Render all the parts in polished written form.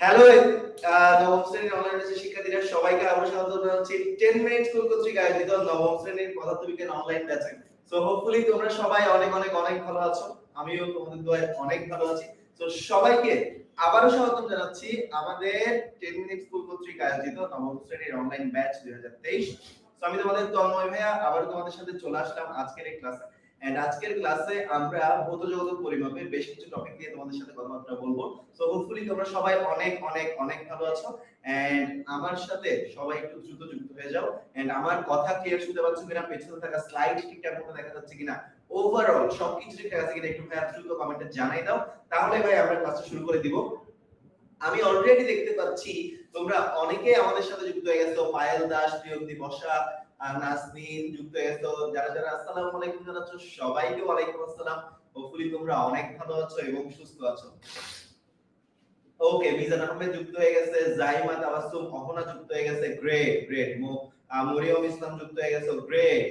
Hello নবম শ্রেণীর online ব্যাচের শিক্ষার্থীরা সবাইকে আবার স্বাগত জানাচ্ছি 10 মিনিট স্কুল কর্তৃক আয়োজিত নবম শ্রেণীর পদার্থবিজ্ঞান অনলাইন ব্যাচে। সো হোপফুলি তোমরা সবাই অনেক অনেক অনেক ভালো আছো। আমিও তোমাদের দোয়ায় অনেক ভালো আছি। তো সবাইকে আবারও স্বাগত জানাচ্ছি আমাদের 10 মিনিট স্কুল কর্তৃক আয়োজিত নবম শ্রেণীর অনলাইন ব্যাচ 2023। সো আমি তোমাদের তন্ময় ভাইয়া আবারও তোমাদের সাথে চলে আসলাম আজকের এই ক্লাসে। এন্ড আজকের ক্লাসে আমরা ভৌত জগৎ পরিমাপের বেশ কিছু টপিক নিয়ে তোমাদের সাথে কথাবার্তা বলবো। সো হোপফুলি তোমরা সবাই অনেক অনেক অনেক ভালো আছো এন্ড আমার সাথে সবাই একটু দ্রুত যুক্ত হয়ে যাও। এন্ড আমার কথা ক্লিয়ার শুনতে পাচ্ছ কিনা, পেছনে থাকা স্লাইড ঠিকঠাক মতো দেখা যাচ্ছে কিনা, ওভারঅল সবকিছু ঠিকঠাক আছে কিনা একটু ভাই দ্রুত কমেন্টে জানাই দাও, তাহলে ভাই আমরা ক্লাসটা শুরু করে দিব। আমি অলরেডি দেখতে পাচ্ছি তোমরা অনেকে আমাদের সাথে যুক্ত হয়ে গেছো। পায়েল দাস, প্রিয়তি বসা, নাসমিন যুক্ত হয়ে গেছো। যারা যারা আসসালামু আলাইকুম জানাচ্ছ সবাইকে ওয়ালাইকুম আসসালাম। হোপফুলি তোমরা অনেক ভালো আছো এবং সুস্থ আছো। ওকে, মিজান আহমেদ যুক্ত হয়ে গেছে, জাইমা তাবাসসুম, অহনা যুক্ত হয়ে গেছে, গ্রেট গ্রেট। মরিয়ম ইসলাম যুক্ত হয়ে গেছে, গ্রেট।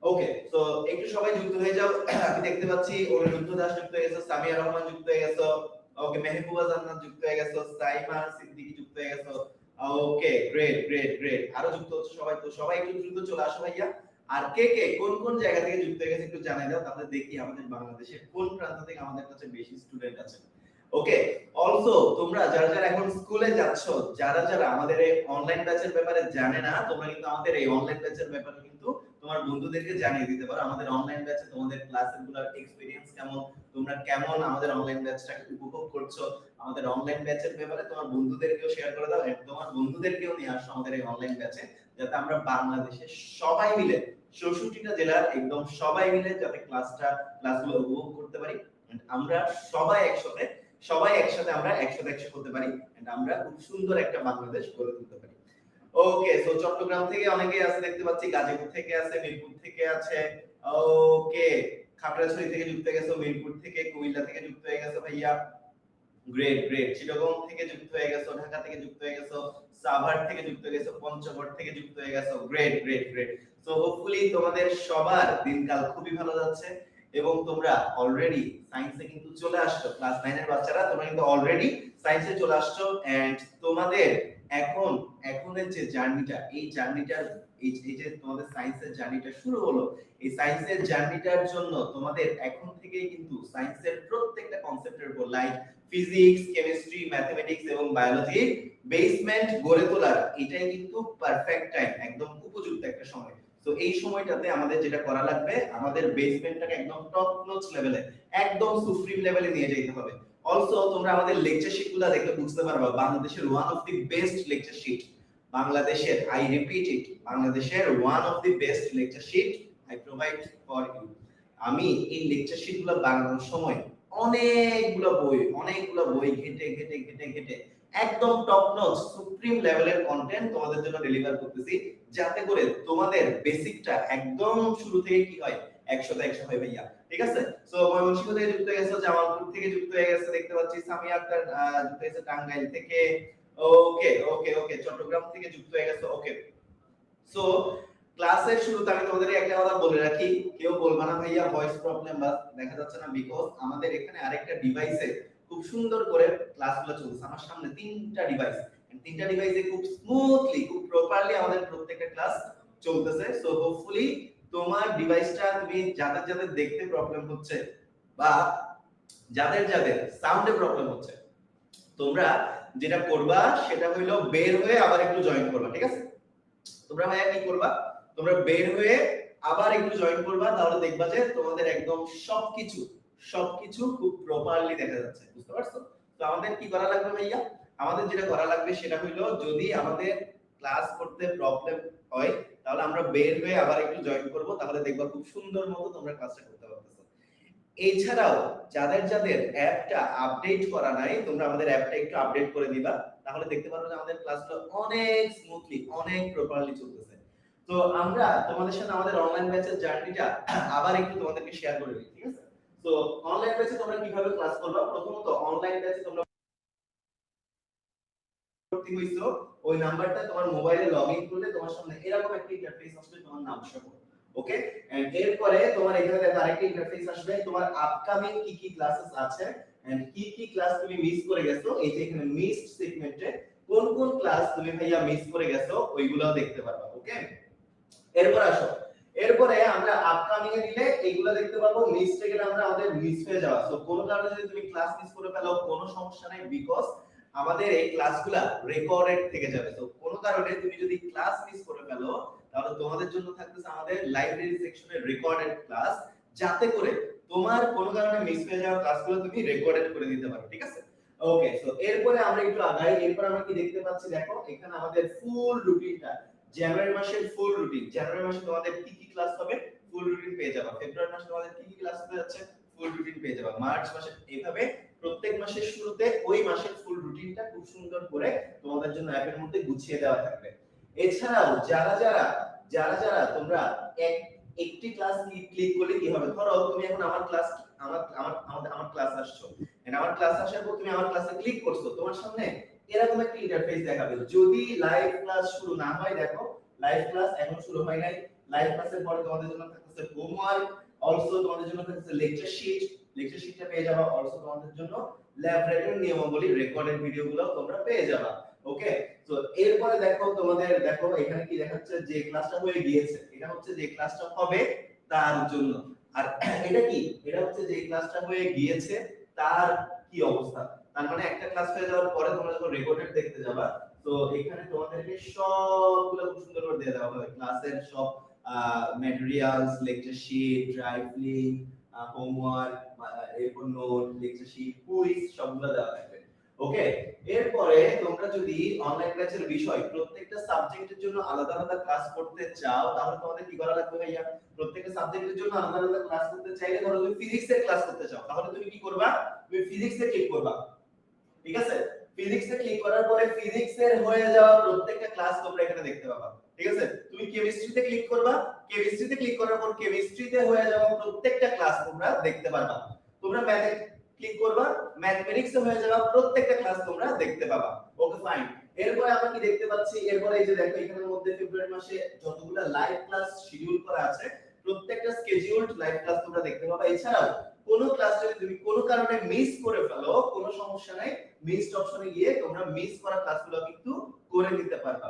ওকে, তো একটু সবাই যুক্ত হয়ে যাও। আমি দেখতে পাচ্ছি অনিরুদ্ধ দাস যুক্ত হয়ে গেছে, সামিয়া রহমান যুক্ত হয়ে গেছে, ওকে, মেহবুবা জান্নাত যুক্ত হয়ে গেছে, সাইমা সিদ্দিকী যুক্ত হয়ে গেছে। ওকে, গ্রেট গ্রেট গ্রেট। আরো যুক্ত হচ্ছে সবাই, তো সবাই একটু দ্রুত চলে আসো ভাইয়া। আর কে কে কোন কোন জায়গা থেকে যুক্ত হয়ে গেছে একটু জানিয়ে দাও, তাহলে দেখি আমাদের বাংলাদেশের কোন প্রান্ত থেকে আমাদের কাছে বেশি স্টুডেন্ট আছে। ওকে, অলসো তোমরা যারা যারা এখন স্কুলে যাচ্ছ, যারা যারা আমাদের এই অনলাইন ব্যাচের ব্যাপারে জানে না, তোমরা কিন্তু আমাদের এই অনলাইন ব্যাচের ব্যাপারে কিন্তু তোমার বন্ধুদেরকে জানিয়ে দিতে পারো। আমাদের অনলাইন ব্যাচে তোমাদের ক্লাসগুলোর এক্সপেরিয়েন্স কেমন, তোমরা কেমন আমাদের অনলাইন ব্যাচটাকে উপভোগ করছো, আমাদের অনলাইন ব্যাচের ব্যাপারে তোমার বন্ধুদেরকেও শেয়ার করে দাও। এবং তোমার বন্ধুদেরকেও নিয়ে আসো আমাদের এই অনলাইন ব্যাচে, যাতে আমরা বাংলাদেশের সবাই মিলে 64টা জেলার একদম সবাই মিলে যাতে ক্লাসগুলো উপভোগ করতে পারি। আমরা সবাই একসাথে আমরা একশো করতে পারি। আমরা খুব সুন্দর একটা বাংলাদেশ গড়ে তুলতে পারি। ওকে, সো চট্টগ্রাম থেকে অনেকেই আছে দেখতে পাচ্ছি, গাজীপুর থেকে আছে, মিরপুর থেকে আছে। ওকে, খাগড়াছড়ি থেকে যুক্ত হয়ে গেছে, মিরপুর থেকে, কুমিল্লা থেকে যুক্ত হয়ে গেছে ভাইয়া, গ্রেট গ্রেট। চিটাগং থেকে যুক্ত হয়ে গেছে, ঢাকা থেকে যুক্ত হয়ে গেছে, সাভার থেকে যুক্ত হয়ে গেছে, পঞ্চগড় থেকে যুক্ত হয়ে গেছে, great great great. So hopefully তোমাদের সবার দিনকাল খুবই ভালো যাচ্ছে এবং তোমরা অলরেডি সায়েন্সে কিন্তু চলে আসছো। ক্লাস 9 এর বাচ্চারা তোমরা কিন্তু অলরেডি সায়েন্সে চলে আসছো। এন্ড তোমাদের এখনের যে জার্নিটা, এই জার্নিটার এই যে তোমাদের সায়েন্সের জার্নিটা শুরু হলো, এই সায়েন্সের জার্নিটার জন্য তোমাদের এখন থেকেই কিন্তু সায়েন্সের প্রত্যেকটা কনসেপ্টের উপর, লাইক ফিজিক্স, কেমিস্ট্রি, ম্যাথমেটিক্স এবং বায়োলজির বেসমেন্ট গড়ে তোলার এটাই কিন্তু পারফেক্ট টাইম, একদম উপযুক্ত একটা সময়। তো এই সময়টাতে আমাদের যেটা করা লাগবে, আমাদের বেসমেন্টটাকে একদম টপ নচ লেভেলে, একদম সুপ্রিম লেভেলে নিয়ে যেতে হবে। অলসো তোমরা আমাদের লেকচার শিটগুলো দেখলে বুঝতে পারবা বাংলাদেশের one of the best lecture sheet, বাংলাদেশের, আই রিপিট ইট, বাংলাদেশের one of the best lecture sheet I provide for you. আমি এই লেকচার শিটগুলো বানানোর সময় অনেকগুলো বই ঘেটে ঘেটে ঘেটে ঘেটে একদম টপ নচ সুপ্রিম লেভেলের কন্টেন্ট তোমাদের জন্য ডেলিভার করতেছি, যাতে করে তোমাদের বেসিকটা একদম শুরু থেকে কি হয়, 100 হয় ভাইয়া। ঠিক আছে, সো ময়মনসিংহ থেকে যুক্ত হয়ে গেছে, জামালপুর থেকে যুক্ত হয়ে গেছে দেখতে পাচ্ছি, সামিয়া আক্তার যুক্ত হয়েছে টাঙ্গাইল থেকে। ওকে ওকে ওকে, চট্টগ্রাম থেকে যুক্ত হয়ে গেছে। ওকে, সো ক্লাসের শুরুতে আমি তোমাদের একটা কথা বলে রাখি, কেউ বলবা না ভাইয়া ভয়েস প্রবলেম বা দেখা যাচ্ছে না, বিকজ আমাদের এখানে আরেকটা ডিভাইসে খুব সুন্দর করে ক্লাসগুলো চলছে। আমার সামনে তিনটা ডিভাইসে খুব স্মুথলি, খুব প্রপারলি আমাদের প্রত্যেকটা ক্লাস চলতেছে। সো হোপফুলি তোমার ডিভাইসটা, তুমি যাদের যাদের দেখতে প্রবলেম হচ্ছে বা যাদের যাদের সাউন্ডে প্রবলেম হচ্ছে, তোমরা যেটা করবা সেটা হইলো বের হয়ে আবার একটু জয়েন করবা। ঠিক আছে, তোমরা ভাইয়া কি করবা, তোমরা বের হয়ে আবার একটু জয়েন করবা, তাহলে দেখবা যে তোমাদের একদম সবকিছু খুব প্রপারলি দেখা যাচ্ছে। বুঝতে পারছো? তো আমাদের কি করা লাগবে ভাইয়া, আমাদের যেটা করা লাগবে সেটা হলো, যদি আমাদের ক্লাস করতে প্রবলেম হয় তাহলে আমরা বের হয়ে আবার একটু জয়েন করব, তাহলে দেখবা খুব সুন্দর মতো তোমরা ক্লাসটা করতে পারতেছো। এছাড়াও যাদের যাদের অ্যাপটা আপডেট করা নাই, তোমরা আমাদের অ্যাপটা একটু আপডেট করে দিবা, তাহলে দেখতে পারবে যে আমাদের ক্লাসগুলো অনেক স্মুথলি, অনেক প্রপারলি চলতেছে। তো আমরা তোমাদের সাথে আমাদের অনলাইন ব্যাচের জার্নিটা আবার একটু তোমাদেরকে শেয়ার করে দিই। ঠিক আছে, তো অনলাইন ব্যাচে তোমরা কিভাবে ক্লাস করবা, প্রথমত অনলাইন ব্যাচে তোমরা ভর্তি হইছো, ওই নাম্বারটা তোমার মোবাইলে লগইন করলে তোমার সামনে এরকম একটা ইন্টারফেস আসবে, তোমার নাম সহ। ওকে, এন্ড এরপরে তোমার এখানে দেখো আরেকটা ইন্টারফেস আসবে, তোমার আপকামিং কি কি ক্লাসেস আছে এন্ড কি কি ক্লাস তুমি মিস করে গেছো, এই যে এখানে মিসড সেগমেন্টে কোন কোন ক্লাস তুমি ভাইয়া মিস করে গেছো ওইগুলোও দেখতে পারবা। ওকে, এরপর আসো, এরপরে আমরা আপকামিং এ দিলে এগুলো দেখতে পাবো, মিসড এ গেলে আমরা আমাদের মিস হয়ে যাওয়া। সো কোন কারণে যদি তুমি ক্লাস মিস করে ফেলো কোনো সমস্যা নাই, বিকজ আমাদের এই ক্লাসগুলা রেকর্ডেড থেকে যাবে। তো কোন কারণে তুমি যদি ক্লাস মিস করে ফেলো তাহলে তোমাদের জন্য থাকতেছে আমাদের লাইব্রেরি সেকশনের রেকর্ডেড ক্লাস, যাতে করে তোমার কোনো কারণে মিস হয়ে যাওয়া ক্লাসগুলো তুমি রেকর্ডেড করে দিতে পারো। ঠিক আছে, ওকে। সো এরপরে আমরা একটু আগাই, এরপর আমরা কি দেখতে পাচ্ছি, দেখো এখানে আমাদের ফুল রুটিনটা, জানুয়ারি মাসের ফুল রুটিন, জানুয়ারি মাসে তোমাদের কি কি ক্লাস হবে ফুল রুটিন পেয়ে যাবে, ফেব্রুয়ারি মাসে তোমাদের কি কি ক্লাস হতে যাচ্ছে ফুল রুটিন পেয়ে যাবে, মার্চ মাসে, এইভাবে প্রত্যেক মাসের শুরুতে ওই মাসের ফুল রুটিনটা খুব সুন্দর করে তোমাদের জন্য অ্যাপের মধ্যে গুছিয়ে দেওয়া থাকবে। এছাড়াও যারা যারা তোমরা একটি ক্লাস ক্লিক করলে কি হবে, ধরো তুমি এখন আমার ক্লাস আমার ক্লাস আসছো, এন্ড আমার ক্লাস আসার পর তুমি আমার ক্লাসে ক্লিক করছো, তোমার সামনে এরকম একটা ইন্টারফেস দেখাবে। যদি লাইভ ক্লাস শুরু না হয়, দেখো লাইভ ক্লাস এখন শুরু হয় নাই, লাইভ ক্লাসের পরে তোমাদের জন্য থাকতেছে হোমওয়ার্ক, অলসো তোমাদের জন্য থাকতেছে লেকচার শিটটা পেয়ে যাবে, অলসো তোমাদের জন্য ল্যাবরেটরি নিয়মাবলী রেকর্ডেড ভিডিওগুলো তোমরা পেয়ে যাবে। ওকে, তো এরপরে দেখো তোমাদের, দেখো এখানে কি দেখাচ্ছে, যে ক্লাসটা হয়ে গিয়েছে এটা হচ্ছে যে ক্লাসটা হবে তার জন্য, আর এটা কি, এটা হচ্ছে যে ক্লাসটা হয়ে গিয়েছে তার কি অবস্থা। তার মানে একটা ক্লাস হয়ে যাওয়ার পরে তোমরা যখন রেকর্ডেড দেখতে যাবা, তো এখানে তোমাদেরকে সবগুলো খুব সুন্দর করে দিয়ে দেওয়া হবে, ক্লাসের সব materials, lecture sheet, drive link, homework, এরপর নোট, লেকচার শিট, কুইজ সবগুলো দেওয়া থাকবে। ওকে, এরপরে তোমরা যদি অনলাইন ক্লাসের বিষয় প্রত্যেকটা সাবজেক্টের জন্য আলাদা আলাদা ক্লাস করতে চাও, তাহলে তোমাদের কি করা লাগবে ভাইয়া, প্রত্যেকটা সাবজেক্টের জন্য আলাদা আলাদা ক্লাস করতে চাইলে, ধরো তুমি ফিজিক্সের ক্লাস করতে চাও, তাহলে তুমি কি করবা, তুমি ফিজিক্সে ক্লিক করবা। ঠিক আছে, ফিজিক্সে ক্লিক করার পরে ফিজিক্সের হয়ে যাওয়া প্রত্যেকটা ক্লাস তোমরা এখানে দেখতে পাবা। ঠিক আছে, তুমি কেমিস্ট্রিতে ক্লিক করবা, কেমিস্ট্রিতে ক্লিক করার পর কেমিস্ট্রিতে হয়ে যাওয়া প্রত্যেকটা ক্লাস তোমরা দেখতে পারবা। তোমরা ম্যাথে ক্লিক করবা, ম্যাথমেটিক্সে হয়ে যাওয়া প্রত্যেকটা ক্লাস তোমরা দেখতে পাবা। ওকে ফাইন, এরপরে আমরা কি দেখতে পাচ্ছি, এরপরে এই যে দেখো এখানের মধ্যে ফেব্রুয়ারি মাসে যতগুলো লাইভ ক্লাস শিডিউল করা আছে প্রত্যেকটা স্কেডিউলড লাইভ ক্লাস তোমরা দেখতে পাবা। এছাড়াও কোন ক্লাস যদি তুমি কোনো কারণে মিস করে ফেলো, কোনো সমস্যা নাই, মিসড অপশনে গিয়ে তোমরা মিস করা ক্লাসগুলো কিন্তু করে নিতে পারবা।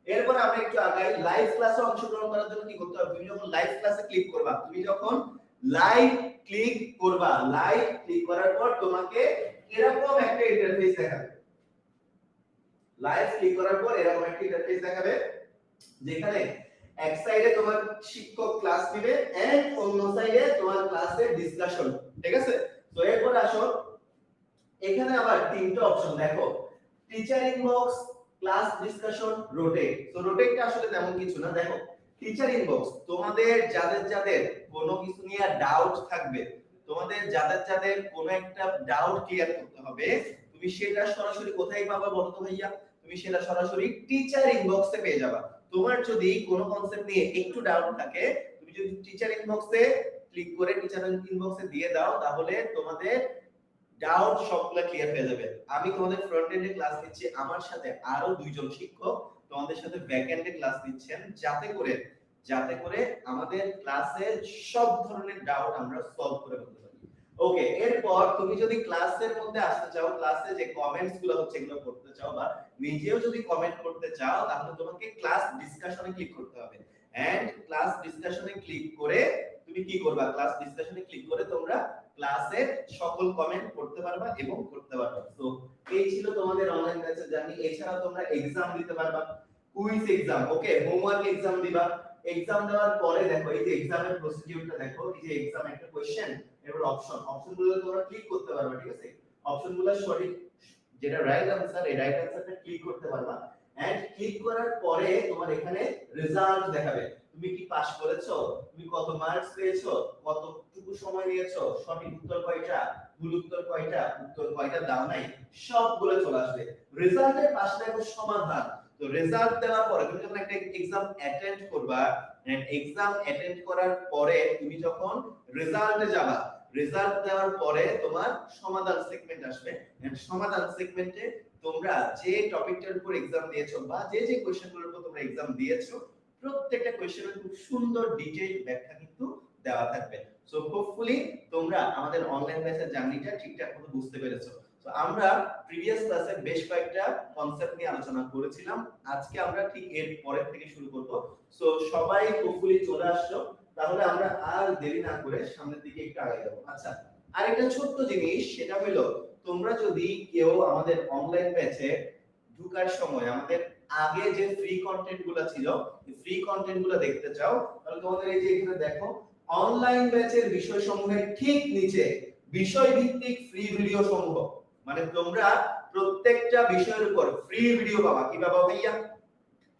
এরপর আমরা একটু আগাই, লাইভ ক্লাসে অংশগ্রহণ করার জন্য কি করতে হবে, তুমি যখন লাইভ ক্লাসে ক্লিক করবা, তুমি যখন লাইভ ক্লিক করবা, লাইভ ক্লিক করার পর তোমাকে এরকম একটা ইন্টারফেস দেখাবে, লাইভ ক্লিক করার পর এরকম একটা ইন্টারফেস দেখাবে, যেখানে এক সাইডে তোমার শিক্ষক ক্লাস দিবে এন্ড অন্য সাইডে তোমার ক্লাসের ডিসকাশন। ঠিক আছে, তো এরপর আসো, এখানে আবার তিনটা অপশন দেখো, teacher inbox, class discussion, rotate. তো রোটেটটা আসলে তেমন কিছু না, দেখো টিচার ইনবক্স, তোমাদের যাদের কোনো কিছু নিয়ে ডাউট থাকবে, তোমাদের যাদের কোনো একটা ডাউট ক্লিয়ার করতে হবে, তুমি সেটা সরাসরি কোথায় পাবা বলো তো ভাইয়া, তুমি সেটা সরাসরি টিচার ইনবক্সে পেয়ে যাবা। তোমার যদি কোনো কনসেপ্ট নিয়ে একটু ডাউট থাকে, তুমি যদি টিচার ইনবক্সে ক্লিক করে টিচার ইনবক্সে দিয়ে দাও, তাহলে তোমাদের ডাউট সবগুলো ক্লিয়ার হয়ে যাবে। আমি তোমাদের ফ্রন্ট এন্ডে ক্লাস নিচ্ছি, আমার সাথে আরো দুইজন শিক্ষক তোমাদের সাথে ব্যাক এন্ডে ক্লাস নিচ্ছেন, যাতে করে আমাদের ক্লাসে সব ধরনের ডাউট আমরা সলভ করে ফেলতে পারি। ওকে, এরপর তুমি যদি ক্লাসের মধ্যে আসতে চাও, ক্লাসে যে কমেন্টস গুলো হচ্ছে এগুলো করতে চাও, বা নিজেও যদি কমেন্ট করতে চাও, তাহলে তোমাকে ক্লাস ডিসকাশনে ক্লিক করতে হবে। এন্ড ক্লাস ডিসকাশনে ক্লিক করে তুমি কি করবা, ক্লাস ডিসকাশনে ক্লিক করে তোমরা ক্লাসের সকল কমেন্ট করতে পারবা এবং করতে পারবা। তো এই ছিল তোমাদের অনলাইন ক্লাসের জার্নি। এছাড়াও তোমরা এক্সাম দিতে পারবা, কুইজ এক্সাম, ওকে, হোমওয়ার্ক এক্সাম দিবা। এক্সাম দেওয়ার পরে দেখো এই যে এক্সামের প্রসিডিউরটা দেখো, এই যে এক্সাম একটা কোশ্চেন, এরপর অপশনগুলো তোমরা ক্লিক করতে পারবা। ঠিক আছে, অপশনগুলো সঠিক, যেটা রাইট আনসার, এই রাইট আনসারটা ক্লিক করতে পারবা। এন্ড ক্লিক করার পরে তোমার এখানে রেজাল্ট দেখাবে, তুমি কি পাস করেছো, তুমি কত মার্কস পেয়েছো, কতটুকু সময় নিয়েছো, সঠিক উত্তর কয়টা, ভুল উত্তর কয়টা, উত্তর কয়টা দাও নাই, সবগুলো চলে আসবে। রেজাল্টের পাশে দেখো সমাধান। তো রেজাল্ট দেওয়ার পরে তুমি যখন একটা এক্সাম অ্যাটেন্ড করবা, এন্ড এক্সাম অ্যাটেন্ড করার পরে তুমি যখন রেজাল্টে যাবা, রেজাল্ট দেওয়ার পরে তোমার সমাধান সেগমেন্ট আসবে। এন্ড সমাধান সেগমেন্টে তোমরা যে টপিকটার উপর এক্সাম দিয়েছো বা যে কোশ্চেনগুলোর উপর তোমরা এক্সাম দিয়েছো, প্রত্যেকটা কোশ্চেনের খুব সুন্দর ডিটেইল ব্যাখ্যা কিন্তু দেওয়া থাকবে। সো হোপফুলি তোমরা আমাদের অনলাইন ব্যাচের জার্নিটা ঠিকঠাক মতো বুঝতে পেরেছো। তো আমরা প্রিভিয়াস ক্লাসে বেশ কয়েকটা কনসেপ্ট নিয়ে আলোচনা করেছিলাম, আজকে আমরা ঠিক এর পরের থেকে শুরু করব। সো সবাই হোপফুলি চলে আসছো, তাহলে আমরা আর দেরি না করে সামনের দিকে একটু আগে যাব। আচ্ছা, আরেকটা ছোট্ট জিনিস, সেটা হলো তোমরা যদি কেউ আমাদের অনলাইন ব্যাচে ঢোকার সময় আমাদের আগে যে ফ্রি কন্টেন্ট গুলো ছিল, ফ্রি কন্টেন্ট গুলো দেখতে চাও, তাহলে তোমাদের এই যে এখানে দেখো অনলাইন ব্যাচের বিষয়সমূহের ঠিক নিচে বিষয় ভিত্তিক ফ্রি ভিডিও সমূহ, মানে তোমরা প্রত্যেকটা বিষয়ের উপর ফ্রি ভিডিও পাবা। কি পাবা ভাইয়া?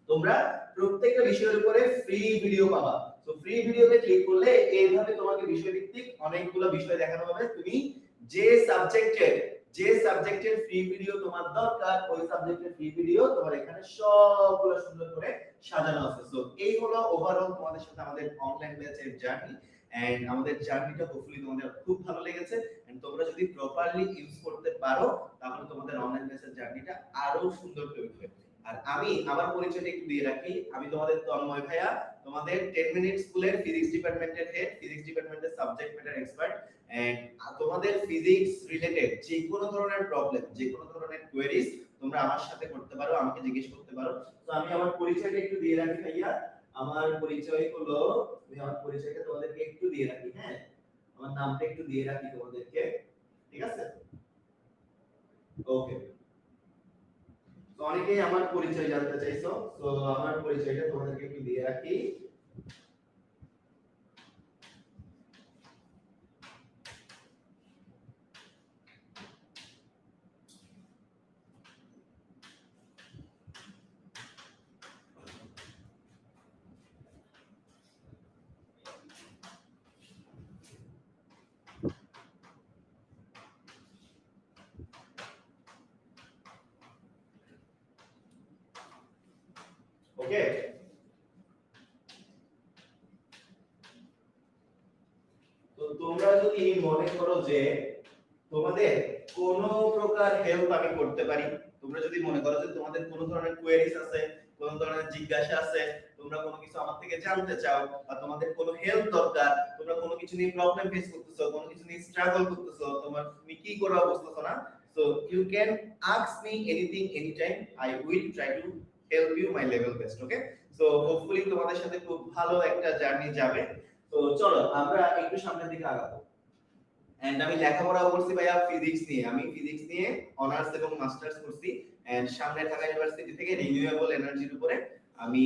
তোমরা প্রত্যেকটা বিষয়ের উপরে ফ্রি ভিডিও পাবা। তো ফ্রি ভিডিওতে ক্লিক করলে এইভাবে তোমাকে বিষয়ভিত্তিক অনেকগুলো বিষয় দেখানো হবে। তুমি যে সাবজেক্টের ফ্রি ভিডিও তোমার দরকার, ওই সাবজেক্টের ফ্রি ভিডিও তোমার এখানে সবগুলো সুন্দর করে সাজানো আছে। সো এই হলো ওভারঅল তোমাদের সাথে আমাদের অনলাইন ব্যাচের জার্নি, এন্ড আমাদের জার্নিটা হোপফুলি তোমাদের খুব ভালো লেগেছে। এন্ড তোমরা যদি প্রপারলি ইউজ করতে পারো, তাহলে তোমাদের অনলাইন ব্যাচের জার্নিটা আরো সুন্দর হয়ে উঠবে। আর আমি আমার পরিচয়টা একটু দিয়ে রাখি, আমি তোমাদের তন্ময় ভাইয়া, তোমাদের 10 মিনিট স্কুলের ফিজিক্স ডিপার্টমেন্টের হেড, ফিজিক্স ডিপার্টমেন্টের সাবজেক্ট ম্যাটার এক্সপার্ট। এন্ড তোমাদের ফিজিক্স রিলেটেড যে কোনো ধরনের প্রবলেম, যে কোনো ধরনের কোয়েরিজ তোমরা আমার সাথে করতে পারো, আমাকে জিজ্ঞেস করতে পারো। তো আমি আমার পরিচয়টা একটু দিয়ে রাখি ভাইয়া। আমার পরিচয় হলো, আমি আমার পরিচয়টা তোমাদেরকে একটু দিয়ে রাখি। হ্যাঁ, আমার নামটা একটু দিয়ে রাখি তোমাদেরকে, ঠিক আছে? ওকে। তো অনেকেই আমার পরিচয় জানতে চাইছো, তো আমার পরিচয়টা তোমাদেরকে একটু দিয়ে রাখি। ওকে, তো তোমরা যদি মনে করো যে তোমাদের কোনো প্রকার হেল্প আমি করতে পারি, তোমরা যদি মনে করো যে তোমাদের কোনো ধরনের কোয়েরিজ আছে, কোনো ধরনের জিজ্ঞাসা আছে, তোমরা কোনো কিছু আমার থেকে জানতে চাও, বা তোমাদের কোনো হেল্প দরকার, তোমরা কোনো কিছু নিয়ে প্রবলেম ফেস করতেছো, কোনো কিছু নিয়ে স্ট্রাগল করতেছো, তুমি কি করা বুঝতেছো না, so you can ask me anything anytime, I will try to help you my level best. Okay, so hopefully তোমাদের সাথে খুব ভালো একটা জার্নি যাবে। তো চলো আমরা একটু সামনের দিকে আগাবো। এন্ড আমি লেখাপড়াও করছি ভাইয়া ফিজিক্স নিয়ে, আমি ফিজিক্স নিয়ে অনার্স এবং মাস্টার্স করছি। এন্ড সামনে ঢাকা ইউনিভার্সিটি থেকে রিনিউয়েবল এনার্জির উপরে আমি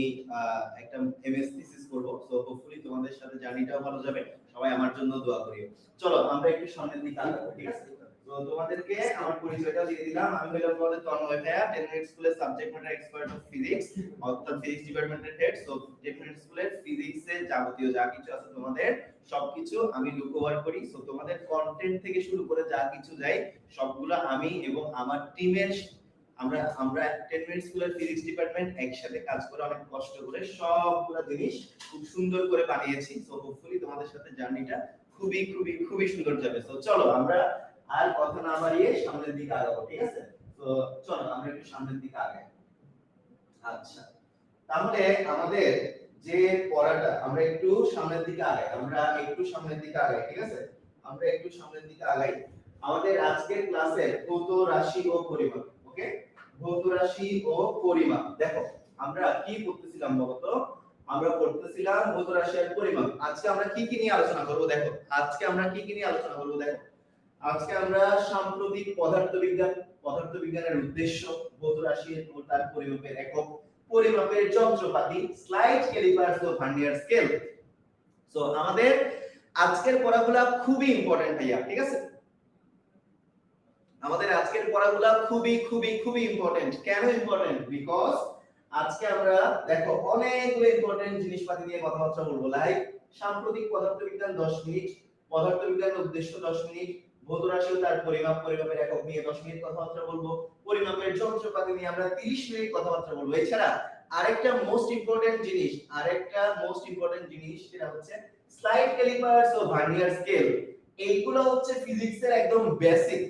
একটা এমএস থিসিস করব। সো হোপফুলি তোমাদের সাথে জার্নিটাও ভালো যাবে, সবাই আমার জন্য দোয়া করিও। চলো আমরা একটু সামনের দিকে আগাবো, ঠিক আছে? তো তোমাদেরকে আমার পরিচয়টা দিয়ে দিলাম, আমি হলাম তোমাদের তন্ময় ভাইয়া, 10 মিনিট স্কুলের subject matter expert of physics, অর্থাৎ ফিজিক্স ডিপার্টমেন্টের হেড। সো 10 মিনিট স্কুলের ফিজিক্সে যাবতীয় যা কিছু আছে তোমাদের সবকিছু আমি লুক ওভার করি। সো তোমাদের কন্টেন্ট থেকে শুরু করে যা কিছু যাই সবগুলো আমি এবং আমার টিমের, আমরা 10 মিনিট স্কুলের ফিজিক্স ডিপার্টমেন্ট একসাথে কাজ করে অনেক কষ্ট করে সবগুলো জিনিস খুব সুন্দর করে বানিয়েছি। সো হোপফুলি তোমাদের সাথে জার্নিটা খুবই খুবই খুবই সুন্দর যাবে। সো চলো আমরা আর কথা না বাড়িয়ে সামনের দিকে আগাবো, ঠিক আছে? তো চলো আমরা একটু সামনের দিকে আগাই। আচ্ছা, তাহলে আমাদের যে পড়াটা, আমরা একটু সামনের দিকে আগাই, ঠিক আছে? আমরা একটু সামনের দিকে আগাই। আমাদের আজকের ক্লাসের ভৌত রাশি ও পরিমাপ। ওকে, ভৌত রাশি ও পরিমাপ। দেখো আমরা কি পড়তেছিলাম বলতো? আমরা পড়তেছিলাম ভৌত রাশি আর পরিমাপ। আজকে আমরা কি কি নিয়ে আলোচনা করব দেখো, আজকে আমরা কি কি নিয়ে আলোচনা করব দেখো। আজকে আমরা সাম্প্রতিক পদার্থবিজ্ঞানের উদ্দেশ্য, ভৌত রাশি ও তার পরিমাপের একক, পরিমাপের যন্ত্রপাতি, স্লাইড ক্যালিপারস ও ভার্নিয়ার স্কেল। সো আমাদের আজকের পড়াগুলো খুবই ইম্পর্টেন্ট ভাইয়া, ঠিক আছে? আমাদের আজকের পড়াগুলো খুবই খুবই খুবই ইম্পর্টেন্ট। কেন ইম্পর্টেন্ট? বিকজ আজকে আমরা দেখো অনেকগুলো ইম্পর্টেন্ট জিনিসপাতি নিয়ে কথাবার্তা বলবো। লাইক সাম্প্রতিক পদার্থবিজ্ঞান 10 মিনিট, পদার্থবিজ্ঞানের উদ্দেশ্য 10 মিনিট, ভৌত রাশি ও তার পরিমাপ, পরিমাপের একক নিয়ে 10 মিনিট কথাবার্তা বলবো, পরিমাপের যন্ত্রপাতি নিয়ে আমরা 30 মিনিট কথাবার্তা বলবো। এছাড়া আরেকটা মোস্ট ইম্পর্টেন্ট জিনিস সেটা হচ্ছে স্লাইড ক্যালিপারস ও ভার্নিয়ার স্কেল। এইগুলো হচ্ছে ফিজিক্সের একদম বেসিক।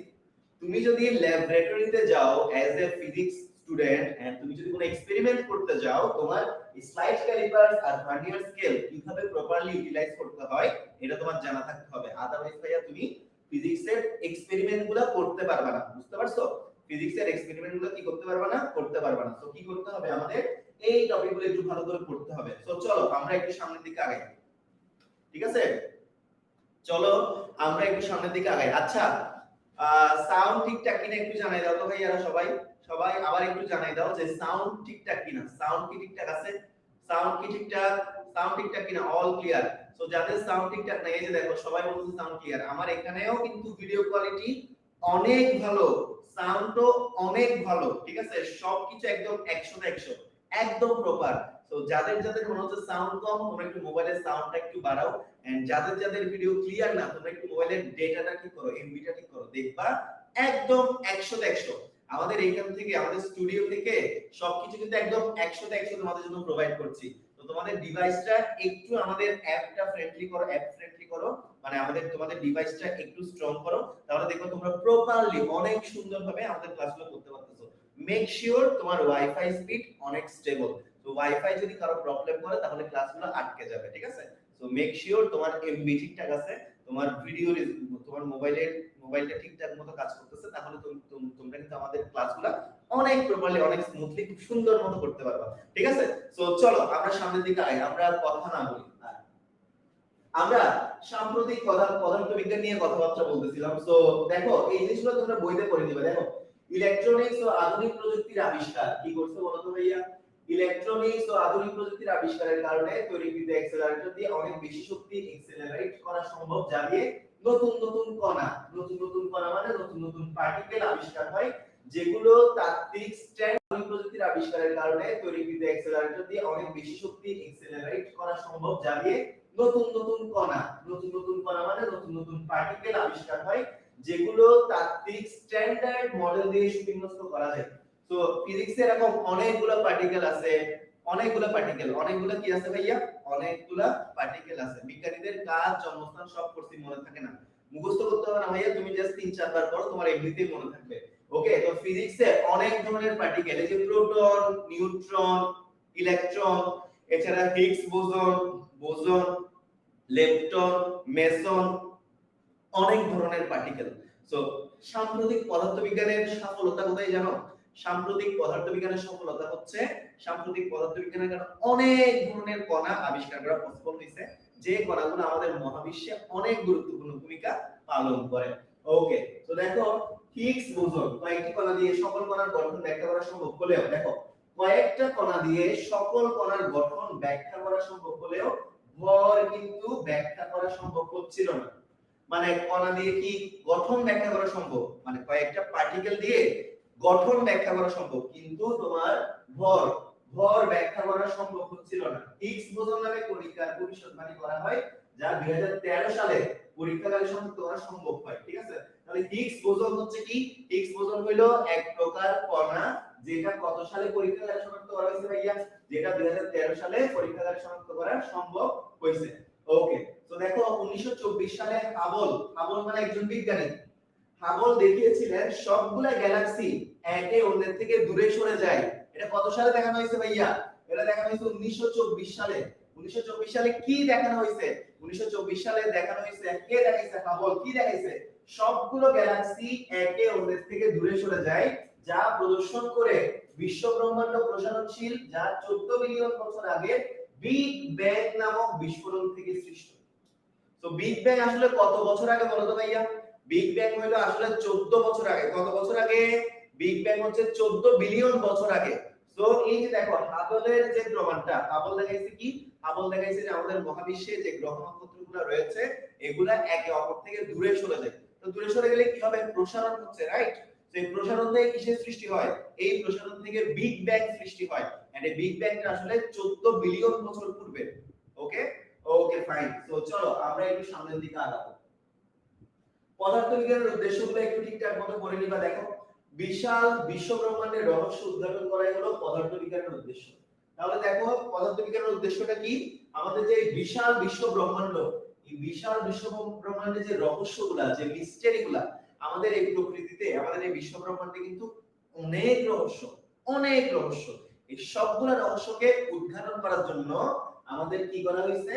তুমি যদি ল্যাবরেটরিতে যাও as a physics student and তুমি যদি কোনো এক্সপেরিমেন্ট করতে যাও, তোমার স্লাইড ক্যালিপার আর ভার্নিয়ার স্কেল কিভাবে প্রপারলি ইউটিলাইজ করতে হয় এটা তোমার জানা থাকতে হবে। আদারওয়াইজ ভাইয়া তুমি ফিজিক্সের এক্সপেরিমেন্ট গুলো করতে পারবে না। বুঝতে পারছো? ফিজিক্সের এক্সপেরিমেন্ট গুলো কি করতে পারবে না? করতে পারবে না। তো কি করতে হবে আমাদের? এই টপিকগুলো একটু ভালো করে পড়তে হবে। তো চলো আমরা একটু সামনের দিকে আগাই। ঠিক আছে, চলো আমরা একটু সামনের দিকে আগাই। আচ্ছা, সাউন্ড ঠিকঠাক কিনা একটু জানাই দাও তো ভাইয়ারা সবাই। সবাই আবার একটু জানাই দাও যে সাউন্ড ঠিকঠাক কিনা, সাউন্ড কি ঠিকঠাক আছে, সাউন্ড কি ঠিকঠাক, সাউন্ড ঠিকঠাক কিনা, অল ক্লিয়ার। সো যাদের সাউন্ড ঠিকঠাক নাই, এই যে দেখো সবাই বলছে সাউন্ড ক্লিয়ার। আমার এখানেও কিন্তু ভিডিও কোয়ালিটি অনেক ভালো, সাউন্ডও অনেক ভালো, ঠিক আছে, সবকিছু একদম 100 একদম প্রপার। তো যাদের যাদের মনে হচ্ছে সাউন্ড কম, তোমরা একটু মোবাইলের সাউন্ডটা একটু বাড়াও, এন্ড যাদের যাদের ভিডিও ক্লিয়ার না, তোমরা একটু মোবাইলের ডেটাটা ঠিক করো, এমবিটা ঠিক করো, দেখবা একদম 100 আমাদের এইখান থেকে, আমাদের স্টুডিও থেকে সবকিছু কিন্তু একদম 100 তোমাদের জন্য প্রোভাইড করছি। তো তোমাদের ডিভাইসটা একটু আমাদের অ্যাপটা ফ্রেন্ডলি করো, অ্যাপ ফ্রেন্ডলি করো, মানে আমাদের তোমাদের ডিভাইসটা একটু স্ট্রং করো, তাহলে দেখো তোমরা প্রপারলি অনেক সুন্দরভাবে আমাদের ক্লাসগুলো করতে পারতেছো। মেক শিওর তোমার ওয়াইফাই স্পিড অনেক স্টেবল। তো ওয়াইফাই যদি কারো প্রবলেম করে তাহলে ক্লাসগুলো আটকে যাবে, ঠিক আছে। সো মেক শিওর তোমার এমবি ঠিকঠাক আছে, তোমার ভিডিও, তোমার মোবাইলটা ঠিকঠাক মতো কাজ করতেছে, তাহলে তোমরা কিন্তু আমাদের ক্লাসগুলো অনেক প্রপারলি, অনেক স্মুথলি, খুব সুন্দর মতো করতে পারবা, ঠিক আছে। সো চলো আমরা সামনের দিকে আগাই, আমরা কথা না বলি। আমরা সাম্প্রতিক পদার্থবিজ্ঞান নিয়ে কথাবার্তা বলতেছিলাম। সো দেখো এই জিনিসগুলো তোমরা বইতে পড়ে দিবে। দেখো ইলেকট্রনিক্স ও আধুনিক প্রযুক্তির আবিষ্কার কি করছে বলো তো ভাইয়া? ইলেকট্রনিক্স ও আধুনিক প্রযুক্তির আবিষ্কারের কারণে তৈরিকৃত অ্যাক্সেলারেটর দিয়ে অনেক বেশি শক্তি এক্সেলারেট করা সম্ভব, যা দিয়ে নতুন নতুন কণা মানে নতুন নতুন পার্টিকেল আবিষ্কার হয়, যেগুলো তাত্ত্বিক স্ট্যান্ড প্রযুক্তির আবিষ্কারের কারণে তৈরিকৃত অ্যাক্সেলারেটর দিয়ে অনেক বেশি শক্তি এক্সেলারেট করা সম্ভব, যা দিয়ে নতুন নতুন কণা মানে নতুন নতুন পার্টিকেল আবিষ্কার হয়, যেগুলো তাত্ত্বিক স্ট্যান্ডার্ড মডেল দিয়ে সুবিন্যস্ত করা যায়। তো ফিজিক্সে এরকম অনেকগুলো পার্টিকেল আছে, অনেকগুলো কি আছে ভাইয়া? অনেকগুলো পার্টিকেল আছে। বিজ্ঞানীদের কাজ, জন্মস্থান সব করতে মনে থাকে না, মুখস্থ করতে হবে না ভাইয়া, তুমি জাস্ট 3-4 বার পড়ো, তোমার এমনিতেই মনে থাকবে। ওকে, তো ফিজিক্সে অনেক ধরনের পার্টিকেল, এই যে প্রোটন, নিউট্রন, ইলেকট্রন, এছাড়া হিগস বোসন, লেপটন, মেসন, অনেক ধরনের পার্টিকেল। সো সাম্প্রতিক পদার্থবিজ্ঞানের সফলতা কোথায় জানো? সাম্প্রতিক পদার্থবিজ্ঞানের সফলতা হচ্ছে সাম্প্রতিক পদার্থবিজ্ঞানের কারণে অনেক ধরনের কণা আবিষ্কার করা পসিবল হয়েছে, যে কণাগুলো আমাদের মহাবিশ্বে অনেক গুরুত্বপূর্ণ ভূমিকা পালন করে। ওকে, তো দেখো হিগস বোসন কয়েকটি কণা দিয়ে সকল কণার গঠন ব্যাখ্যা করা সম্ভব হলেও, দেখো কয়েকটা কণা দিয়ে সকল কণার গঠন ব্যাখ্যা করা সম্ভব হলেও ভর কিন্তু ব্যাখ্যা করা সম্ভব হচ্ছিল না। মানে কণা দিয়ে কি গঠন ব্যাখ্যা করা সম্ভব, মানে কয়েকটা পার্টিকেল দিয়ে গঠন ব্যাখ্যা করা সম্ভব, কিন্তু তোমার ভর ব্যাখ্যা করা সম্ভব হচ্ছিল না। হিগস বোসন নামে কণিকার ভবিষ্যদ্বাণী করা হয়, যা 2013 সালে পরীক্ষাগারে শনাক্ত করা সম্ভব হয়, ঠিক আছে। তাহলে হিগস বোসন হচ্ছে কি? হিগস বোসন হলো এক প্রকার কণা, যেটা কত সালে পরীক্ষাগারে শনাক্ত করা হয়েছে ভাইয়া? যেটা 2013 সালে পরীক্ষাগারে শনাক্ত করা সম্ভব হয়েছে। ওকে, তো দেখো 1924 সালে হাবল মানে একজন বিজ্ঞানী, হাবল দেখিয়েছিলেন সবগুলা গ্যালাক্সি একে অন্যের থেকে দূরে সরে যায়। এটা কত সালে দেখানো হয়েছে ভাইয়া? এটা দেখানো হয়েছে 1924 সালে। 1924 সালে কি দেখানো হয়েছে? 1924 সালে দেখানো হয়েছে, কে দেখাইছে? হাবল। কি দেখাইছে? সবগুলো গ্যালাক্সি একে অন্যের থেকে দূরে সরে যায়, যা প্রদর্শন করে বিশ্ব ব্রহ্মাণ্ড প্রসারণশীল, যা 14 বিলিয়ন বছর আগে বিগ ব্যাং নামক বিস্ফোরণ থেকে সৃষ্ট। তো বিগ ব্যাং আসলে কত বছর আগে বলো তো ভাইয়া? বিগ ব্যাং হলো আসলে 14 বছর আগে। কত বছর আগে? বিগ ব্যাং হচ্ছে 14 বিলিয়ন বছর আগে। তো এই যে দেখো হাবলের যে প্রমাণটা, হাবল দেখাইছে কি? হাবল দেখাইছে যে আমাদের মহাবিশ্বে যে গ্রহ নক্ষত্রগুলো রয়েছে, এগুলা একে অপর থেকে দূরে সরে যায়। তো দূরে সরে গেলে কি হবে? প্রসারণ হচ্ছে, রাইট? তো এই প্রসারণ থেকে কিসের সৃষ্টি হয়? এই প্রসারণ থেকে বিগ ব্যাং সৃষ্টি হয়। এন্ড এই বিগ ব্যাংটা আসলে 14 বিলিয়ন বছর পূর্বে। ওকে ওকে ফাইন। তো চলো আমরা একটু সামনের দিকে আগাবো। পদার্থবিজ্ঞানের উদ্দেশ্যগুলো একটু ঠিকঠাক মতো পড়ে নিবা। দেখো বিশাল বিশ্ব ব্রহ্মাণ্ডের রহস্য উদ্ঘাটন করাই হলো পদার্থবিজ্ঞানের উদ্দেশ্য। তাহলে দেখো পদার্থবিজ্ঞানের উদ্দেশ্যটা কি? আমাদের যে বিশাল বিশ্ব ব্রহ্মাণ্ড, এই বিশাল বিশ্ব ব্রহ্মাণ্ডের যে রহস্যগুলা, যে মিস্টেরিগুলা, আমাদের এই প্রকৃতিতে, আমাদের এই বিশ্ব ব্রহ্মাণ্ডে কিন্তু অনেক রহস্য, অনেক রহস্য। এই সবগুলা রহস্যকে উদ্ঘাটন করার জন্য আমাদের কি করা হয়েছে,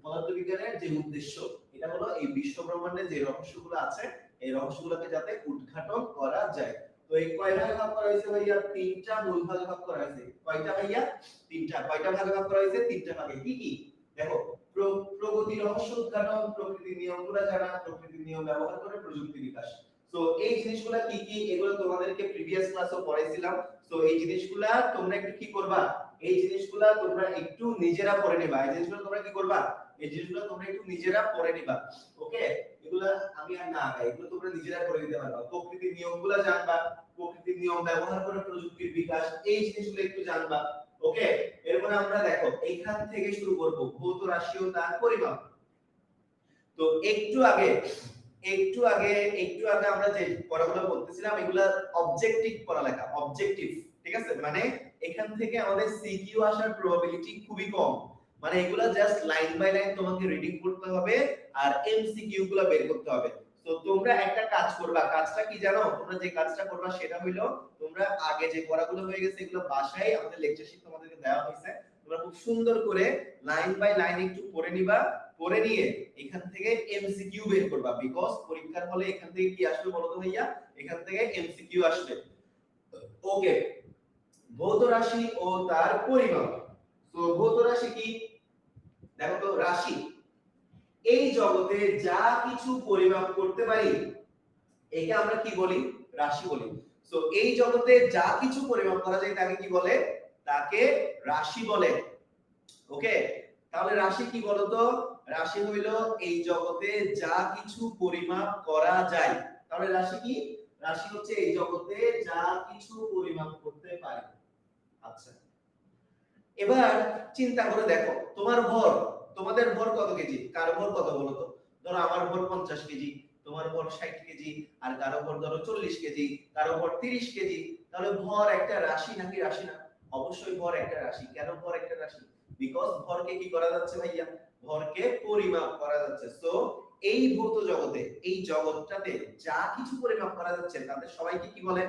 পদার্থবিজ্ঞানের যে উদ্দেশ্য এটা হলো এই বিশ্ব ব্রহ্মাণ্ডে যে রহস্যগুলো আছে এই রহস্যগুলোকে যাতে উদ্ঘাটন করা যায়। তো এই কয় ভাগে ভাগ করা হয়েছে ভাইয়া? তিনটা মূল ভাগে ভাগ করা হয়েছে। কয়টা ভাইয়া? তিনটা। কয়টা ভাগে ভাগ করা হয়েছে? তিনটা ভাগে। কি কি? দেখো, প্রগতি রহস্য উদ্ঘাটন, প্রকৃতির নিয়মগুলো জানা, প্রকৃতির নিয়ম ব্যবহার করে প্রযুক্তি বিকাশ। তো এই জিনিসগুলা কি কি এগুলো তোমাদেরকে প্রিভিয়াস ক্লাসও পড়াইছিলাম। তো এই জিনিসগুলা তোমরা একটু কি করবা, এই জিনিসগুলা তোমরা একটু নিজেরা পড়ে নিবা। এই জিনিসগুলো তোমরা কি করবা, এই জিনিসগুলো তোমরা একটু নিজেরা পড়ে নিবা। ওকে, এগুলা আমি আর না আগাই, এগুলো তোমরা নিজেরা করে নিতে পারবা। প্রকৃতির নিয়মগুলো জানবা, প্রকৃতির নিয়ম ব্যবহার করে প্রযুক্তির বিকাশ, এই জিনিসগুলো একটু জানবা। ওকে, এরপরে আমরা দেখো এইখান থেকে শুরু করব ভৌত রাশি ও তার পরিমাপ। তো একটু আগে আমরা যে পড়াগুলো বলতেছিলাম এগুলা অবজেক্টিভ পড়ালেখা, অবজেক্টিভ, ঠিক আছে? মানে এখান থেকে আমাদের সিকিউ আসার প্রবাবিলিটি খুবই কম। মানে এগুলা জাস্ট লাইন বাই লাইন তোমাকে রিডিং করতে হবে আর এমসিকিউ গুলো বের করতে হবে। তো তোমরা একটা কাজ করবা, কাজটা কি জানো? তোমরা যে কাজটা করবা সেটা হলো তোমরা আগে যে পড়াগুলো হয়ে গেছে এগুলো বাসায় আমাদের লেকচার শীট তোমাদেরকে দেওয়া হয়েছে, তোমরা খুব সুন্দর করে লাইন বাই লাইন একটু পড়ে নিবা। পড়ে নিয়ে এখান থেকে এমসিকিউ বের করবা, বিকজ পরীক্ষার হলে এখান থেকে কি আসবে বলো তো ভাইয়া? এখান থেকে এমসিকিউ আসবে। ওকে, ভৌত রাশি ও তার পরিমাপ। তো ভৌত রাশি কি? দেখো তো, রাশি এই জগতে যা কিছু পরিমাপ করতে পারি একে আমরা কি বলি? রাশি বলি। সো এই জগতে যা কিছু পরিমাপ করা যায় তাকে কি বলে? তাকে রাশি বলে। ওকে, তাহলে রাশি কি বলতো? রাশি হইল এই জগতে যা কিছু পরিমাপ করা যায়। তাহলে রাশি কি? রাশি হচ্ছে এই জগতে যা কিছু পরিমাপ করতে পারে। আচ্ছা, এবার চিন্তা করে দেখো, তোমার ভর, তোমাদের ভর কত কেজি? কার ভর কত বলো তো? ধরো আমার ভর 50 কেজি, তোমার ভর 60 কেজি, আর কারো ভর ধরো 40 কেজি, কারো ভর 30 কেজি। তাহলে ভর একটা রাশি নাকি রাশি না? অবশ্যই ভর একটা রাশি। কেন ভর একটা রাশি? বিকজ ভরকে কি করা যাচ্ছে ভাইয়া? ভরকে পরিমাপ করা যাচ্ছে। সো এই ভৌত জগতে, এই জগৎটাতে যা কিছু পরিমাপ করা যাচ্ছে তাদের সবাইকে কি বলে?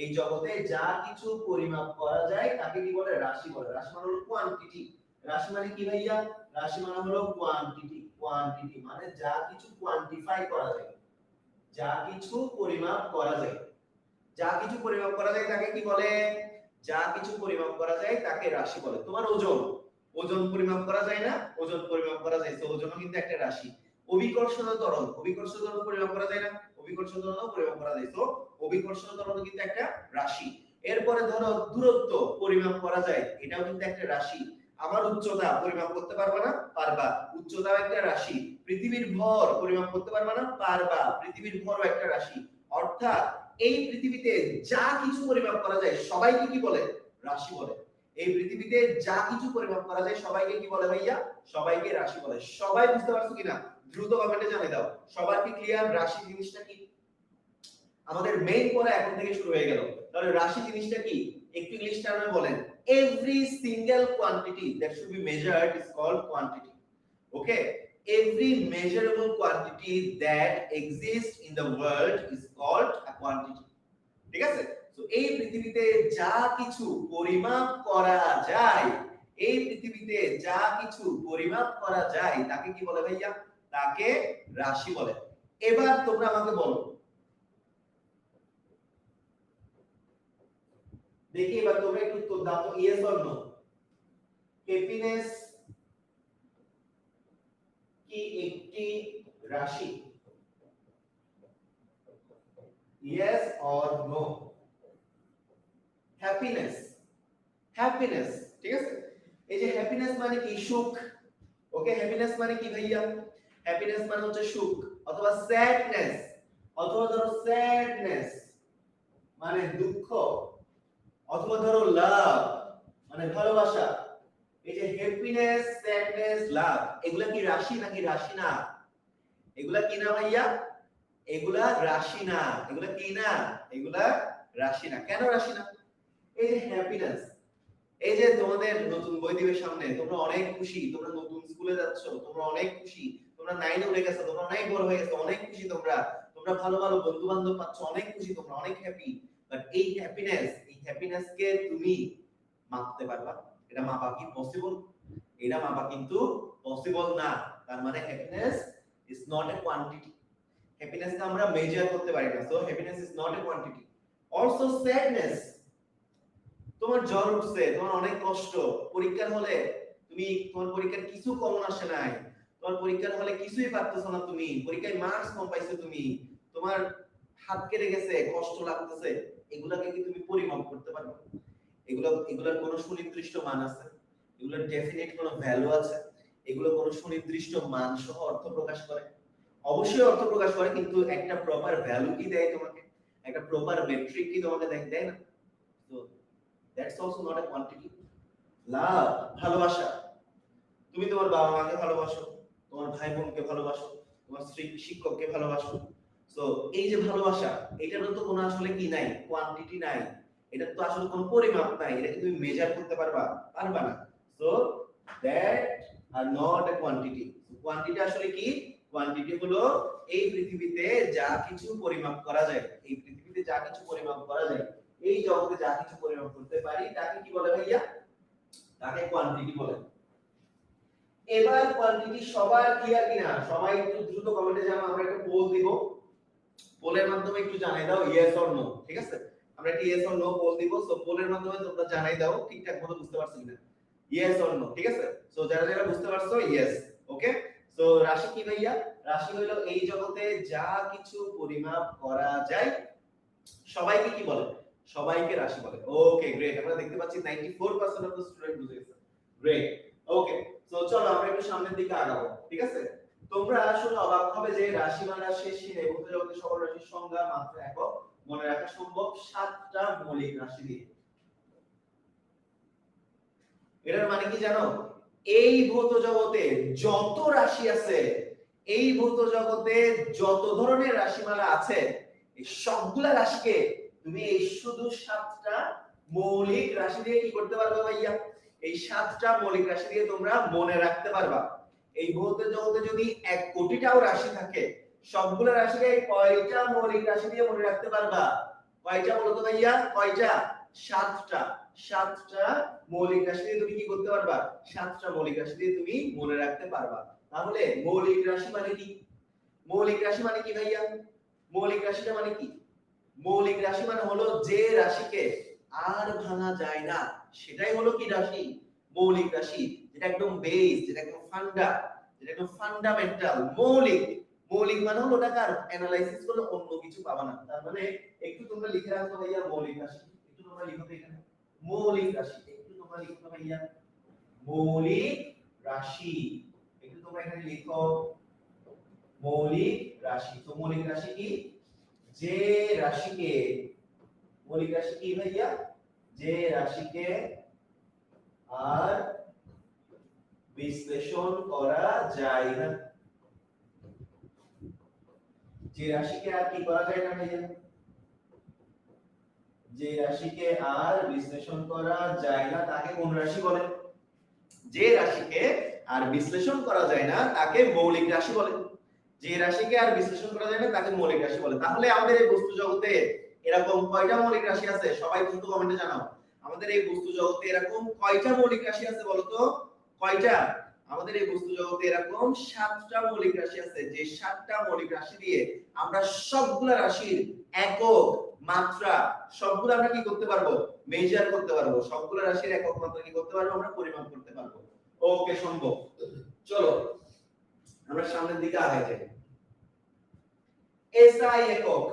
এই জগতে যা কিছু পরিমাপ করা যায় তাকে কি বলে? রাশি বলে। রাশি মানে হলো কোয়ান্টিটি। রাশি মানে কি ভাইয়া? রাশি মানে হলো কোয়ান্টিটি। কোয়ান্টিটি মানে যা কিছু কোয়ান্টিফাই করা যায়, যা কিছু পরিমাপ করা যায়। যা কিছু পরিমাপ করা যায় তাকে কি বলে? যা কিছু পরিমাপ করা যায় তাকে রাশি বলে। তোমার ওজন, ওজন পরিমাপ করা যায় না? ওজন পরিমাপ করা যায়, তো ওজনও কিন্তু একটা রাশি। অভিকর্ষজ ত্বরণ, অভিকর্ষজ ত্বরণ পরিমাপ করা যায় না? অভিকর্ষজ ত্বরণও পরিমাপ করা যায়, তো অভিকর্ষজ ত্বরণ কিন্তু একটা রাশি। এরপরে ধরো দূরত্ব পরিমাপ করা যায়, এটাও কিন্তু একটা রাশি। আমার উচ্চতা পরিমাপ করতে পারবা না? পারবা, উচ্চতাও একটা রাশি। পৃথিবীর ভর পরিমাপ করতে পারবা না? পারবা, পৃথিবীর ভরও একটা রাশি। অর্থাৎ এই পৃথিবীতে যা কিছু পরিমাপ করা যায় সবাইকে কি বলে? রাশি বলে। এই পৃথিবীতে যা কিছু পরিমাপ করা যায় সবাইকে কি বলে ভাইয়া? সবাইকে রাশি বলে। সবাই বুঝতে পারছো কিনা? দ্রুত কমেন্টে জানিয়ে দাও। সবার কি ক্লিয়ার রাশি জিনিসটা কি? আমাদের মেইন পড়া এখন থেকে শুরু হয়ে গেল। তাহলে রাশি জিনিসটা কি? একটু ইংলিশ টার্মে বলেন। Every single quantity that should be measured is called quantity. Okay, every measurable quantity that exists in the world is called a quantity. ঠিক আছে? তো এই পৃথিবীতে যা কিছু পরিমাপ করা যায়, এই পৃথিবীতে যা কিছু পরিমাপ করা যায় তাকে কি বলে ভাইয়া? তাকে রাশি বলে। এবার তোমরা আমাকে বলো, দেখি এবার তোমরা একটু উত্তর দাও তো, ইয়েস অর নো। হ্যাপিনেস কি একটি রাশি? Yes or no? Happiness, happiness, ঠিক আছে? এই যে হ্যাপিনেস মানে কি? সুখ। ওকে, হ্যাপিনেস মানে কি ভাইয়া? হ্যাপিনেস মানে হচ্ছে সুখ। অথবা স্যাডনেস, অথবা ধরো স্যাডনেস মানে দুঃখ, অথবা ধরো লাভ মানে ভালোবাসা। এই যে হ্যাপিনেস, স্যাডনেস, লাভ, এগুলা কি রাশি নাকি রাশি না? এগুলা কি না ভাইয়া? এগুলা রাশি না। এগুলা কি না? এগুলা রাশি না। কেন রাশি না? এই যে হ্যাপিনেস, এই যে তোমাদের নতুন বই দিবে সামনে, তোমরা অনেক খুশি, তোমরা নতুন স্কুলে যাচ্ছ, তোমরা অনেক খুশি, তোমরা 9 এ উঠে গেছো, তোমরা অনেক বড় হয়ে গেছো, অনেক খুশি তোমরা, তোমরা ভালো ভালো বন্ধু বান্ধব পাচ্ছ, অনেক খুশি তোমরা, অনেক হ্যাপি। বাট এই হ্যাপিনেস কে তুমি মাপতে পারবা? এটা মাপা কি পসিবল? এটা মাপা কিন্তু পসিবল না। তার মানে happiness is not a quantity. Happiness কে আমরা মেজার করতে পারি না। So happiness is not a quantity. Also sadness, তোমার জ্বর উঠছে, তোমার অনেক কষ্ট, পরীক্ষার হলে তোমার পরীক্ষার কিছু কমন আসে নাই, তোমার পরীক্ষার হলে কিছুই পারতেছো না, তুমি পরীক্ষায় মার্কস কম পাইছো, তুমি তোমার হাত কেটে গেছে, কষ্ট লাগতেছে, এগুলাকে কি তুমি পরিমাপ করতে পারবে? এগুলার কোনো সুনির্দিষ্ট মান আছে? এগুলোর ডেফিনেট কোনো ভ্যালু আছে? এগুলো কোনো সুনির্দিষ্ট মান সহ অর্থ প্রকাশ করে? অবশ্যই অর্থ প্রকাশ করে, কিন্তু একটা প্রপার ভ্যালু কি দেয় তোমাকে? একটা প্রপার মেট্রিক কি তোমাকে দেয় না? তো that's also not a quantity. Love, ভালোবাসা, তুমি তোমার বাবা মাকে ভালোবাসো, তোমার ভাই বোনকে ভালোবাসো, তোমার শিক্ষককে ভালোবাসো। সো এই যে ভালোবাসা, এটারও তো কোনো আসলে কি নাই, কোয়ান্টিটি নাই, এটা তো আসলে কোনো পরিমাপ নাই, এটাকে তুমি মেজার করতে পারবা না। So that are not a quantity. Quantity আসলে কি? কোয়ান্টিটি হলো এই পৃথিবীতে যা কিছু পরিমাপ করা যায়, এই পৃথিবীতে যা কিছু পরিমাপ করা যায়, এই জগতে যা কিছু পরিমাপ করতে পারি, তাকে কি বলে ভাইয়া? তাকে কোয়ান্টিটি বলে। এবার কোয়ান্টিটি সবার ক্লিয়ার কিনা? সবাই একটু দ্রুত কমেন্টে জানাও, আমরা একটা পোল দিব, পোলের মাধ্যমে একটু জানাই দাও ইয়েস অর নো, ঠিক আছে? আমরা একটা ইয়েস অর নো পোল দিব, সো পোলের মাধ্যমে তোমরা জানাই দাও ঠিকঠাক মতো বুঝতে পারছো কিনা, ইয়েস অর নো, ঠিক আছে? সো যারা যারা বুঝতে পারছো ইয়েস, ওকে। সো রাশি কি ভাইয়া? রাশি হলো এই জগতে যা কিছু পরিমাপ করা যায়, সবাইকে কি বলে? সবাইকে রাশি বলে। ওকে গ্রেট, আমরা দেখতে পাচ্ছি 94% অফ দ্য স্টুডেন্ট বুঝে গেছে। গ্রেট, ওকে। সো চলো আমরা একটু সামনের দিকে আগাবো, ঠিক আছে? তোমরা আসলে অবাক হবে যে রাশি মালা শেষে ভৌত জগতে সকল রাশির সংজ্ঞা মাত্র একক মনে রাখা সম্ভব 7টা মৌলিক রাশি দিয়ে। এটার মানে কি জানো? এই ভৌত জগতে যত রাশি আছে, এই ভৌত জগতে যত ধরনের রাশিমালা আছে, এই সবগুলা রাশিকে তুমি এই শুধু 7টা মৌলিক রাশি দিয়ে কি করতে পারবে ভাইয়া? এই 7টা মৌলিক রাশি দিয়ে তোমরা মনে রাখতে পারবা। এই ভৌত জগতে যদি 1 কোটিটাও রাশি থাকে, সবগুলা রাশিকে কয়টা মৌলিক রাশি দিয়ে মনে রাখতে পারবা? কয়টা বলো তো ভাইয়া? কয়টা? 7টা। 7টা মৌলিক রাশি দিয়ে তুমি কি করতে পারবা? 7টা মৌলিক রাশি দিয়ে তুমি মনে রাখতে পারবা। তাহলে মৌলিক রাশি মানে কি? মৌলিক রাশি মানে কি ভাইয়া? মৌলিক রাশিটা মানে কি? মৌলিক রাশি মানে হলো যে রাশিকে আর ভাঙা যায় না, সেটাই হলো কি রাশি? মৌলিক রাশি, যেটা একদম বেস, যেটা একদম যেটা একদম ফান্ডামেন্টাল, মৌলিক। মৌলিক মানে হলো ওটাকে আর অ্যানালাইসিস করলে অন্য কিছু পাবা না। তার মানে একটু তোমরা লিখে রাখো ভাইয়া মৌলিক রাশি, একটু তোমরা লিখো এখানে মৌলিক রাশি, একটু তোমরা লিখো ভাইয়া মৌলিক রাশি, একটু তোমরা এখানে লিখো মৌলিক রাশি। তো মৌলিক রাশি কি? যে রাশিকে, মৌলিক রাশি কি ভাইয়া? যে রাশিকে আর বিশ্লেষণ করা যায় না। যে রাশিকে আর কি করা যায় না ভাইয়া? যে রাশিকে আর বিশ্লেষণ করা যায় না তাকে কোন রাশি বলে? যে রাশিকে আর বিশ্লেষণ করা যায় না তাকে মৌলিক রাশি বলে। যে রাশিকে আর বিশ্লেষণ করা যায় না তাকে মৌলিক রাশি বলে। তাহলে আমাদের এই বস্তু জগতে এরকম কয়টা মৌলিক রাশি আছে? সবাই দ্রুত কমেন্টে জানাও। আমাদের এই বস্তু জগতে এরকম কয়টা মৌলিক রাশি আছে বলো তো? কয়টা? আমাদের এই বস্তু জগতে এরকম 7টা মৌলিক রাশি আছে, যে 7টা মৌলিক রাশি দিয়ে আমরা সবগুলা রাশির একক মাত্রা সবগুলো আমরা কি করতে পারবো? মেজার করতে পারবো। সবগুলো রাশির একক মাত্রা কি করতে পারবো? আমরা পরিমাপ করতে পারবো। ওকে সম্ভব। চলো আমরা সামনের দিকে আগাই যাই। এসআই একক।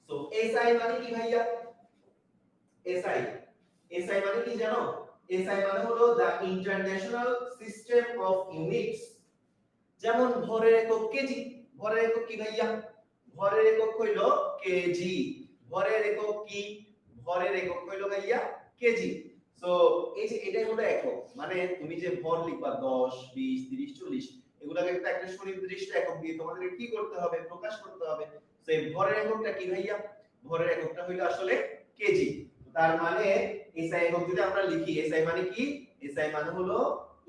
সো এসআই মানে কি ভাইয়া? এসআই, এসআই মানে কি জানো? এসআই মানে হলো দা ইন্টারন্যাশনাল সিস্টেম অফ ইউনিটস। যেমন ভরের একক কেজি। ভরের একক কি ভাইয়া? ভরের একক হইলো কেজি। ভরের একক কি? ভরের একক হইলো ভাইয়া কেজি। সো এই যে এটাই হলো একক, মানে তুমি যে ভর লিখবা 10 20 30 40 এগুলাকে একটা সুনির্দিষ্ট একক দিয়ে তোমাদের কি করতে হবে? প্রকাশ করতে হবে। সো এই ভরের এককটা কি ভাইয়া? ভরের এককটা হইলো আসলে কেজি। তার মানে এসআই একক যদি আমরা লিখি, এসআই মানে কি? এসআই মানে হলো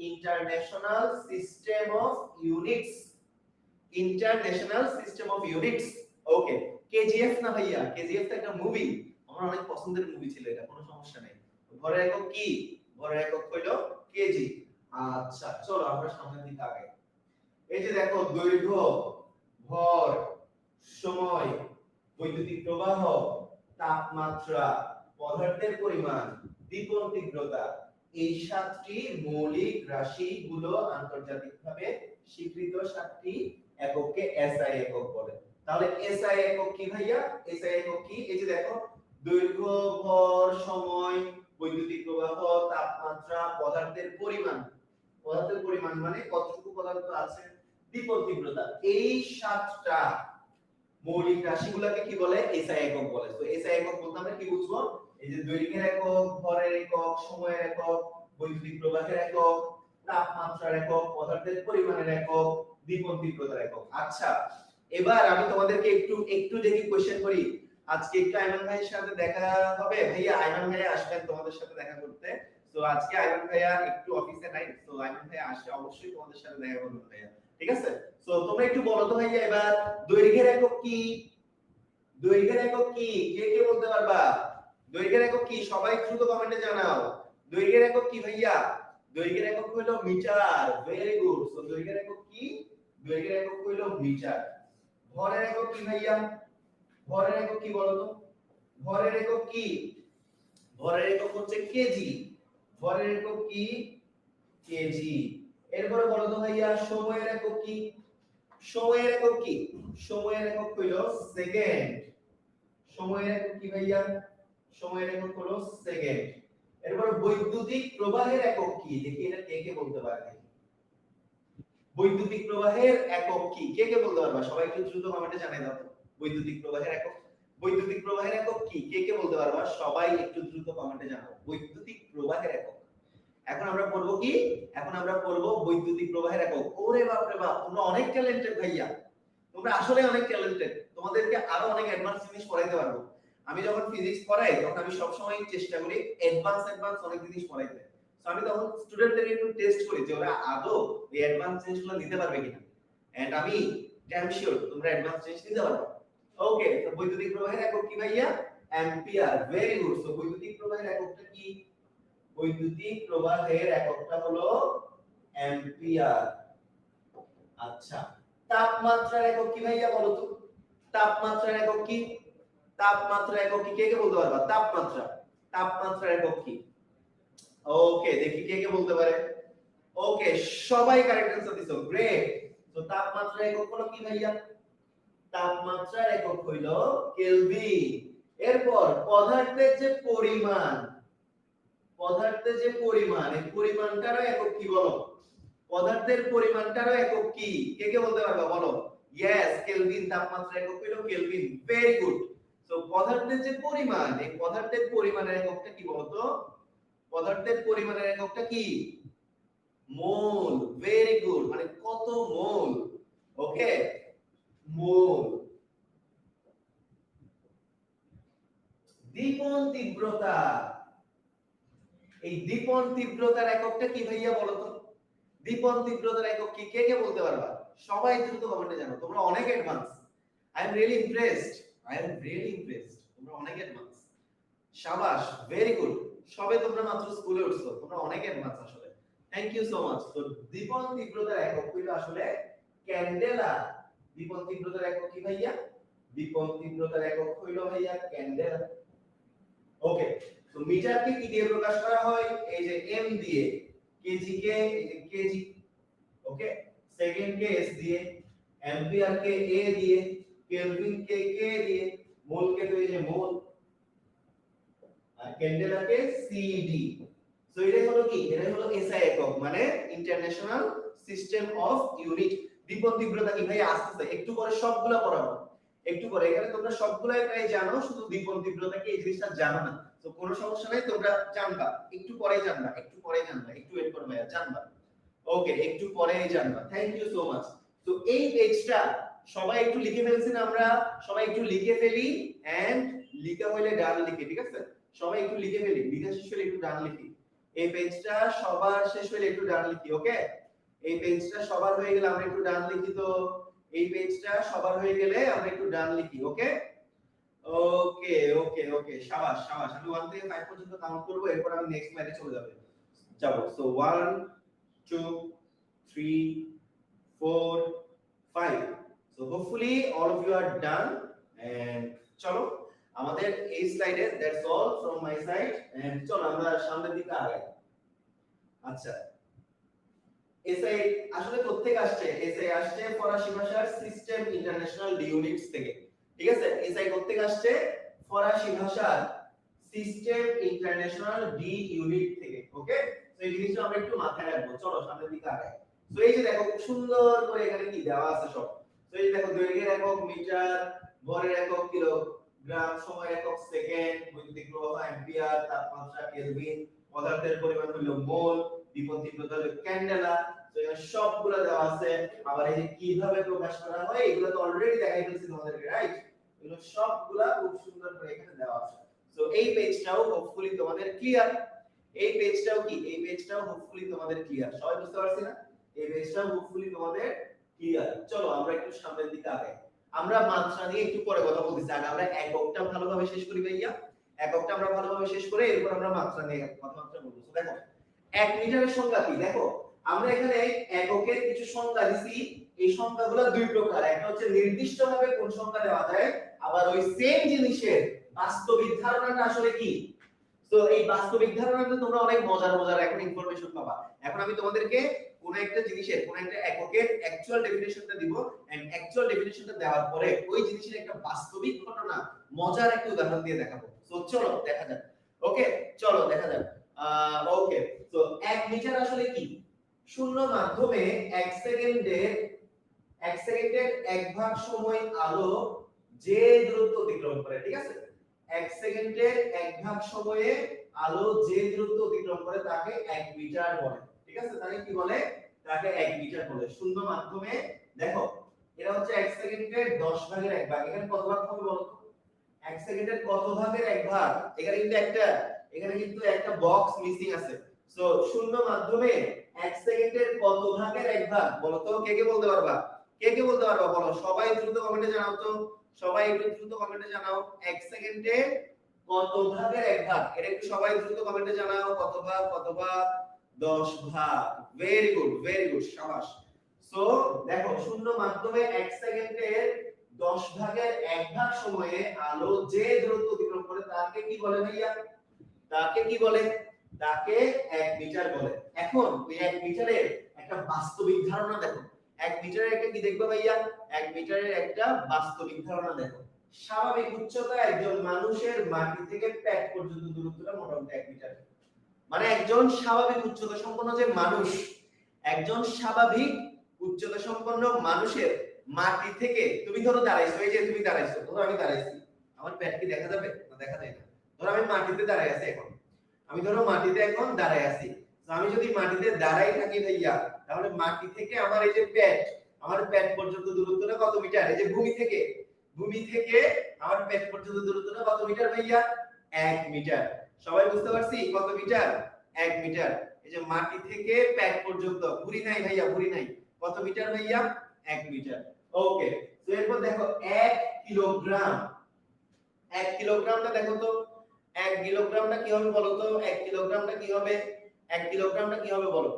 international system of units. International system of units. Okay, KGF না ভাইয়া, কেজিএফ তো একটা মুভি, আমার অনেক পছন্দের মুভি ছিল, এটা কোনো সমস্যা নেই। ভরের একক কি? ভরের একক হলো কেজি। আচ্ছা চলো আমরা সামনের দিকে আগাই। এই যে দেখো দৈর্ঘ্য, ভর, সময়, বৈদ্যুতিক প্রবাহ, তাপমাত্রা, পদার্থের পরিমাণ, দীপন তীব্রতা, এই 7টি মৌলিক রাশিগুলো আন্তর্জাতিকভাবে স্বীকৃত 7টি একককে এসআই একক বলে। তাহলে এসআই একক কি ভাইয়া? এসআই একক কি? এই যে দেখো দৈর্ঘ্য, ভর, সময়, বৈদ্যুতিক প্রবাহ, তাপমাত্রা, পদার্থের পরিমাণ। পদার্থের পরিমাণ মানে কতটুকু পদার্থ আছে, দীপন তীব্রতা, এই 7টা মৌলিক রাশিগুলোকে কি বলে? এসআই একক বলে। তো এসআই একক বলতে আমরা কি বুঝবো? এই যে দৈর্ঘ্যের একক, ভরের একক, সময়ের একক, বৈদ্যুতিক প্রবাহের একক, তাপমাত্রার একক, পদার্থের পরিমাণের একক, দীপন তীব্রতার একক। আচ্ছা এবার আমি তোমাদেরকে একটু দেখি কোশ্চেন করি। আজকে একটু আইমান ভাইয়ের সাথে দেখা হবে ভাইয়া, আইমান ভাইয়া আসবেন তোমাদের সাথে দেখা করতে। তো আজকে আইমান ভাইয়া একটু অফিসে নাই, তো আইমান ভাইয়া আসলে অবশ্যই তোমাদের সাথে দেখা করবেন ভাইয়া, ঠিক আছে? তো তোমরা একটু বলো তো ভাইয়া এবার দৈর্ঘ্যের একক কি? দৈর্ঘ্যের একক কি? কে কে বলতে পারবা? দৈর্ঘ্যের একক কি? সবাই দ্রুত কমেন্টে জানাও। দৈর্ঘ্যের একক কি ভাইয়া? দৈর্ঘ্যের একক হলো মিটার। Very good. সো দৈর্ঘ্যের একক কি? দৈর্ঘ্যের একক হলো মিটার। ভরের একক কি ভাইয়া? ভরের একক কি বলো তো? ভরের একক কি? ভরের একক হচ্ছে কেজি। ভরের একক কি? কেজি। এরপরে বলো তো ভাইয়া সময়ের একক কি? সময়ের একক কি? সময়ের একক হলো সেকেন্ড। সময়ের একক কি ভাইয়া? সময়ের একক হলো সেকেন্ড। এরপর বৈদ্যুতিক প্রবাহের একক কি? দেখি এটা কে কে বলতে পারে? বৈদ্যুতিক প্রবাহের একক কি? কে কে বলতে পারবা? সবাই একটু দ্রুত কমেন্টে জানিয়ে দাও তো। বৈদ্যুতিক প্রবাহের একক, বৈদ্যুতিক প্রবাহের একক কি? কে কে বলতে পারবা? সবাই একটু দ্রুত কমেন্টে জানাও। বৈদ্যুতিক প্রবাহের একক। এখন আমরা পড়ব কি? এখন আমরা পড়ব বৈদ্যুতিক প্রবাহের একক। ওরে বাপ রে বাপ, তোমরা অনেক ট্যালেন্টেড ভাইয়া, তোমরা আসলে অনেক ট্যালেন্টেড। তোমাদেরকে আরো অনেক অ্যাডভান্স জিনিস পড়াইতে পারবো। আমি যখন ফিজিক্স পড়াই তখন আমি সব সময় চেষ্টা করি অ্যাডভান্স অনেক জিনিস পড়াইতে। সো আমি তখন স্টুডেন্টদের একটু টেস্ট করি যে ওরা আদৌ এই অ্যাডভান্স জিনিসগুলো নিতে পারবে কিনা। এন্ড আমি ড্যাম শিওর তোমরা অ্যাডভান্স জিনিস নিতে পারবে। ওকে, তো বৈদ্যুতিক প্রবাহের একক কি ভাইয়া? অ্যাম্পিয়ার। Very good. সো বৈদ্যুতিক প্রবাহের এককটা কি? বৈদ্যুতিক প্রবাহের এককটা হলো অ্যাম্পিয়ার। আচ্ছা, তাপমাত্রার একক কি ভাইয়া বলো তো? তাপমাত্রার একক কি? তাপমাত্রার একক কি? কে কে বলতে পারবা? তাপমাত্রা, তাপমাত্রার একক কি? ওকে, দেখি কে কে বলতে পারে। ওকে, সবাই কারেক্ট অ্যানসার দিছো, গ্রেট। তো তাপমাত্রার একক হলো কি ভাইয়া? তাপমাত্রার একক হইলো কেলভিন। এরপর পদার্থের যে পরিমাণ, পদার্থের যে পরিমাণ, এই পরিমাণটারও একক কি বলো? পদার্থের পরিমাণটারও একক কি? কে কে বলতে পারবা বলো? Yes, kelvin. তাপমাত্রার একক হলো কেলভিন। Very good. সো পদার্থের যে পরিমাণ, এই পদার্থের পরিমাণের এককটা কি বলতো? পদার্থের পরিমাণের এককটা কি? মোল। Very good. মানে কত মোল। ওকে, মোল। দীপন তীব্রতা, এই দীপন তীব্রতার এককটা কি ভাইয়া বলো তো? দীপন তীব্রতার একক কি? কে কে বলতে পারবা? সবাই দ্রুত কমেন্টে জানাও। তোমরা অনেক advance. I am really impressed. I am really impressed. তোমরা অনেক অ্যাডভান্স। শাবাশ, very good. সবে তোমরা মাত্র স্কুলে উঠছো, তোমরা অনেক অ্যাডভান্স আসলে। Thank you so much. তো দীপন তীব্রতার একক হলো আসলে ক্যান্ডেলা। দীপন তীব্রতার একক কি ভাইয়া? দীপন তীব্রতার একক হলো ভাইয়া ক্যান্ডেলা। ওকে, তো মিটারকে কি দিয়ে প্রকাশ করা হয়? এই যে এম দিয়ে, কেজি কে এই যে কেজি, ওকে, সেকেন্ড কে এস দিয়ে, অ্যাম্পিয়ার কে এ দিয়ে, কেলভিন কে কে দিয়ে, মোল কে তো এই যে মোল, আর candela K C D. So এটা হলো কি? এটা হলো এসআই একক, মানে ইন্টারন্যাশনাল সিস্টেম অফ ইউনিট। দীপন তীব্রতা কি ভাই? আসছে একটু করে সবগুলা পড়াবো, একটু করে। এখানে তোমরা সবগুলাই প্রায় জানো, শুধু দীপন তীব্রতা কি এই জিনিসটা জানো না। তো কোনো সমস্যা নাই, তোমরা জানবা, একটু পরে জানবা, একটু পরে জানবা, একটু ওয়েট করবে, জানবা। ওকে, একটু পরেই জানবা। Thank you so much. তো এই পেজটা সবাই একটু লিখে ফেলছেন, আমরা সবাই একটু লিখে ফেলি। এন্ড লিখা হইলে ডান লিখি, ঠিক আছে? সবাই একটু লিখে ফেলি, লিখা শেষ হলে একটু ডান লিখি। এই পেজটা সবার শেষ হলে একটু ডান লিখি। ওকে, এই পেজটা সবার হয়ে গেলে আমরা একটু ডান লিখি। তো এই পেজটা সবার হয়ে গেলে আমরা একটু ডান লিখি। ওকে, ওকে ওকে ওকে, শাবাশ শাবাশ। আমি 1 থেকে 5 পর্যন্ত কাউন্ট করব, এরপর আমি নেক্সট লাইনে চলে যাব। So 1 2 3 4 5। So hopefully all of you are done. And চলো আমাদের এই স্লাইডে that's all from my side. And চলো আমরা সামনের দিকে আগাই। আচ্ছা, এসআই আসলে কোত্থেকে আসছে? এসআই আসছে ফরাসি ভাষার সিস্টেম ইন্টারন্যাশনাল ডি ইউনিটস থেকে। ঠিক আছে, এসআই কোত্থেকে আসছে? ফরাসি ভাষার সিস্টেম ইন্টারন্যাশনাল ডি ইউনিট থেকে। ওকে, তো এই জিনিসটা আমরা একটু মাথায় রাখবো। চলো সামনের দিকে আগাই। তো এই যে দেখো খুব সুন্দর করে এখানে কি দেওয়া আছে সব। তো এই যে দেখো দৈর্ঘ্যের একক মিটার, ভরের একক কিলোগ্রাম, সময়ের একক সেকেন্ড, বৈদ্যুতিক প্রবাহ অ্যাম্পিয়ার, তাপমাত্রা কেলভিন, পদার্থের পরিমাণ হলো মোল, দীপন তীব্রতা হলো ক্যান্ডেলা। তো এখানে সবগুলো দেওয়া আছে। আবার এই যে কিভাবে প্রকাশ করা হয় এগুলো তো অলরেডি দেখাই ফেলছি তোমাদেরকে, রাইট? এগুলো সবগুলা খুব সুন্দর করে এখানে দেওয়া আছে। সো এই পেজটাও হোপফুলি তোমাদের ক্লিয়ার। এই পেজটাও কি? এই পেজটাও হোপফুলি তোমাদের ক্লিয়ার। সবাই বুঝতে পারছি না? এই পেজটাও হোপফুলি তোমাদের ক্লিয়ার। চলো আমরা একটু সামনের দিকে আগাই। আমরা মাত্রা নিয়ে একটু পরে কথা বলতেছি, আগে আমরা এককটা ভালোভাবে শেষ করি ভাইয়া। এককটা আমরা ভালোভাবে শেষ করে এরপর আমরা মাত্রা নিয়ে কথাবার্তা বলবো। দেখো 1 মিটারের সংজ্ঞা কি? দেখো আমরা এখানে এককের কিছু সংজ্ঞা দিছি। এই সংজ্ঞাগুলো দুই প্রকার। একটা হচ্ছে নির্দিষ্টভাবে কোন সংজ্ঞা দেওয়া যায়, আবার ওই সেম জিনিসের বাস্তবিক ধারণাটা আসলে কি। তো এই বাস্তবিক ধারণাতে তোমরা অনেক মজার মজার এখন ইনফরমেশন পাবা। এখন আমি তোমাদেরকে কোন একটা জিনিসের কোন একটা এককের অ্যাকচুয়াল ডেফিনিশনটা দিব, এন্ড অ্যাকচুয়াল ডেফিনিশনটা দেওয়ার পরে ওই জিনিসের একটা বাস্তবিক ঘটনা মজার একটা উদাহরণ দিয়ে দেখাবো। তো চলো দেখা যাক। ওকে, চলো দেখা যাক। ওকে, তো 1 মিটার আসলে কি? শূন্য মাধ্যমে 1 সেকেন্ডের 1/1 সময় আলো যে দূরত্ব অতিক্রম করে। ঠিক আছে, 1 সেকেন্ডের 1 সময়ে আলো যে দূরত্ব অতিক্রম করে তাকে 1 মিটার বলে। ঠিক আছে, তাকে কি বলে? তাকে 1 মিটার বলে। শূন্য মাধ্যমে দেখো এটা হচ্ছে 1 সেকেন্ডের 10/1 এখানে কত ভাগ হবে বলো তো? 1 সেকেন্ডের কত ভাগের 1 ভাগ? এখানে কিন্তু একটা বক্স মিসিং আছে। সো শূন্য মাধ্যমে 1 সেকেন্ডের কত ভাগের 1 ভাগ বলো তো? কে কে বলতে পারবা? কে কে বলতে পারবা বলো? সবাই দ্রুত কমেন্টে জানাও তো। সবাই একটু দ্রুত কমেন্টে জানাও 1 সেকেন্ডে কত ভাগের 1 ভাগ। এটা একটু সবাই দ্রুত কমেন্টে জানাও। কত ভাগ? কত ভাগ? 10 ভাগ। ভেরি গুড, ভেরি গুড, শাবাশ। সো দেখো শূন্য মাধ্যমে 1 সেকেন্ডের 10/1 সময়ে আলো যে দূরত্ব অতিক্রম করে তাকে কি বলে ভাইয়া? তাকে কি বলে? তাকে 1 মিটার বলে। এখন ওই 1 মিটারের একটা বাস্তবিক ধারণা দেখো। 1 মিটারের একটা কি দেখবে ভাইয়া? 1 মিটারের একটা বাস্তবিক ধারণা দেখো। স্বাভাবিক উচ্চতা একজন মানুষের মাটি থেকে পেট পর্যন্ত দূরত্বটা মোটামুটি 1 মিটার। মানে একজন স্বাভাবিক উচ্চতা সম্পন্ন যে মানুষ, একজন স্বাভাবিক উচ্চতা সম্পন্ন মানুষের মাটি থেকে, তুমি ধরো দাঁড়াইছো, এই যে তুমি দাঁড়াইছো, ধরো আমি দাঁড়াইছি, আমার পেট কি দেখা যাবে? না, দেখা যায় না। ধরো আমি মাটিতে দাঁড়াই আছি এখন, আমি ধরো মাটিতে এখন দাঁড়াই আছি। তো আমি যদি মাটিতে দাঁড়াই থাকি ভাইয়া, তাহলে মাটি থেকে আমার এই যে পেট, আমার পেট পর্যন্ত দূরত্বটা কত মিটার? এই যে ভূমি থেকে আমার পেট পর্যন্ত দূরত্বটা কত মিটার ভাইয়া? 1 মিটার। সবাই বুঝতে পারছি কত মিটার? 1 মিটার। এই যে মাটি থেকে পেট পর্যন্ত, ভুঁড়ি নাই ভাইয়া, ভুঁড়ি নাই, কত মিটার ভাইয়া? 1 মিটার। ওকে, তো এরপর দেখো 1 কিলোগ্রাম। 1 কিলোগ্রামটা দেখো তো, 1 কিলোগ্রামটা কি হবে বলো তো? 1 কিলোগ্রামটা কি হবে? 1 কিলোগ্রামটা কি হবে বলো?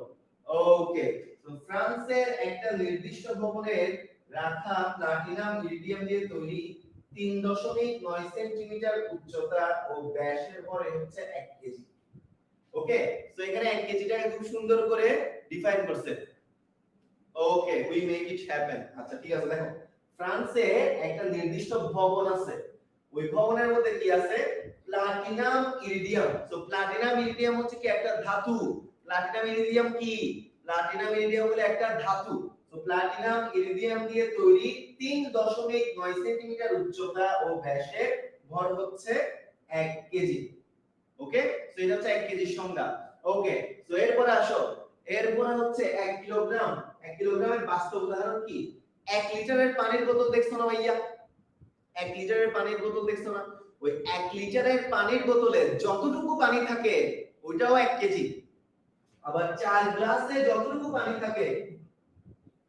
ওকে, তো ফ্রান্সের একটা নির্দিষ্ট ভবনের রাখা প্লাটিনাম ইরিডিয়াম দিয়ে তৈরি 3.9 সেন্টিমিটার উচ্চতা ও ব্যাসের ভরে হচ্ছে 1 কেজি। ওকে, সো এখানে 1 কেজিটাকে খুব সুন্দর করে ডিফাইন করছে। ওকে, উই মেক ইট হ্যাপেন। আচ্ছা ঠিক আছে, দেখো ফ্রান্সে একটা নির্দিষ্ট ভবন আছে। ওই ভবনের মধ্যে কি আছে? Platinum iridium. So platinum iridium হচ্ছে কি? একটা ধাতু। প্লাটিনাম ইরিডিয়াম কি? প্লাটিনাম ইরিডিয়াম হলো একটা ধাতু। তো প্লাটিনাম ইরিডিয়াম দিয়ে তৈরি 3.9 সেন্টিমিটার উচ্চতা ও ব্যাসে ভর হচ্ছে 1 কেজি। ওকে, সো এটা হচ্ছে 1 কেজির সংজ্ঞা। ওকে, সো এরপর আসো, এরপর হচ্ছে 1 কিলোগ্রাম। 1 কিলোগ্রামের বাস্তব উদাহরণ কি? 1 লিটারের পানির বোতল দেখছো না ভাইয়া? 1 লিটারের পানির বোতল দেখছো না? ওই 1 লিটারের পানির বোতলে যতটুকু পানি থাকে ওইটাও 1 কেজি। আবার 4 গ্লাসে যতটুকু পানি থাকে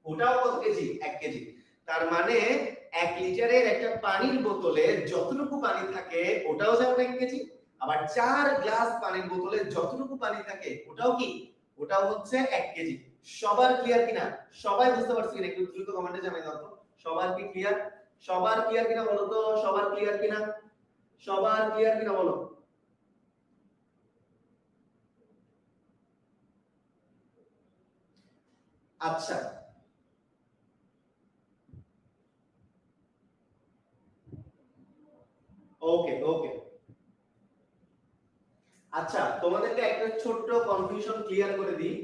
ওটাও কত কেজি? 1 কেজি। তার মানে 1 লিটারের একটা পানির বোতলে যতটুকু পানি থাকে ওটাও যেমন 1 কেজি, আবার 4 গ্লাস পানির বোতলে যতটুকু পানি থাকে ওটাও কি, ওটাও হচ্ছে 1 কেজি। সবার ক্লিয়ার কিনা, সবাই বুঝতে পারছেন কিনা একটু দ্রুত কমেন্টে জানিয়ে দাও তো। সবার কি ক্লিয়ার, সবার ক্লিয়ার কিনা বলো তো, সবার ক্লিয়ার কিনা, সবার ক্লিয়ার কিনা বলো। আচ্ছা ওকে ওকে, আচ্ছা তোমাদেরকে একটা ছোট্ট কনফিউশন ক্লিয়ার করে দিই।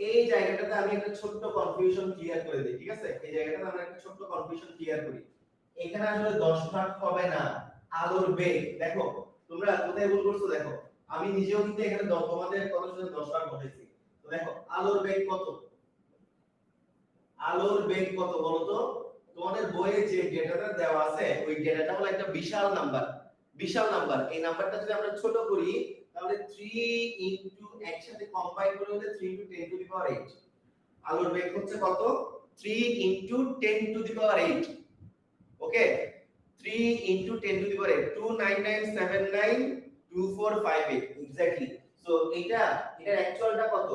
এই জায়গাটাতে আমি একটা ছোট্ট কনফিউশন ক্লিয়ার করে দিই, ঠিক আছে? এই জায়গাটাতে আমরা একটা ছোট্ট কনফিউশন ক্লিয়ার করি। এখানে আসলে 10 ভাগ হবে না, আলোর বেগ। দেখো তোমরা কোথায় ভুল করছো, দেখো আমি নিজেও কিন্তু এখানে তোমাদের কথার সাথে 10 ভাগ বসাইছি। তো দেখো আলোর বেগ কত, আলোর বেগ কত বলো তো? তোমাদের বইয়ে যে ডেটাটা দেওয়া আছে ওই ডেটাটা হলো একটা বিশাল নাম্বার, বিশাল নাম্বার। এই নাম্বারটা যদি আমরা ছোট করি তাহলে 3 ইনটু একসাথে কম্বাইন করে হলে 3 টু 10 টু দি পাওয়ার 8। আলোর বেগ হচ্ছে কত? 3 into 10 to the power 8। Okay, 3 into 10 to the power 8, 299792458 exactly. So এটা এটার অ্যাকচুয়ালটা কত?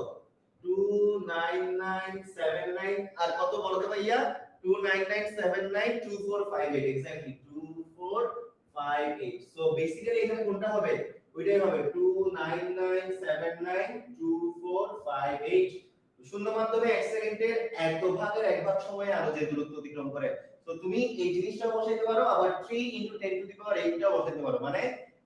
29979 আর কত বলো তো ভাইয়া? 299792458 এক্স্যাক্টলি 2458। সো বেসিক্যালি এখানে কোনটা হবে? ওইটাই হবে 299792458। শূন্য মাধ্যমে 1 সেকেন্ডের এত ভাগের 1 ভাগ সময়ে আলো যে দূরত্ব অতিক্রম করে। তো তুমি এই জিনিসটা বসাইতে পারো, আবার 3 * 10 টু দি পাওয়ার 8 টা বসাইতে পারো। মানে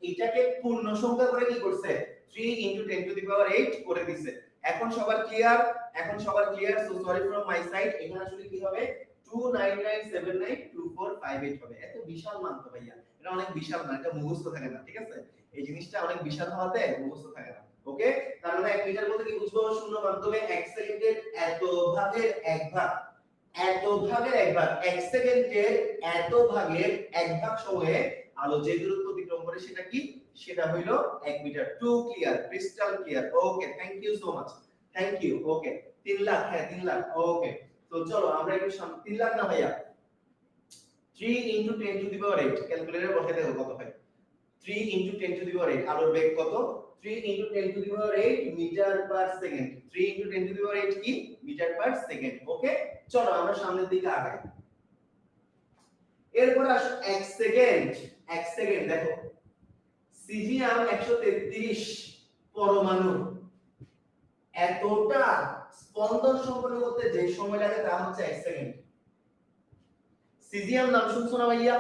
এটাকে পূর্ণ সংখ্যা করে কি করছে? 3 * 10 টু দি পাওয়ার 8 করে দিছে। এখন সবার ক্লিয়ার, এখন সবার clear. So sorry from my side, এখানে আসলে কি হবে? 299792458 হবে। এত বিশাল মান তো ভাইয়া, এটা অনেক বিশাল মান, এটা মুখস্থ থাকে না, ঠিক আছে? এই জিনিসটা অনেক বিশাল হওয়াতে মুখস্থ থাকে না। ওকে, তার মানে 1 মিটার বলতে কি বুঝবো? শূন্য মাধ্যমে 1 সেকেন্ডের এত ভাগের 1 ভাগ, এত ভাগের 1 ভাগ, 1 সেকেন্ডের এত ভাগের 1 ভাগ সময়ে আলো যে দূরত্ব অতিক্রম করে সেটা কি? সেটা হইলো 1 metre. Too clear, crystal clear. Okay, thank you so much, thank you. Okay 3 lakh, হ্যাঁ 3 লাখ। ওকে, তো চলো আমরা একটু 3 লাখ না ভাইয়া, 3 * 10 টু দি পাওয়ার 8 ক্যালকুলেটরে বসাই দেখো কত হয়। 3 * 10 টু দি পাওয়ার 8 আলোর বেগ কত? 3 * 10 to the power 8 metre per second. 3 * 10 to the power 8 কি? Metre per second. ওকে, চলো আমরা সামনের দিকে আগাই। এরপর আসো 1 সেকেন্ড। 1 সেকেন্ড দেখো, সিজিয়াম 133 পরমাণু এতটা স্পন্দন সম্পন্ন করতে যে সময় লাগে তা হচ্ছে 1 সেকেন্ড। সিজিয়াম নাম শুনছো না ভাইয়া?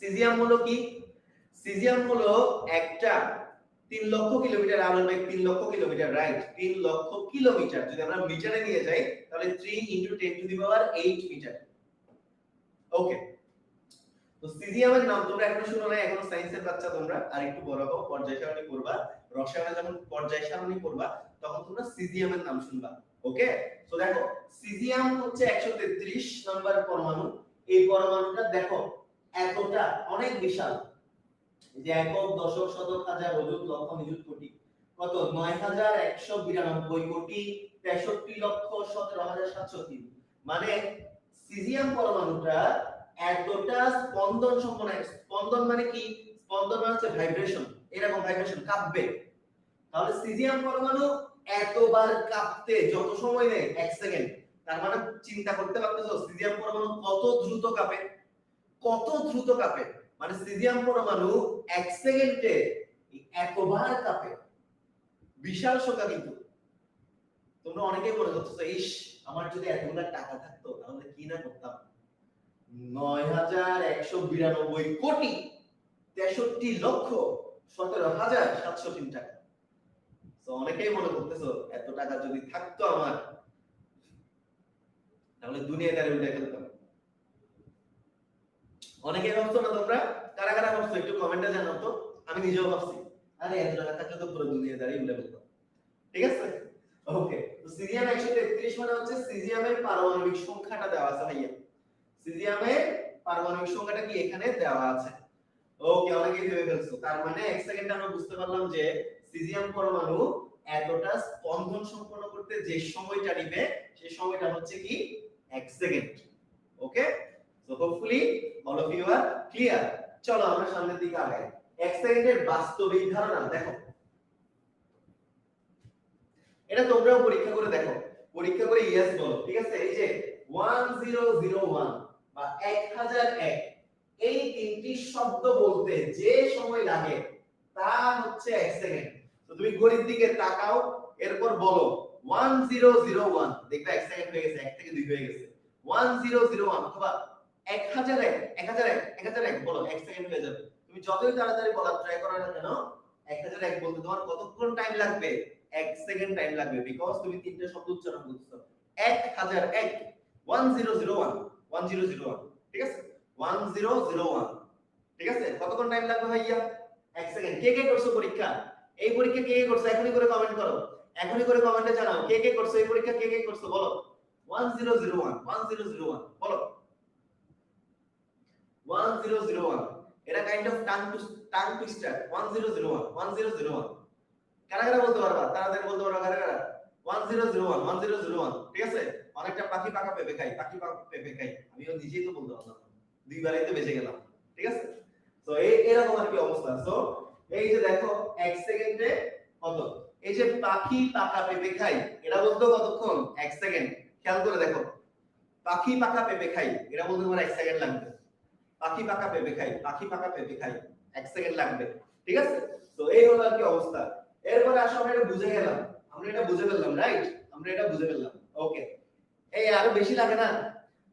সিজিয়াম হলো কি? সিজিয়াম হলো একটা 3 লক্ষ কিলোমিটার আলোর বেগ, 3 লক্ষ কিলোমিটার, রাইট? 3 লক্ষ কিলোমিটার যদি আমরা মিটারে নিয়ে যাই তাহলে 3 * 10 টু দি পাওয়ার 8 মিটার। ওকে, তো সিজিয়ামের নাম তোমরা এখনো শুনো না, এখনো সায়েন্সের বাচ্চা তোমরা, আর একটু বড় হও, পর্যায় সারণী পড়বা, রসায়নে যখন পর্যায় সারণী পড়বা তখন তোমরা সিজিয়ামের নাম শুনবা। ওকে, তো দেখো সিজিয়াম হচ্ছে 133 নাম্বার পরমাণু। এই পরমাণুটা দেখো এতটা অনেক বিশাল, যে একক, দশক, শতক, হাজার, অযুত, লক্ষ, নিযুত, কোটি, কত? 9192 কোটি 63,17,703। মানে সিজিয়াম পরমাণুটা এতটা স্পন্দন সম্পন্ন। স্পন্দন মানে কি? স্পন্দন মানে হচ্ছে ভাইব্রেশন, এরকম ভাইব্রেশন, কাঁপবে। তাহলে সিজিয়াম পরমাণু এতবার কাঁপতে যত সময় নেয় 1 সেকেন্ড। তার মানে চিন্তা করতে পারতেছো সিজিয়াম পরমাণু কত দ্রুত কাঁপে, কত দ্রুত কাঁপে। মানে সিজিয়াম পরমাণু 1 সেকেন্ডে এতবার কাঁপে, বিশাল সংখ্যা। কিন্তু তোমরা অনেকেই মনে করতেছো ইস আমার যদি এতগুলো টাকা থাকতো তাহলে কি না করতাম। 9192 কোটি 63,17,703 টাকা। তো অনেকেই মনে করতেছো এত টাকা যদি থাকতো আমার তাহলে দুনিয়াদারি উঠে ফেলতাম। অনেকে ভাবছো না তোমরা? কারা কারা ভাবছো একটু কমেন্টে জানাও তো। আমি নিজেও ভাবছি আরে এত টাকা থাকলে তো পুরো দুনিয়াদারি উঠে ফেলতাম, ঠিক আছে? ওকে, তো সিজিয়াম 133 মানে হচ্ছে সিজিয়ামের পারমাণবিক সংখ্যাটা দেওয়া আছে ভাইয়া। সিজিয়ামের পারমাণবিক সংখ্যাটা কি এখানে দেওয়া আছে। ওকে, অনেকেই ভেবে ফেলছো। তার মানে 1 সেকেন্ডে আমরা বুঝতে পারলাম যে সিজিয়াম পরমাণু এতটা স্পন্দন সম্পন্ন করতে যে সময়টা নিবে সেই সময়টা হচ্ছে কি 1 সেকেন্ড। ওকে, তো hopefully all of you are clear. চলো আমরা সামনের দিকে আগাই। 1 সেকেন্ডের বাস্তবিক ধারণা দেখো, এটা তোমরাও পরীক্ষা করে দেখো, পরীক্ষা করে ইয়েস বলো, ঠিক আছে? এই যে 1001 বা 1001 এই তিনটি শব্দ বলতে যে সময় লাগে তা হচ্ছে 1 সেকেন্ড। তো তুমি ঘড়ির দিকে তাকাও, এরপর বলো 1001, দেখবে 1 সেকেন্ড হয়ে গেছে, 1 থেকে 2 হয়ে গেছে। 1001 অথবা 1001 1001 1001 বলো, 1 সেকেন্ড হয়ে যাবে। তুমি যতই তাড়াতাড়ি বলার ট্রাই করো না কেন, 1001 বলতে তোমার কতক্ষণ টাইম লাগবে? 1 সেকেন্ড টাইম লাগবে, বিকজ তুমি তিনটা শব্দ উচ্চারণ করছো। 1001 1001 1001, ঠিক আছে? 1001, ঠিক আছে? কতক্ষণ টাইম লাগবে ভাইয়া? 1 সেকেন্ড। কে কে করছো পরীক্ষা? এই পরীক্ষা কে কে করছো? এখনই করে কমেন্ট করো, এখনই করে কমেন্টে জানাও কে কে করছো এই পরীক্ষা, কে কে করছো বলো। 1001 1001 বলো। 1001, এটা কাইন্ড অফ টাং টুইস্টার। 1001 1001, কারা কারা বলতে পারবা? তাড়াতাড়ি বলতে পারবা কারা কারা? 1001 1001, ঠিক আছে? অনেকটা পাখি পাকা পেঁপে খাই, পাখি পাকা পেঁপে খাই, আমিও নিজেই তো বলতে পারলাম, দুইবারই তো বেঁচে গেলাম, ঠিক আছে? তো এরকম আর কি অবস্থা। সো এই যে দেখো 1 সেকেন্ডে কত, এই যে পাখি পাকা পেঁপে খাই, এটা বলতে কতক্ষণ? 1 সেকেন্ড। খেয়াল করে দেখো, পাখি পাকা পেঁপে খাই, এটা বলতে তোমার 1 সেকেন্ড লাগবে। পাখি পাকা পেঁপে খাই, পাখি পাকা পেঁপে খাই, 1 সেকেন্ড লাগবে, ঠিক আছে? তো এই হলো আর কি অবস্থা। এরপর আসো আমরা এটা বুঝে গেলাম, আমরা এটা বুঝে ফেললাম, রাইট? আমরা এটা বুঝে ফেললাম, ওকে। এই আরো বেশি লাগে না,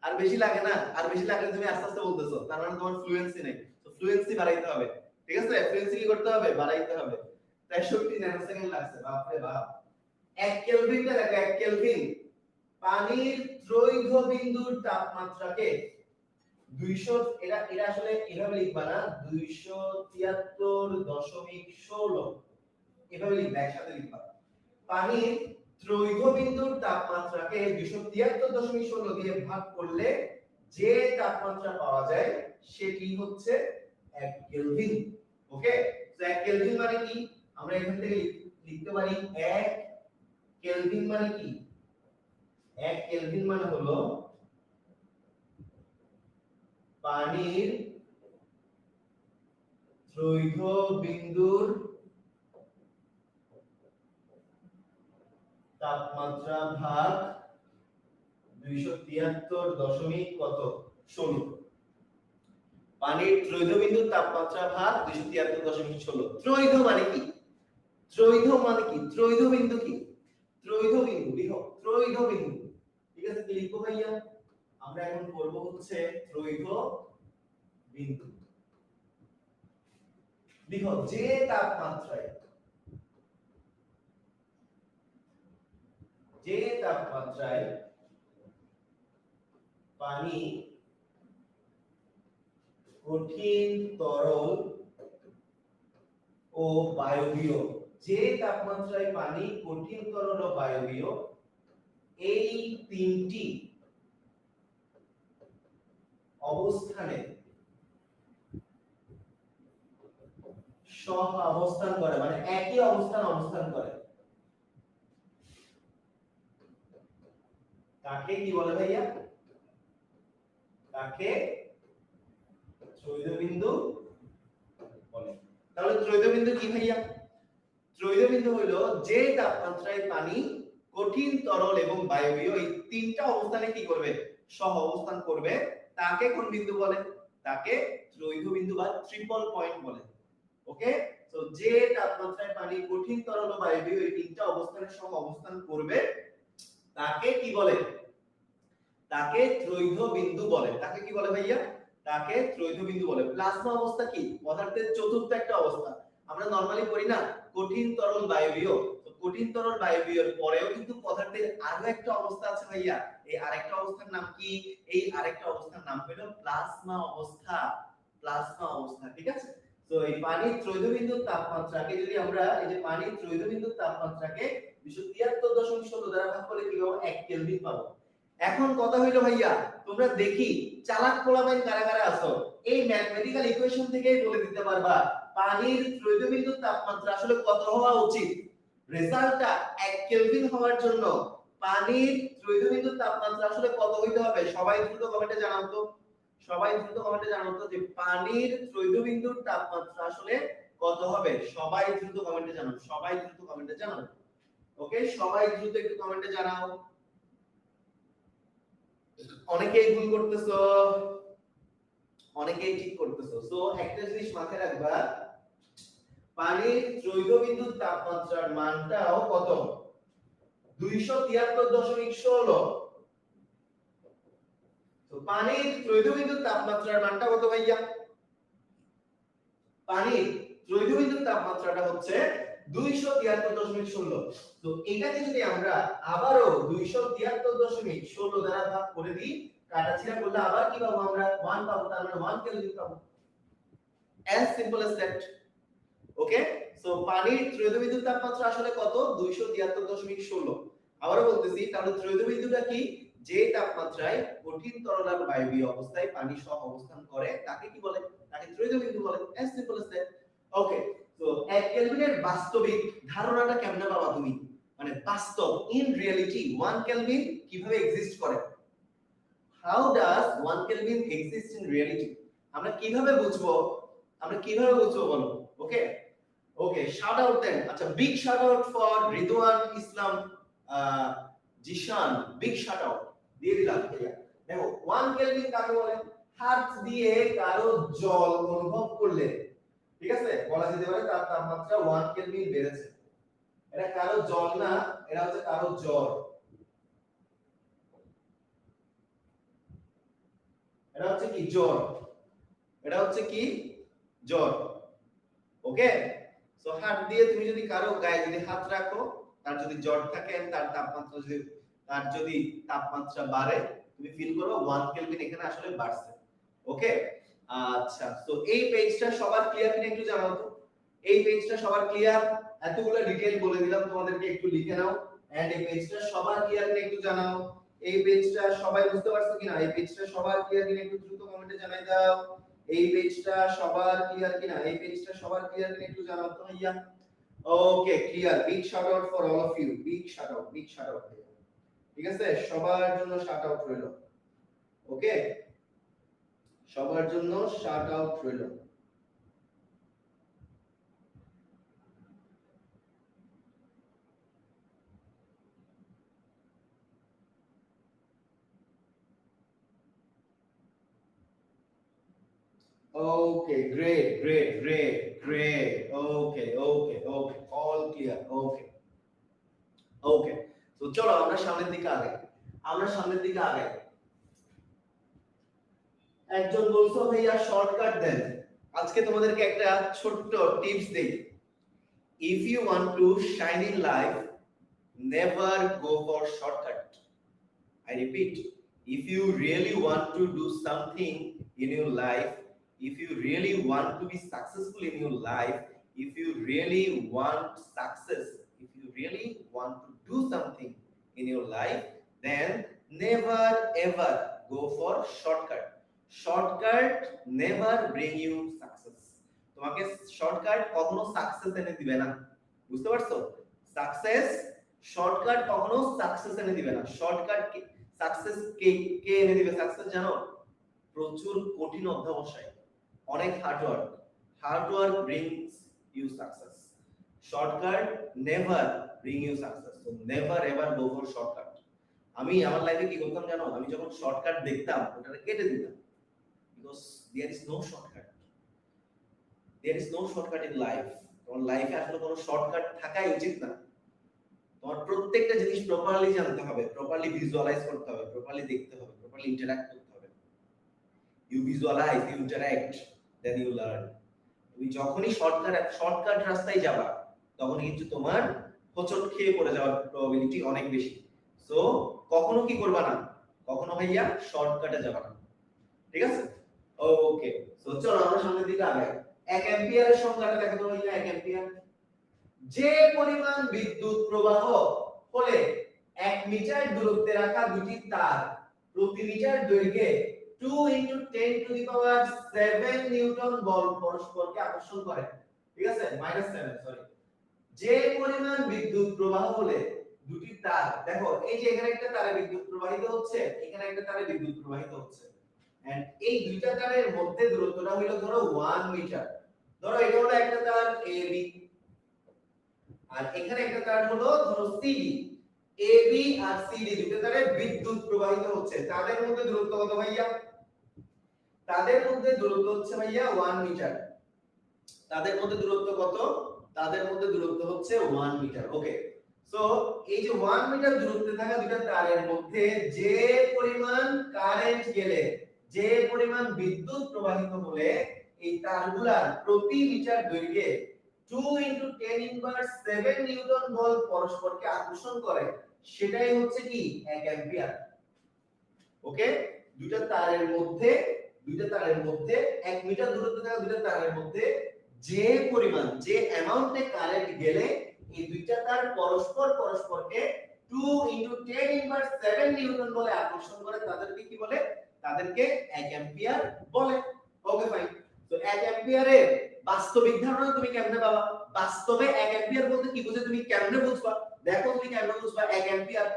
আর বেশি লাগে না, আর বেশি লাগলে তুমি আস্তে আস্তে বলতেছো, তার মানে তোমার ফ্লুয়েন্সি নেই। তো ফ্লুয়েন্সি বাড়াইতে হবে, ঠিক আছে? ফ্লুয়েন্সি কি করতে হবে? বাড়াইতে হবে। 63 ন্যানো সেকেন্ড লাগছে, বাপ রে বাপ। 1 কেলভিনটা দেখো, 1 কেলভিন পানির ত্রৈধ বিন্দুর তাপমাত্রাকে 200, এটা এটা আসলে এভাবে লিখবা না, 273.16 এভাবে লিখবা, একসাথে লিখবা। পানির ত্রৈধ বিন্দুর তাপমাত্রাকে 273.16 দিয়ে ভাগ করলে যে তাপমাত্রা পাওয়া যায় সেটি হচ্ছে 1 কেলভিন। ওকে, তো 1 কেলভিন মানে কি? আমরা এখান থেকে লিখতে পারি 1 কেলভিন মানে কি? 1 কেলভিন মানে হলো পানির ত্রৈধ বিন্দুর তাপমাত্রা ভাগ 273 কত 16। পানির ত্রৈধ বিন্দুর তাপমাত্রা ভাগ 273.16। ত্রৈধ মানে কি? ত্রৈধ মানে কি? ত্রৈধ বিন্দু কি? ত্রৈধ বিন্দু লিখো, ত্রৈধ বিন্দু, ঠিক আছে? কি লিখবো ভাইয়া? আমরা এখন করব হচ্ছে ত্রৈধ বিন্দু। লিখো যে তাপমাত্রায় পানি কঠিন তরল ও বায়বীয়, যে তাপমাত্রায় পানি কঠিন তরল ও বায়বীয়, এই তিনটি অবস্থানে সহ অবস্থান করে, মানে একই অবস্থান করে, তাকে কি বলে ভাইয়া? তাকে ত্রৈধ বিন্দু বলে। তাহলে ত্রৈধ বিন্দু কি ভাইয়া? ত্রৈধ বিন্দু হলো যে তাপমাত্রায় পানি কঠিন তরল এবং বায়বীয় এই তিনটা অবস্থানে কি করবে? সহ অবস্থান করবে, তাকে কোন বিন্দু বলে? তাকে ত্রৈধ বিন্দু বা ট্রিপল পয়েন্ট বলে। ওকে, তো যে তাপমাত্রায় পানি কঠিন তরল ও বায়বীয় এই তিনটা অবস্থানে সহ অবস্থান করবে তাকে কি বলে? তাকে ত্রৈধ বিন্দু বলে। তাকে কি বলে ভাইয়া? তাকে ত্রৈধ বিন্দু বলে। প্লাজমা অবস্থা কি? পদার্থের চতুর্থ একটা অবস্থা। আমরা নরমালি পড়ি না কঠিন তরল বায়বীয়, তো কঠিন তরল বায়বীয়ের পরেও কিন্তু পদার্থের আরো একটা অবস্থা আছে ভাইয়া। এই আরেকটা অবস্থার নাম কি? এই আরেকটা অবস্থার নাম হলো প্লাজমা অবস্থা। প্লাজমা অবস্থা, ঠিক আছে? তো এই পানির ত্রৈধ বিন্দুর তাপমাত্রাকে যদি আমরা, এই যে পানির ত্রৈধ বিন্দুর তাপমাত্রাকে 273.16 দ্বারা ভাগ করলে কি পাবো? 1 কেলভিন পাবো। এখন কথা হইলো ভাইয়া, তোমরা দেখি চালাক পোলাপাইন কারা কারা আছো, এই ম্যাথমেটিক্যাল ইকুয়েশন থেকেই বলে দিতে পারবা পানির ত্রৈধ বিন্দুর তাপমাত্রা আসলে কত হওয়া উচিত। রেজাল্টটা 1 কেলভিন হওয়ার জন্য পানির ত্রৈধ বিন্দুর তাপমাত্রা আসলে কত হইতে হবে? সবাই দ্রুত কমেন্টে জানাও তো, সবাই দ্রুত কমেন্টে জানাও তো যে পানির ত্রৈধবিন্দুর তাপমাত্রা আসলে কত হবে। সবাই দ্রুত কমেন্টে জানাও, সবাই দ্রুত কমেন্টে জানাও। ওকে, সবাই দ্রুত একটু কমেন্টে জানাও। অনেকেই ভুল করতেছো, অনেকেই ঠিক করতেছো। সো একটা জিনিস মাথায় রাখবা, পানির ত্রৈধবিন্দুর তাপমাত্রার মানটাও কত, 273.16। তো পানির ত্রৈধবিন্দুর তাপমাত্রার মানটা কত ভাইয়া? পানির ত্রৈধবিন্দুর তাপমাত্রাটা হচ্ছে 273.16। তো এটাকে যদি আমরা আবারও 273.16 দ্বারা ভাগ করে দিই, কাটাছিড়া করলে আবার কি পাবো আমরা? 1 পাবো, তার মানে 1 কেলভিন পাবো। as simple as that. Okay, so পানির ত্রৈধবিন্দুর তাপমাত্রা আসলে কত? 273.16। আবারও বলতেছি, তাহলে ত্রৈধবিন্দুটা কি? যে তাপমাত্রায় কঠিন তরল আর বায়বীয় অবস্থায় পানি সহ অবস্থান করে তাকে কি বলে? তাকে ত্রৈধবিন্দু বলে। as simple as that. ওকে, তো 1 কেলভিনের বাস্তবিক ধারণাটা কেমনে পাবা তুমি? মানে বাস্তব, ইন রিয়েলিটি 1 কেলভিন কিভাবে এক্সিস্ট করে? How does 1 kelvin exist in reality? আমরা কিভাবে বুঝবো? আমরা কিভাবে বুঝবো বলো? Okay, okay, shout out then. আচ্ছা, big shout out for Ridwan Islam Jishan, big shout out দিয়ে দিলাম ভাইয়া। দেখো 1 কেলভিন কাকে বলে? হাত দিয়ে কারো জল অনুভব করলে, ঠিক আছে, বলা যেতে পারে তার তাপমাত্রা 1 কেলভিন বেড়েছে। এটা কারো জল না, এটা হচ্ছে কারো জ্বর। এটা হচ্ছে কি? জ্বর। এটা হচ্ছে কি? জ্বর। ওকে, সো হাত দিয়ে তুমি যদি কারো গায়ে যদি হাত রাখো, তার যদি জ্বর থাকে, তার যদি তাপমাত্রা বাড়ে, তুমি ফিল করো 1 কেলভিন এখানে আসলে বাড়ছে। ওকে, আচ্ছা, সো এই পেজটা সবার ক্লিয়ার কিনা একটু জানাও তো। এই পেজটা সবার ক্লিয়ার? এতগুলো ডিটেইল বলে দিলাম তোমাদেরকে, একটু লিখে নাও। এন্ড এই পেজটা সবার ক্লিয়ার কিনা একটু জানাও। এই পেজটা সবাই বুঝতে পারছো কিনা? এই পেজটা সবার ক্লিয়ার কিনা একটু দ্রুত কমেন্টে জানাই দাও। এই পেজটা সবার ক্লিয়ার কিনা? এই পেজটা সবার ক্লিয়ার কিনা একটু জানাও তো ভাইয়া। Okay, clear. Big shout out for all of you. Big shout out, big shout out. ঠিক আছে, সবার জন্য শাউট আউট রইল। ওকে, সবার জন্য শাউট আউট রইল। Okay, great, great, great, great. Okay, okay, okay. All clear. Okay. Okay. So চলো আমরা সামনের দিকে আগাই। আমরা সামনের দিকে আগাই। একজন বলছো ভাইয়া শর্টকাট দেন। আজকে তোমাদেরকে একটা ছোট্ট টিপস দেই। If you want to shine in life, never go for shortcut. I repeat, if you really want to do something in your life, if you really want to be successful in your life, if you really want success, if you really want to do something in your life, then never ever go for shortcut. Shortcut never bring you success. তোমাকে shortcut কখনো success এনে দিবে না। বুঝতে পারছো? Success, shortcut কখনো success এনে দিবে না। শর্টকাট সাকসেস কে এনে দিবে? সাকসেস জানো? প্রচুর কঠিন অধ্যবসায়, অনেক hard work. Hard work brings you success. Shortcut never bring you success. So never ever go for shortcut. আমি আমার লাইফে কি করতাম জানো? আমি যখন শর্টকাট দেখতাম ওটাকে কেটে দিতাম। Because there is no shortcut. There is no shortcut in life. তোমার লাইফে আসলে কোনো শর্টকাট থাকাই উচিত না। তোমার প্রত্যেকটা জিনিস প্রপারলি জানতে হবে, প্রপারলি ভিজুয়ালাইজ করতে হবে, প্রপারলি দেখতে হবে, প্রপারলি ইন্টারঅ্যাক্ট করতে হবে। You visualise, you interact, then you learn. তুমি যখনই শর্টকাট রাস্তায় যাবা, তখন কিন্তু তোমার হোঁচট খেয়ে পড়ে যাওয়ার প্রবাবিলিটি অনেক বেশি। সো কখনো কি করবা না? কখনো ভাইয়া শর্টকাটে যাবা না। ঠিক আছে? ওকে, সো চলো আমরা সামনের দিকে আগাই। 1 অ্যাম্পিয়ারের সংজ্ঞাটা দেখো তো ভাইয়া। 1 অ্যাম্পিয়ার যে পরিমাণ বিদ্যুৎ প্রবাহ হলে 1 মিটার দূরত্বে রাখা দুটি তার প্রতি মিটার দৈর্ঘ্যে 2 × 10⁻7 নিউটন বল পরস্পরকে আকর্ষণ করে। ঠিক আছে, -7, সরি। যে পরিমাণ বিদ্যুৎ প্রবাহ হলে দুটি তার, দেখো এই যে এখানে একটা তারে বিদ্যুৎ প্রবাহিত হচ্ছে, এখানে একটা তারে বিদ্যুৎ প্রবাহিত হচ্ছে। এন্ড এই দুইটা তারের মধ্যে দূরত্বটা হলো ধরো 1 মিটার। ধরো এটা হলো একটা তার AB, আর এখানে একটা তার হলো ধরো CD। AB আর CD দুটো তারে বিদ্যুৎ প্রবাহিত হচ্ছে, তাদের মধ্যে দূরত্ব কত ভাইয়া? তাদের মধ্যে দূরত্ব হচ্ছে ভাইয়া 1 মিটার। তাদের মধ্যে দূরত্ব কত? তাদের মধ্যে দূরত্ব হচ্ছে 1 মিটার। ওকে, সো এই যে 1 মিটার দূরত্বে থাকা দুটো তারের মধ্যে যে পরিমাণ কারেন্ট গেলে, যে পরিমাণ বিদ্যুৎ প্রবাহিত হলে এই তারগুলার প্রতি মিটার দৈর্ঘ্যে 2 * 10⁻⁷ নিউটন বল পরস্পরকে আকর্ষণ করে, সেটাই হচ্ছে কি 1 অ্যাম্পিয়ার। ওকে, দুটো তারের মধ্যে 1 মিটার দূরত্বে থাকা দুটো তারের মধ্যে যে পরিমাণ, যে অ্যামাউন্টে কারেন্ট গেলে এই দুইটা তার পরস্পরকে 2 * 10⁻⁷ নিউটন বলে আকর্ষণ করে, তাদেরকে কি বলে? তাদেরকে 1 অ্যাম্পিয়ার বলে। Okay fine. তো 1 অ্যাম্পিয়ারের বাস্তবিক ধারণা তুমি কেমনে পাবা? বাস্তবে 1 অ্যাম্পিয়ার বলতে কি বোঝায় তুমি কেমনে বুঝবা? দেখো তুমি কেমনে বুঝবা 1 অ্যাম্পিয়ার?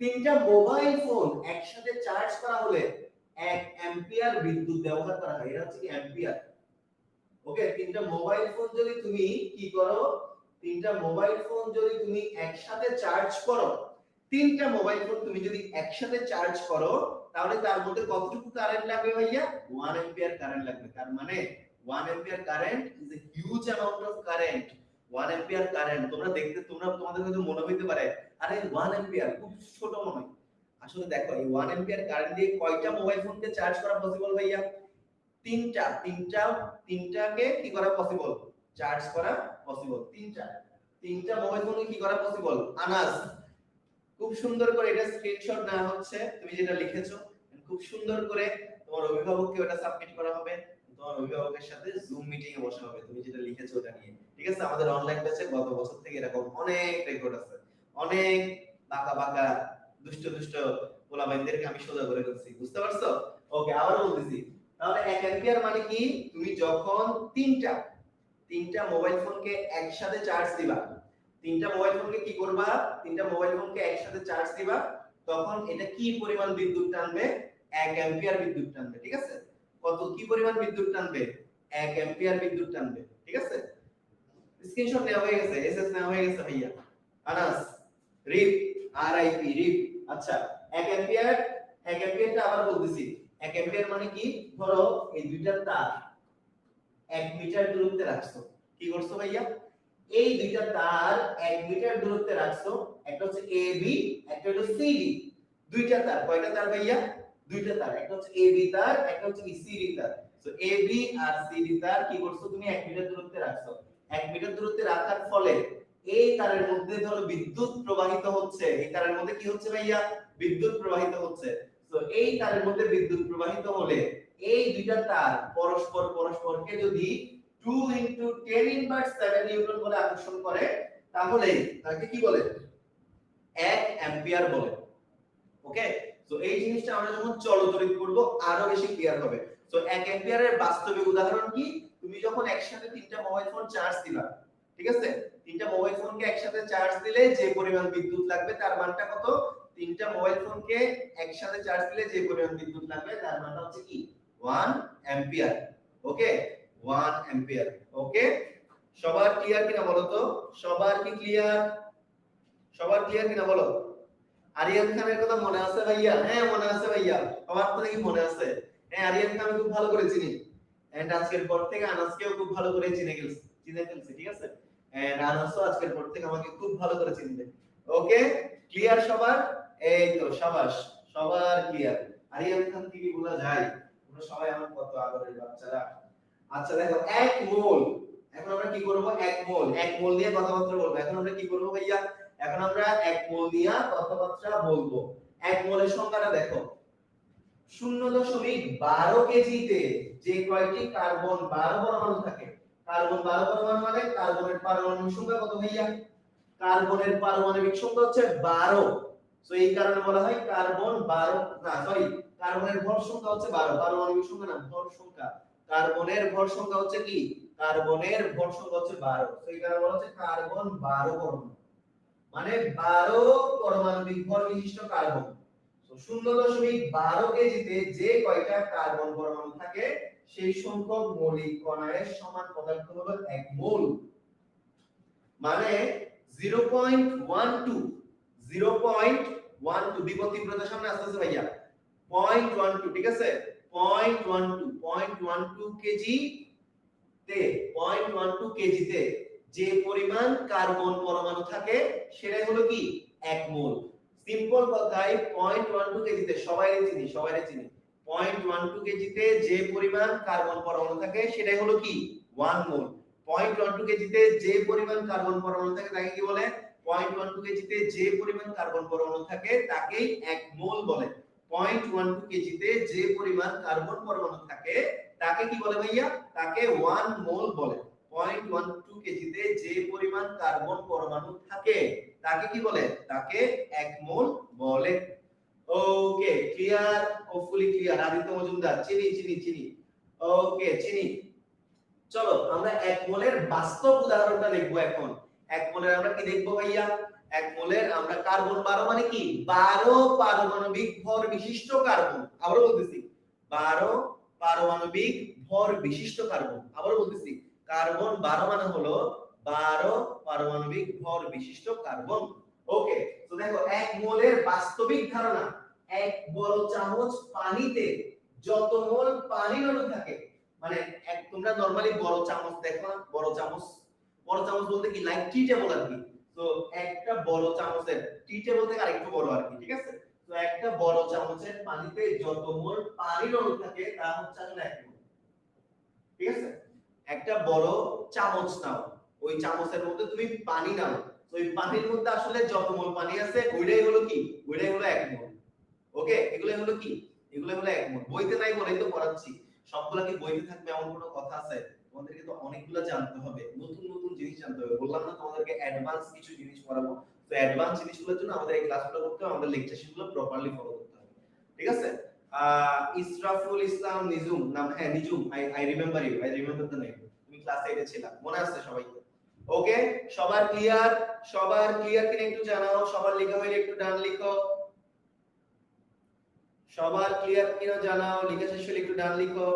তিনটা মোবাইল ফোন একসাথে চার্জ করা হলে 1 অ্যাম্পিয়ার বিদ্যুৎ ব্যবহার করা হয়, এটা হচ্ছে কি অ্যাম্পিয়ার। ওকে, তিনটা মোবাইল ফোন যদি তুমি কি করো, তিনটা মোবাইল ফোন যদি তুমি একসাথে চার্জ করো, তিনটা মোবাইল ফোন তুমি যদি একসাথে চার্জ করো, তাহলে তার মধ্যে কতটুকু কারেন্ট লাগবে ভাইয়া? 1 অ্যাম্পিয়ার কারেন্ট লাগবে। তার মানে 1 ampere current is a huge amount of current. 1 ampere current তোমরা দেখতে, তোমাদের হয়তো মনে হইতে পারে আরে 1 অ্যাম্পিয়ার খুব ছোট মনে হয়। আসলে দেখো এই 1 অ্যাম্পিয়ার কারেন্ট দিয়ে কয়টা মোবাইল ফোনকে চার্জ করা পসিবল ভাইয়া? তিনটাকে কি করা পসিবল? চার্জ করা পসিবল। তিনটা মোবাইল ফোনকে কি করা পসিবল? আনাস, খুব সুন্দর করে এটা স্ক্রিনশট নেওয়া হচ্ছে, তুমি যেটা লিখেছো খুব সুন্দর করে তোমার অভিভাবককে ওটা সাবমিট করা হবে, তোমার অভিভাবকের সাথে জুম মিটিং এ বসা হবে তুমি যেটা লিখেছো ওটা নিয়ে। ঠিক আছে, আমাদের অনলাইন ব্যাচে গত বছর থেকে এরকম অনেক রেকর্ড আছে, অনেক বাঁকা বাঁকা দুষ্ট পোলাপাইনদেরকে আমি সোজা করে ফেলছি, বুঝতে পারছো? ওকে, আবার বলতেছি, তাহলে 1 অ্যাম্পিয়ার মানে কি? তুমি যখন তিনটা মোবাইল ফোনকে একসাথে চার্জ দিবা, তিনটা মোবাইল ফোনকে কি করবা? তিনটা মোবাইল ফোনকে একসাথে চার্জ দিবা, তখন এটা কি পরিমাণ বিদ্যুৎ টানবে? 1 অ্যাম্পিয়ার বিদ্যুৎ টানবে। ঠিক আছে, কত কি পরিমাণ বিদ্যুৎ টানবে? 1 অ্যাম্পিয়ার বিদ্যুৎ টানবে। ঠিক আছে, স্ক্রিনশট নেওয়া হয়ে গেছে, এসএস নেওয়া হয়ে গেছে ভাইয়া। আনাস রিপ, আরআইপি রিপ। আচ্ছা, 1 অ্যাম্পিয়ার, 1 অ্যাম্পিয়ারটা আবার বলতেছি, 1 অ্যাম্পিয়ার মানে কি? ধরো এই দুইটা তার 1 মিটার দূরত্বে রাখছো, কি করছো ভাইয়া? এই দুইটা তার 1 মিটার দূরত্বে রাখছো, একটা হচ্ছে এবি, একটা হলো সিডি। দুইটা তার, কয়টা তার ভাইয়া? দুইটা তার, একটা হচ্ছে এবি তার, একটা হচ্ছে সিডি তার। সো এবি আর সিডি তার কি করছো তুমি? 1 মিটার দূরত্বে রাখছো। 1 মিটার দূরত্বে রাখার ফলে এই তারের মধ্যে ধরো বিদ্যুৎ প্রবাহিত হচ্ছে, এই তারের মধ্যে কি হচ্ছে ভাইয়া? বিদ্যুৎ প্রবাহিত হচ্ছে। তো এই তারের মধ্যে বিদ্যুৎ প্রবাহিত হলে এই দুইটা তার পরস্পরকে যদি 2 * 10⁻⁷ নিউটন বলে আকর্ষণ করে, তাহলে তাকে কি বলে? 1 অ্যাম্পিয়ার বলে। ওকে, সো এই জিনিসটা আমরা যখন চলতরিৎ করব আরো বেশি ক্লিয়ার হবে। সো 1 অ্যাম্পিয়ারের বাস্তবিক উদাহরণ কি? তুমি যখন একসাথে তিনটা মোবাইল ফোন চার্জ দিবা, ঠিক আছে, তিনটা মোবাইল ফোনকে একসাথে চার্জ দিলে যে পরিমাণ বিদ্যুৎ লাগবে তার মানটা কত? তিনটা মোবাইল ফোনকে একসাথে চার্জ দিলে যে পরিমাণ বিদ্যুৎ লাগবে তার মানটা হচ্ছে কি? 1 অ্যাম্পিয়ার। ওকে, 1 অ্যাম্পিয়ার। ওকে, সবার ক্লিয়ার কিনা বলো তো? সবার কি ক্লিয়ার? সবার ক্লিয়ার কিনা বলো? আরিয়ান খানের কথা মনে আছে ভাইয়া? হ্যাঁ মনে আছে ভাইয়া, আমার তো দেখি মনে আছে। হ্যাঁ, আরিয়ান খান আমি খুব ভালো করে চিনি, এন্ড আজকের পর থেকে আনাসকেও খুব ভালো করে চিনে ফেলছি। ঠিক আছে, এন্ড আনাসও আজকের পর থেকে আমাকে খুব ভালো করে চিনবে। ওকে, ক্লিয়ার সবার? এই তো শাবাশ, সবার ক্লিয়ার। আরিয়ান খান কি বলা যায়? তোমরা সবাই আমার কত আদরের বাচ্চারা। আচ্ছা দেখো, 1 মোল, এখন আমরা কি করব? 1 মোল দিয়ে কথাবার্তা বলবো। এখন আমরা কি করব ভাইয়া? এখন আমরা 1 মোল নিয়ে কথাবার্তা বলবো। 1 মোলের সংখ্যাটা দেখো, 0.12 কেজিতে যে কয়টি কার্বন 12 পরমাণু থাকে, কার্বন 12 পরমাণু মানে কার্বনের পারমাণবিক সংখ্যা কত ভাইয়া? কার্বনের পারমাণবিক সংখ্যা হচ্ছে 12। সো এই কারণে বলা হয় কার্বন 12, না সরি, কার্বনের ভর সংখ্যা হচ্ছে 12, পারমাণবিক সংখ্যা না, ভর সংখ্যা। কার্বনের ভর সংখ্যা হচ্ছে কি? কার্বনের ভর সংখ্যা হচ্ছে 12। সো এই কারণে বলা হচ্ছে কার্বন 12 পরমাণু, মানে 12 পারমাণবিক ভর বিশিষ্ট কার্বন। তো 0.12 কেজিতে যে কয়টা কার্বন পরমাণু থাকে সেই সংখ্যক মৌলিক কণার সমান পদার্থ হলো 1 মোল। মানে 0.12 বিপদ তীব্রতার সামনে আসতেছে ভাইয়া 0.12, ঠিক আছে 0.12 কেজি তে 0.12 কেজিতে যে পরিমাণ কার্বন পরমাণু থাকে সেটাই হলো কি 1 মোল। সিম্পল কথায় 0.12 কেজিতে সবাই চিনি 0.12 কেজিতে যে পরিমাণ কার্বন পরমাণু থাকে সেটাই হলো কি 1 মোল। 0.12 কেজিতে যে পরিমাণ কার্বন পরমাণু থাকে তাকে কি বলে 0.12 কেজিতে যে পরিমাণ কার্বন পরমাণু থাকে তাকেই 1 মোল বলে। 0.12 কেজিতে যে পরিমাণ কার্বন পরমাণু থাকে তাকে কি বলে ভাইয়া তাকে 1 মোল বলে। 0.12 কেজিতে যে পরিমাণ কার্বন পরমাণু থাকে তাকে কি বলে তাকে 1 মোল বলে। Okay clear, hopefully clear. Aditya Majumdar চিনি ওকে চিনি। চলো আমরা 1 মোলের বাস্তব উদাহরণটা দেখব এখন। 1 মোলের আমরা কি দেখব ভাইয়া 1 মোলের আমরা কার্বন 12 মানে কি 12 পারমাণবিক ভর বিশিষ্ট কার্বন। আবারো বলতেছি 12 পারমাণবিক ভর বিশিষ্ট কার্বন। আবারো বলতেছি কার্বন 12 মানে হলো 12 পারমাণবিক ভর বিশিষ্ট কার্বন। ওকে তো দেখো 1 মোলের বাস্তবিক ধারণা 1 বড় চামচ পানিতে যত মোল পানির অণু থাকে, মানে এক তোমরা নরমালি বড় চামচ দেখো না, বড় চামচ বলতে কি লাইক টি টেবল আর কি। তো একটা বড় চামচের টি টেবল থেকে আরেকটু বড় আর কি, ঠিক আছে। তো একটা বড় চামচের পানিতে যত মোল পানির অণু থাকে তা হচ্ছে আসলে 1 মোল, ঠিক আছে। একটা বড় চামচ নাও, ওই চামচের মধ্যে তুমি পানি নাও, তো ওই পানির মধ্যে আসলে যত মোল পানি আছে ওইটাই হলো কি ওইটাই হলো 1 মোল। ওকে এগুলো হলো কি এগুলো হলো 1 মোল। বইতে নাই বলেই তো পড়াচ্ছি, সবগুলা কি বইতে থাকবে এমন কোনো কথা আছে? তোমাদেরকে তো অনেকগুলো জানতে হবে, নতুন নতুন জিনিস জানতে হবে। বললাম না তোমাদেরকে অ্যাডভান্স কিছু জিনিস পড়াবো, তো অ্যাডভান্স জিনিসগুলোর জন্য আমাদের এই ক্লাসগুলো করতে হবে, আমাদের লেকচার শিটগুলো প্রপারলি ফলো করতে হবে, ঠিক আছে। ইসরাফুল ইসলাম নিজুম নাম, হ্যাঁ Nijum, I remember you, I remember the name. তুমি ক্লাস 8 এ ছিলা, মনে আছে সবাইকে? ওকে সবার ক্লিয়ার কিনা একটু জানাও, সবার লেখা হইলে একটু ডান লিখো। সবার ক্লিয়ার কিনা জানাও, লেখা শেষ হলে একটু ডান লিখো।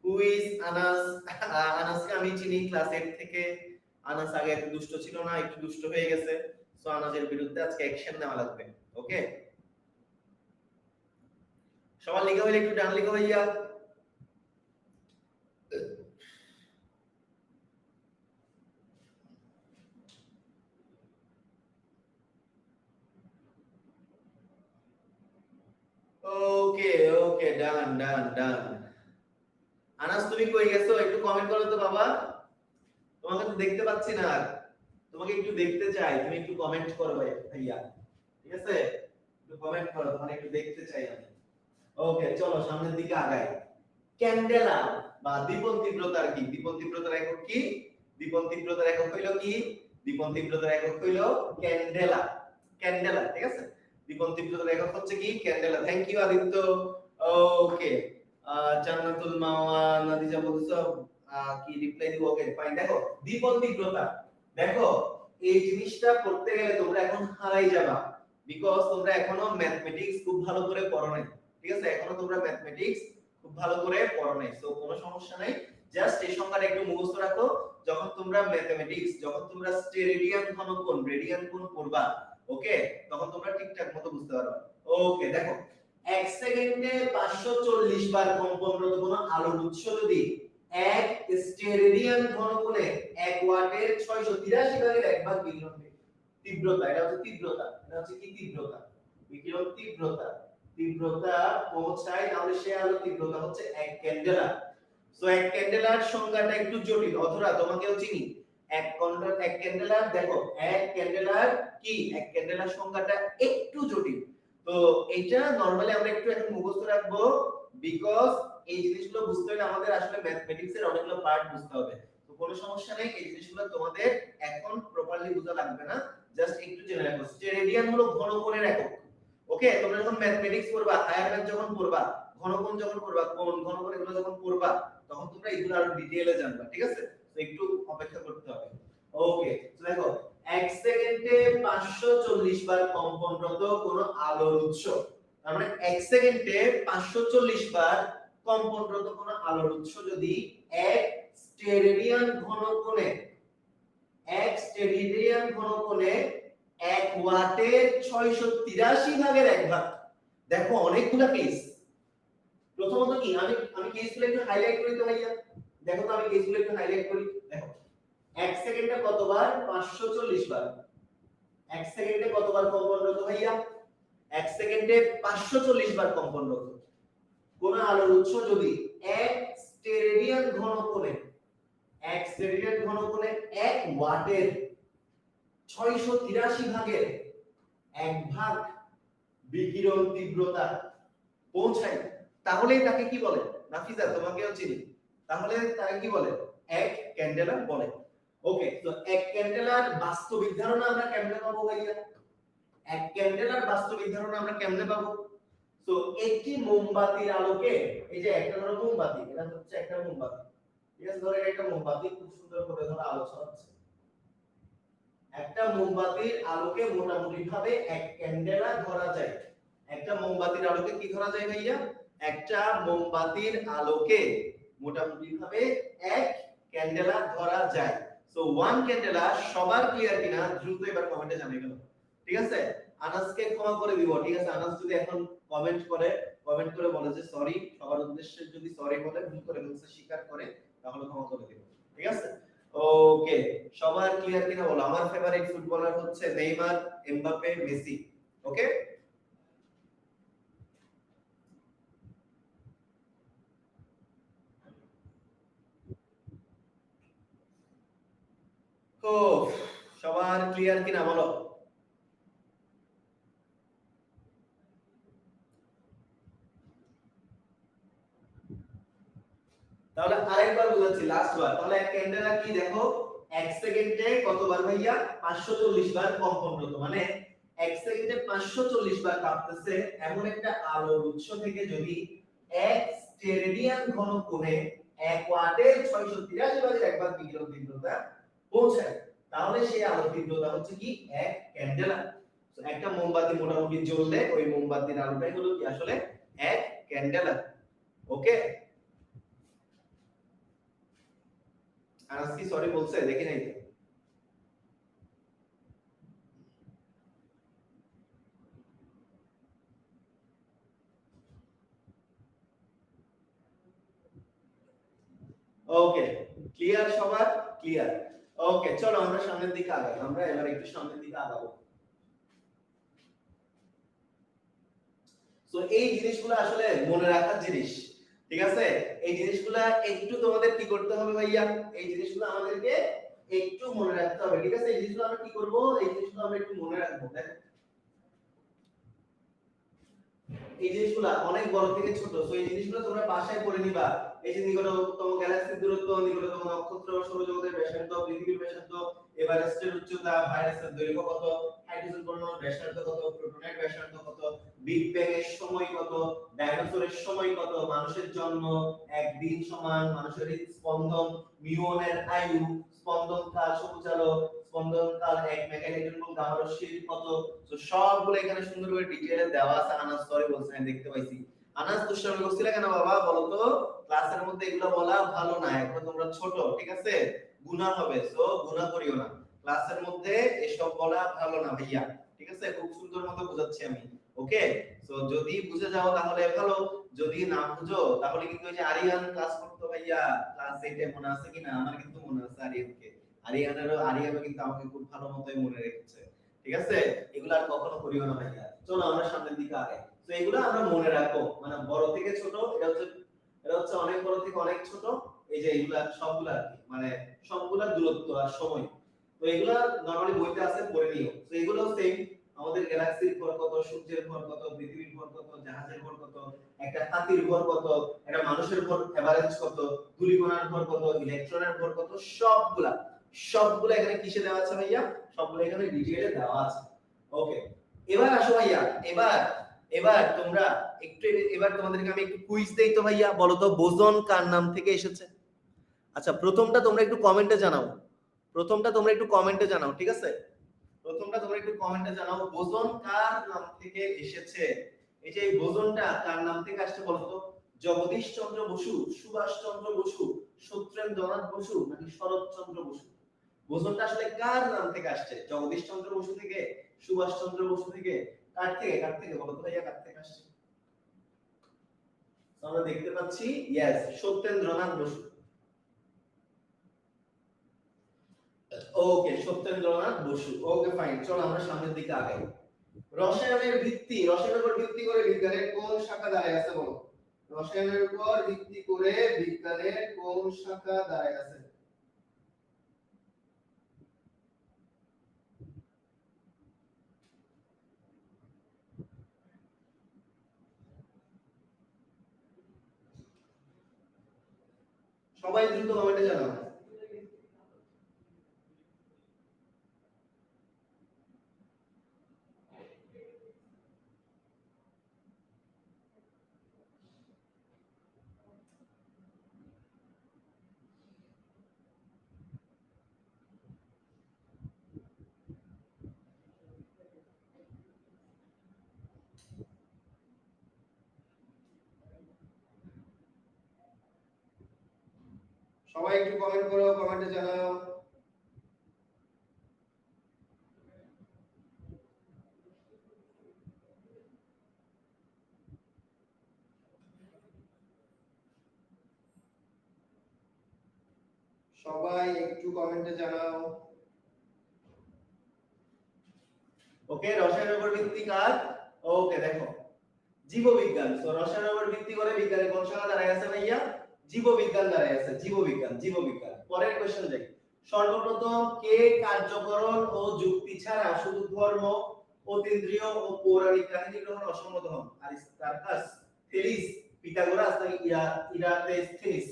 Who is Anas? আনাসকে আমি চিনি ক্লাস 8 থেকে। আনাস আগে এত দুষ্ট ছিল না, একটু দুষ্ট হয়ে গেছে, সো আনাসের বিরুদ্ধে আজকে অ্যাকশন নেওয়া লাগবে। ওকে সবার লেখা হইলে একটু ডান লিখো ভাইয়া। ওকে ওকে ডান ডান ডান। আনাস তুমি কই গেছো? একটু কমেন্ট করো তো বাবা, তোমাকে তো দেখতে পাচ্ছি না, তোমাকে একটু দেখতে চাই, তুমি একটু কমেন্ট করো ভাইয়া, ঠিক আছে? একটু কমেন্ট করো, তোমাকে একটু দেখতে চাই আমি। ওকে চলো সামনের দিকে আগাই। ক্যান্ডেলা বা দীপন তীব্রতার কি? দীপন তীব্রতার একক কি? দীপন তীব্রতার একক হইল কি? দীপন তীব্রতার একক হইল ক্যান্ডেলা। ক্যান্ডেলা, ঠিক আছে। দীপন তীব্রতার একক হচ্ছে কি? Candela. Thank you Aditya. Okay Jannatul Mawa Nadija বলছো কি রিপ্লাই দিব? Okay fine. দেখো দীপন তীব্রতা, দেখো এই জিনিসটা করতে গেলে তোমরা এখন হারাই যাবা, বিকজ তোমরা এখনো ম্যাথমেটিক্স খুব ভালো করে পড়ো নাই, ঠিক আছে। এখনো তোমরা ম্যাথমেটিক্স খুব ভালো করে পড়ো নাই, সো কোনো সমস্যা নাই। জাস্ট এই সংখ্যাটা একটু মুখস্থ রাখো। যখন তোমরা ম্যাথমেটিক্স, যখন তোমরা স্টেরেডিয়ান ঘনকোণ, রেডিয়ান কোণ পড়বা, ওকে, তখন তোমরা ঠিকঠাক মতো বুঝতে পারবে। ওকে দেখো 1 সেকেন্ডে 540 বার কম্পনরত কোনো আলোর উৎস যদি 1 স্টেরেডিয়ান ঘনকোণে 1 ওয়াটের 683 ভাগের 1 ভাগ বিকিরণ তীব্রতা, এটা হচ্ছে তীব্রতা, এটা হচ্ছে কি তীব্রতা? বিকিরণ তীব্রতা। তীব্রতা পৌঁছায়, তাহলে সে আলো তীব্রতা হচ্ছে 1 ক্যান্ডেলা। সো 1 ক্যান্ডেলার সংখ্যাটা একটু জটিল, অথরা তোমাকেও চিনি। 1 ক্যান্ডেলার, দেখো 1 ক্যান্ডেলার কি 1 ক্যান্ডেলার সংখ্যাটা একটু জটিল। তো এটা নরমালি আমরা একটু এখন মুখস্থ রাখবো, বিকজ এই জিনিসগুলো বুঝতে হলে আমাদের আসলে ম্যাথমেটিক্স এর অনেকগুলো পার্ট বুঝতে হবে। তো কোনো সমস্যা নেই, এই জিনিসগুলো তোমাদের এখন প্রপারলি বোঝা লাগবে না, জাস্ট একটু জেনে রাখো। স্টেরেডিয়ান হলো ঘনকোণের একক। ওকে তোমরা যখন ম্যাথমেটিক্স পড়বা, হায়ার ম্যাথ যখন পড়বা, ঘনকোণ যখন পড়বা, কোণ ঘনকোণ এগুলো যখন পড়বা, তখন তোমরা এগুলো আরো ডিটেইলে জানবা, ঠিক আছে। তো একটু অপেক্ষা করতে হবে। ওকে তো দেখো এক সেকেন্ডে 540 বার কম্পনরত কোন আলোর উৎস, তার মানে এক সেকেন্ডে 540 বার কম্পনরত কোন আলোর উৎস যদি এক স্টেরেডিয়ান ঘনকোণে 1 ওয়াটের 683 ভাগের 1 ভাগ। দেখো অনেকগুলা কেস। প্রথমত কি আমি কেসগুলো একটু হাইলাইট করি তো ভাইয়া, দেখো তো আমি কেসগুলো একটু হাইলাইট করি। দেখো 1 সেকেন্ডে কতবার? 540 বার। 1 সেকেন্ডে কতবার কম্পনরত ভাইয়া? 1 সেকেন্ডে 540 বার কম্পনরত কোন আলোর উৎস যদি 1 স্টেরেডিয়ান ঘনকোণে 1 ওয়াটের 683 ভাগের 1 ভাগ বিকিরণ তীব্রতা পৌঁছায়, তাহলে তাকে কি বলে? নাফিজা তোমাকেও চিনি, তাহলে তাকে কি বলে? এক ক্যান্ডেলা বলে। ওকে, তো এক ক্যান্ডেলার বাস্তবিক ধারণা আমরা কেমনে পাবো ভাইয়া? এক ক্যান্ডেলার বাস্তবিক ধারণা আমরা কেমনে পাবো? তো একটি মোমবাতির আলোকে, এই যে একটা ধরো মোমবাতি, এটা হচ্ছে একটা মোমবাতি, ঠিক আছে, ধরো একটা মোমবাতি খুব সুন্দর করে ধরো আলো ছড়াচ্ছে। একটা মোমবাতির আলোকে মোটামুটি ভাবে এক ক্যান্ডেলা ধরা যায়। একটা মোমবাতির আলোকে কি ধরা যায় ভাইয়া? একটা মোমবাতির আলোকে মোটামুটি ভাবে এক ক্যান্ডেলা ধরা যায়। সো ওয়ান ক্যান্ডেলা সবার ক্লিয়ার কিনা দ্রুত এবার কমেন্টে জানিয়ে গেল, ঠিক আছে? আনাসকে ক্ষমা করে দিব, ঠিক আছে? আনাস যদি এখন কমেন্ট করে বলে যে সরি, সবার উদ্দেশ্যে যদি সরি বলে, ভুল করে বলছে স্বীকার করে, তাহলে ক্ষমা করে দিব, ঠিক আছে? ওকে, সবার ক্লিয়ার কিনা বলো। আমার ফেভারিট ফুটবলার হচ্ছে নেইমার, এমবাপ্পে, মেসি। ওকে, ও সবার ক্লিয়ার কিনা বলো। তাহলে আরেকবার বলছি, লাস্ট বার। তাহলে এক ক্যান্ডেলা কি দেখো, এক সেকেন্ডে কতবার ভাইয়া? 540 বার কম্পনরত, মানে এক সেকেন্ডে 540 বার কাঁপতেছে এমন একটা আলোর উৎস থেকে যদি এক স্টেরেডিয়ান ঘনকোণে 1 ওয়াটের 683 ভাগের 1 ভাগ বিকিরণ তীব্রতা পৌঁছায়, তাহলে সেই আলোর তীব্রতা হচ্ছে কি? এক ক্যান্ডেলা। তো একটা মোমবাতি মোটামুটি জ্বললে ওই মোমবাতির আলোটাই হলো কি আসলে এক ক্যান্ডেলা। ওকে, আনাস কি সরি বলছে? দেখি নাই তো। ওকে, ক্লিয়ার সবার? ক্লিয়ার। ওকে, চলো আমরা সামনের দিকে আগাই। আমরা এবার একটু সামনের দিকে আগাবো। সো এই জিনিসগুলো আসলে মনে রাখার জিনিস, ঠিক আছে? এই জিনিসগুলো একটু তোমাদের কি করতে হবে ভাইয়া? এই জিনিসগুলো আমাদেরকে একটু মনে রাখতে হবে, ঠিক আছে? এই জিনিসগুলো আমরা কি করব? এই জিনিসগুলো আমরা একটু মনে রাখবো। দেখো এই জিনিসগুলো অনেক বড় থেকে ছোট, সো এই জিনিসগুলো তোমরা বাসায় পড়ে নিবা। এই যে নিকটতম গ্যালাক্সির দূরত্ব, নিকটতম নক্ষত্র, সৌরজগতের ব্যাসার্ধ, পৃথিবীর ব্যাসার্ধ, এভারেস্টের উচ্চতা, ভাইরাসের দৈর্ঘ্য কত, হাইড্রোজেন পরমাণুর ব্যাসার্ধ কত, প্রোটনের ব্যাসার্ধ কত, বিগ ব্যাং এর সময় কত, ডাইনোসরের সময় কত, মানুষের জন্ম 1 দিন সমান মানুষের হৃদস্পন্দন, মিউনের আয়ু, স্পন্দন কাল, সবুজ আলো, স্পন্দন কাল 1 মেগানিউটন এবং গামা রশ্মির কত। তো সবগুলো এখানে সুন্দর করে ডিটেইলে দেওয়া আছে। আনাস সরি বলছেন, আমি দেখতে পাইছি। আনাস দুষ্টামি করছিল কেন বাবা বলো তো? ক্লাসের মধ্যে এগুলো বলা ভালো না, এখন তোমরা ছোট, ঠিক আছে? গুনাহ হবে, সো গুনাহ করিও না। ক্লাসের মধ্যে এসব বলা ভালো না ভাইয়া, ঠিক আছে? খুব সুন্দর মতো বুঝাচ্ছি আমি। ওকে, সো যদি বুঝে যাও তাহলে ভালো, যদি না বুঝো তাহলে কিন্তু ওই যে আরিয়ান ক্লাস করতো ভাইয়া, ক্লাস 8 এ মনে আছে কিনা? আমার কিন্তু মনে আছে আরিয়ানকে। আরিয়ানও কিন্তু আমাকে খুব ভালো মতোই মনে রেখেছে, ঠিক আছে? এগুলো আর কখনো করিও না ভাইয়া। চলো আমরা সামনের দিকে আগাই। তো এগুলো আমরা মনে রাখবো, মানে বড় থেকে ছোট, এটা হচ্ছে অনেক বড় থেকে অনেক ছোট। এই যে এগুলা সবগুলা মানে সবগুলা দূরত্ব আর সময়। তো এগুলা নরমালি বইতে আছে, পড়ে নিও। তো এগুলো সেম, আমাদের গ্যালাক্সির ভর কত, সূর্যের ভর কত, পৃথিবীর ভর কত, জাহাজের ভর কত, একটা হাতির ভর কত, একটা মানুষের ভর এভারেজ কত, ধূলিকণার ভর কত, ইলেকট্রনের ভর কত, সবগুলা এখানে কিসে দেওয়া আছে ভাইয়া? সবগুলো এখানে ডিটেইলে দেওয়া আছে। ওকে, এবার আসো ভাইয়া, এবার তোমরা একটু, এবার তোমাদেরকে আমি একটু কুইজ দেই তো ভাইয়া। বলো তো বোসন কার নাম থেকে এসেছে? আচ্ছা, প্রথমটা তোমরা একটু কমেন্টে জানাও, ঠিক আছে? প্রথমটা তোমরা একটু কমেন্টে জানাও বোসন কার নাম থেকে এসেছে। এই যে এই বোসনটা কার নাম থেকে আসছে বলো তো? জগদীশ চন্দ্র বসু, সুভাষ চন্দ্র বসু, সত্যেন্দ্রনাথ বসু নাকি শরৎচন্দ্র বসু? বোসনটা আসলে কার নাম থেকে আসছে? জগদীশ চন্দ্র বসু থেকে, সুভাষ চন্দ্র বসু থেকে, কার থেকে বলো তো ভাইয়া, কার থেকে আসছে? আমরা দেখতে পাচ্ছি ইয়েস সত্যেন্দ্রনাথ বসু। ওকে সত্যেন্দ্রনাথ বসু। ওকে ফাইন, চলো আমরা সামনের দিকে আগাই। রসায়নের ভিত্তি, রসায়নের উপর ভিত্তি করে বিজ্ঞানের কোন শাখা দাঁড়ায় আছে বলো? রসায়নের উপর ভিত্তি করে বিজ্ঞানের কোন শাখা দাঁড়ায় আছে? সবাই দ্রুত কমেন্টে জানাও। সবাই একটু কমেন্ট করো, কমেন্টে জানাও। সবাই একটু কমেন্টে জানাও। ওকে রসায়নের উপর ভিত্তি কার? ওকে দেখো জীববিজ্ঞান। সো রসায়নের উপর ভিত্তি করে বিজ্ঞানের কোন শাখা দাঁড়ায় আছে ভাইয়া? জীববিজ্ঞান দাঁড়ায় আছে, জীববিজ্ঞান, জীববিজ্ঞান। পরের কোশ্চেন যাই। সর্বপ্রথম কে কার্যকরণ ও যুক্তি ছাড়া শুধু ধর্ম, অতীন্দ্রিয় ও পৌরাণিক কাহিনী গ্রহণে অসম্মত হন? আরিস্টার্কাস, থেলিস, পিথাগোরাস নাকি ইরাটোস্থেনিস?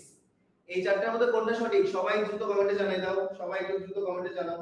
এই চারটার মধ্যে কোনটা সঠিক? সবাই দ্রুত কমেন্টে জানিয়ে দাও, সবাই একটু দ্রুত কমেন্টে জানাও।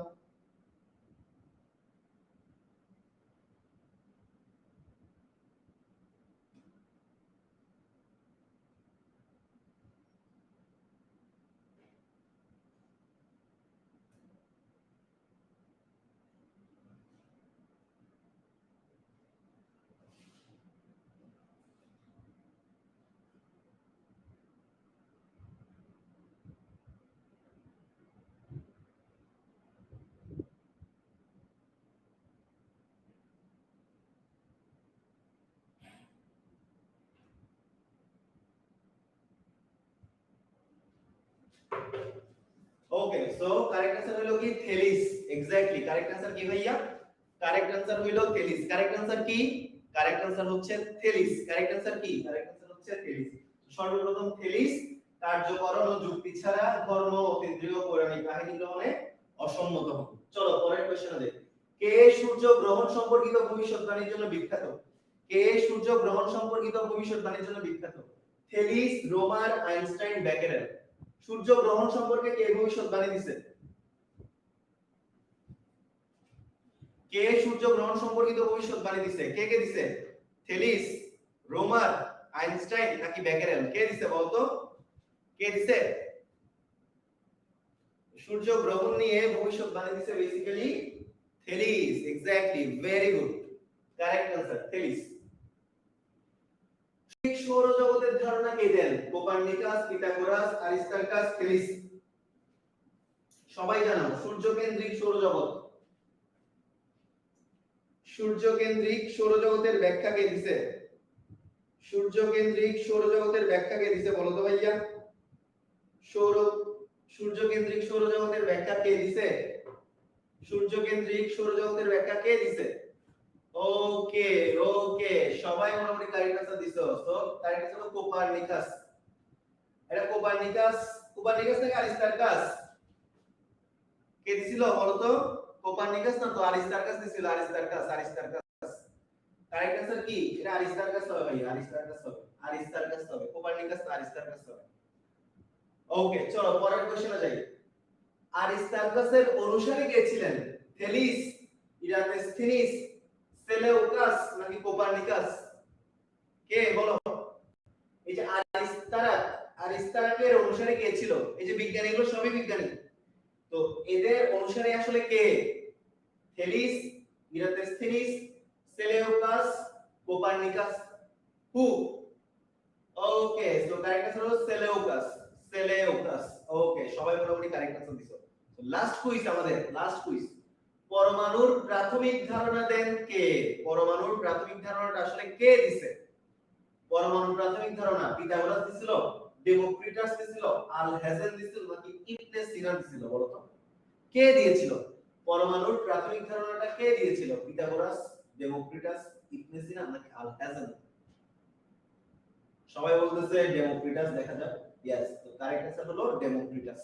ওকে সো কারেক্ট आंसर হলো কি থেলিস। এক্স্যাক্টলি কারেক্ট आंसर কি ভাইয়া? কারেক্ট आंसर হলো থেলিস। কারেক্ট आंसर কি? কারেক্ট आंसर হচ্ছে থেলিস। কারেক্ট आंसर কি? কারেক্ট आंसर হচ্ছে থেলিস। সর্বপ্রথম থেলিস কার্যকরণ ও যুক্তি ছাড়া ধর্ম, অতীন্দ্রিয়, পৌরাণিক কাহিনী গ্রহণে অসম্মত হন। চলো পরের কোশ্চেনে যাই। কে সূর্য গ্রহণ সম্পর্কিত ভবিষ্যৎবাণীর জন্য বিখ্যাত? কে সূর্য গ্রহণ সম্পর্কিত ভবিষ্যৎবাণীর জন্য বিখ্যাত? Thales, Roemer, Einstein, Becquerel? সূর্য গ্রহণ সম্পর্কে কে ভবিষ্যৎবাণী দিছে? কে সূর্য গ্রহণ সম্পর্কিত ভবিষ্যৎবাণী দিছে? কে কে দিছে? থেলিস, রোমার, আইনস্টাইন নাকি বেকেরেল? কে দিছে বলতো? কে দিছে? সূর্য গ্রহণ নিয়ে ভবিষ্যৎবাণী দিছে basically Thales. Exactly, very good, correct answer Thales. সৌরজগতের ধারণা কে দেন? Copernicus, Pythagoras, Aristarchus, Thales? সবাই জানো সূর্যকেন্দ্রিক সৌরজগৎ। সূর্যকেন্দ্রিক সৌরজগতের ব্যাখ্যা কে দিছে? সূর্যকেন্দ্রিক সৌরজগতের ব্যাখ্যা কে দিছে বলো তো ভাইয়া? সূর্যকেন্দ্রিক সৌরজগতের ব্যাখ্যা কে দিছে? সূর্যকেন্দ্রিক সৌরজগতের ব্যাখ্যা কে দিছে? ওকে ওকে সবাই মোটামুটি কারেক্ট आंसर দিছো। সো কারেক্ট आंसर হলো কোপার্নিকাস। এটা কোপার্নিকাস, কোপার্নিকাস নাকি আরিস্টার্কাস? কে দিছিল বলো তো? কোপার্নিকাস না তো আরিস্টার্কাস দিছিল। আরিস্টার্কাস, আরিস্টার্কাস। কারেক্ট आंसर কি? এটা আরিস্টার্কাস হবে ভাই, আরিস্টার্কাস হবে, আরিস্টার্কাস হবে, কোপার্নিকাস না আরিস্টার্কাস হবে। ওকে চলো পরের কোশ্চেনে যাই। আরিস্টার্কাসের অনুসারী কে ছিলেন? থেলিস, ইরাটোস্থেনিস, সেলেউকাস নাকি কোপার্নিকাস? কে বলো? এই যে আরিস্টার্কের অনুসারী কে ছিল? এই যে বিজ্ঞানীগুলো সবই বিজ্ঞানী, তো এদের অনুসারী আসলে কে? Thales, Eratosthenes, Seleucus, Copernicus. হু? ওকে, সো কারেক্ট আনসার হলো সেলেউকাস। সেলেউকাস। ওকে, সবাই মোটামুটি কারেক্ট আনসার দিছো। লাস্ট কুইজ আমাদের, লাস্ট কুইজ। পরমাণুর প্রাথমিক ধারণা দেন কে? পরমাণুর প্রাথমিক ধারণাটা আসলে কে দিছে? পরমাণুর প্রাথমিক ধারণা পিথাগোরাস দিছিল, ডেমোক্রিটাস দিছিল, আলহাজেন দিছিল নাকি ইবনে সিনা দিছিল? বলো তো কে দিয়েছিল? পরমাণুর প্রাথমিক ধারণাটা কে দিয়েছিল? পিথাগোরাস, ডেমোক্রিটাস, ইবনে সিনা নাকি আলহাজেন? সবাই বলতেছে ডেমোক্রিটাস। দেখা যাক। यस, তো কারেক্ট आंसर হলো ডেমোক্রিটাস।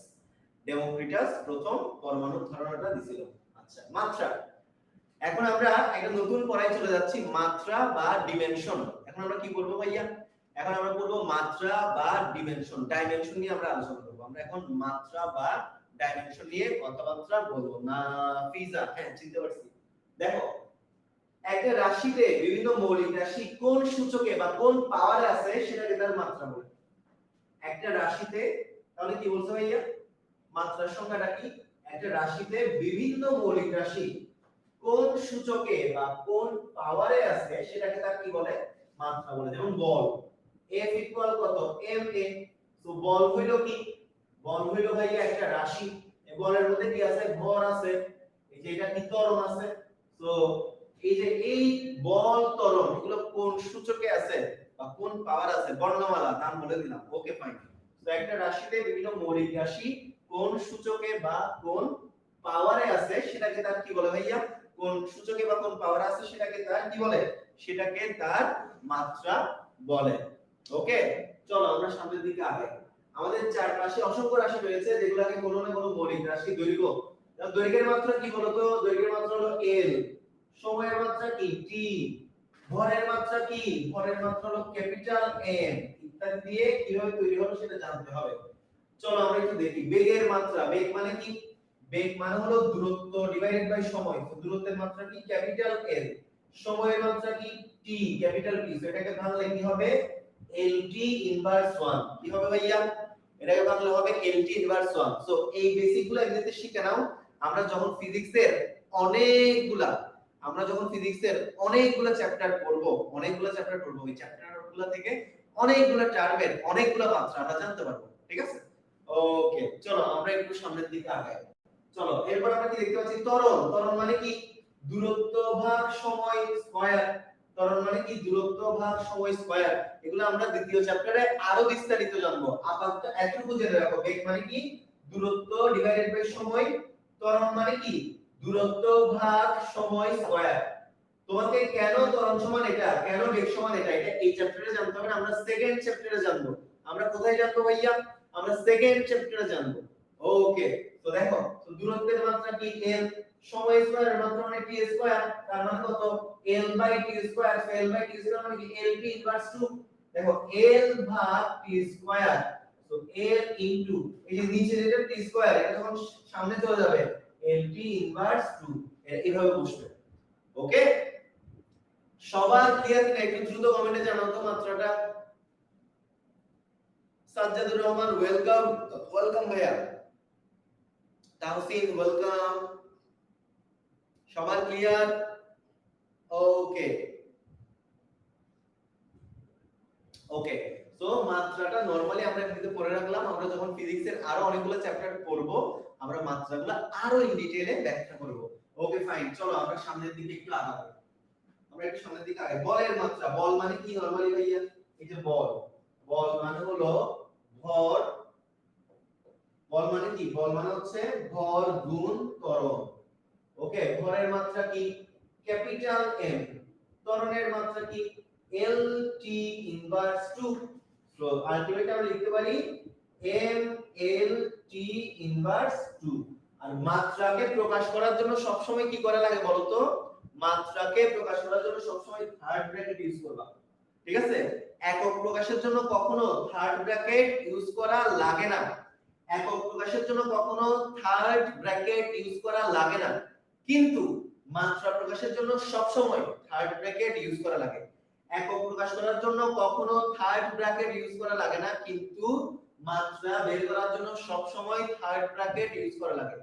ডেমোক্রিটাস প্রথম পরমাণুর ধারণাটা দিছিল। আচ্ছা, মাত্রা। এখন আমরা একটা নতুন পড়ায় চলে যাচ্ছি, মাত্রা বা ডিমেনশন। এখন আমরা কি বলবো ভাইয়া? এখন আমরা বলবো মাত্রা বা ডিমেনশন। ডাইমেনশন নিয়ে আমরা আলোচনা করব। আমরা এখন মাত্রা বা ডাইমেনশন নিয়ে কথাবার্তা বলবো না। ফিজা, হ্যাঁ চিনতে পারছি। দেখো, একটা রাশিতে বিভিন্ন মৌলিক রাশি কোন সূচকে বা কোন পাওয়ারে আছে সেটাকে তার মাত্রা বলে। একটা রাশিতে, তাহলে কি বলছো ভাইয়া? মাত্রার সংখ্যাটা কি? একটা রাশিতে বিভিন্ন মৌলিক রাশি কোন সূচকে বা কোন পাওয়ারে আছে সেটাকে তার কি বলে? মাত্রা বলে। যেমন বল, F ইকুয়াল কত? ma। তো বল হইল কি? বল হইল ভাইয়া একটা রাশি। এই বলের মধ্যে কি আছে? ভর আছে। এই যে এটা কি? ত্বরণ আছে। তো এই যে এই বল ত্বরণ এগুলো কোন সূচকে আছে বা কোন পাওয়ার আছে? বর্ণমালা নাম বলে দিলাম। Okay fine. তো একটা রাশিতে বিভিন্ন মৌলিক রাশি কোন সূচকে বা কোন পাওয়ারে আছে সেটাকে তার কি বলে ভাইয়া? কোন সূচকে বা কোন পাওয়ারে আছে সেটাকে তার কি বলে? সেটাকে তার মাত্রা বলে। ওকে, চলো আমরা সামনের দিকে আগাই। আমাদের চারপাশে অসংখ্য রাশি রয়েছে যেগুলোকে কোনো না কোনো মৌলিক রাশি। দৈর্ঘ্য, দৈর্ঘ্যের মাত্রা কি বলতো? দৈর্ঘ্যের মাত্রা হলো l। সময়ের মাত্রা কি? t। ভরের মাত্রা কি? ভরের মাত্রা হলো ক্যাপিটাল M। ইত্যাদি দিয়ে কিভাবে তৈরি হলো সেটা জানতে হবে। চলো আমরা একটু দেখি। বেগের মাত্রা, বেগ মানে কি? বেগ মানে হলো দূরত্ব ডিভাইডেড বাই সময়। তো দূরত্বের মাত্রা কি? Capital L। সময়ের মাত্রা কি? t, capital T। তো এটাকে ভাঙলে কি হবে? lt inverse 1। কি হবে ভাইয়া? এটাকে ভাঙলে হবে lt ইনভার্স 1। সো এই বেসিকগুলো এমনিতে শিখে নাও। আমরা যখন ফিজিক্সের অনেকগুলা চ্যাপ্টার পড়বো, ওই চ্যাপ্টারগুলো থেকে অনেকগুলা টার্মের অনেকগুলা মাত্রা আমরা জানতে পারবো। ঠিক আছে? ওকে, চলো আমরা একটু সামনের দিকে আগাই। চলো, এরপর আমরা কি দেখতে পাচ্ছি? ত্বরণ। ত্বরণ মানে কি? দূরত্ব ভাগ সময় স্কয়ার। ত্বরণ মানে কি? দূরত্ব ভাগ সময় স্কয়ার। এগুলো আমরা দ্বিতীয় চ্যাপ্টারে আরো বিস্তারিত জানবো। আপাতত এতটুকু জেনে রাখো। বেগ মানে কি? দূরত্ব ডিভাইডেড বাই সময়। ত্বরণ মানে কি? দূরত্ব ভাগ সময় স্কয়ার। তোমাকে কেন ত্বরণ সমান এটা, কেন বেগ সমান এটা, এটা এই চ্যাপ্টারে জানতে হবে না। আমরা সেকেন্ড চ্যাপ্টারে জানবো। আমরা কোথায় জানবো ভাইয়া? আমরা সেকেন্ড চ্যাপ্টারে জানবো। ওকে, তো দেখো, তো দূরত্বের মাত্রা কি? l। সময় স্কয়ারের মাত্রা মানে t স্কয়ার। তার মানে কত? l by t square. তো l বাই t স্কয়ার মানে কি? lt inverse 2। দেখো, l ভাগ t স্কয়ার। তো l ইনটু এই যে নিচে যেটা t স্কয়ার, এটা যখন সামনে চলে যাবে lt ইনভার্স 2। এইভাবে বসবে। ওকে, সবার ক্লিয়ার কিনা? একটু দ্রুত কমেন্টে জানাও তো মাত্রাটা। সাজ্জাদুর রহমান ওয়েলকাম। ওয়েলকাম ভাইয়া। তাহসিন ওয়েলকাম। সবার ক্লিয়ার? ওকে ওকে, সো মাত্রাটা নরমালি আমরা এমনিতে পড়ে রাখলাম। আমরা যখন ফিজিক্সের আরো অনেকগুলো চ্যাপ্টার পড়ব আমরা মাত্রাগুলো আরো ইন ডিটেইলে ব্যাখ্যা করব। ওকে ফাইন, চলো আমরা সামনের দিকে একটু আগাবো। আমরা একটু সামনের দিকে আগাই। বলের মাত্রা। বল মানে কি নরমালি ভাইয়া? এই যে বল, বল মানে হলো ভর। বল মানে কি? বল মানে হচ্ছে ভর গুণ ত্বরণ। ওকে, ভরের মাত্রা কি? Capital M। ত্বরণের মাত্রা কি? lt inverse 2। সো আলটিমেটলি আমরা লিখতে পারি m lt ইনভার্স 2। আর মাত্রাকে প্রকাশ করার জন্য সব সময় কি করা লাগে বলো তো? মাত্রাকে প্রকাশ করার জন্য সব সময় থার্ড ব্র্যাকেট ইউজ করবা। ঠিক আছে? একক প্রকাশের জন্য কখনো থার্ড ব্র্যাকেট ইউজ করা লাগে না। একক প্রকাশের জন্য কখনো থার্ড ব্র্যাকেট ইউজ করা লাগে না, কিন্তু মাত্রা প্রকাশের জন্য সব সময় থার্ড ব্র্যাকেট ইউজ করা লাগে। একক প্রকাশ করার জন্য কখনো থার্ড ব্র্যাকেট ইউজ করা লাগে না, কিন্তু মাত্রা বের করার জন্য সব সময় থার্ড ব্র্যাকেট ইউজ করা লাগে।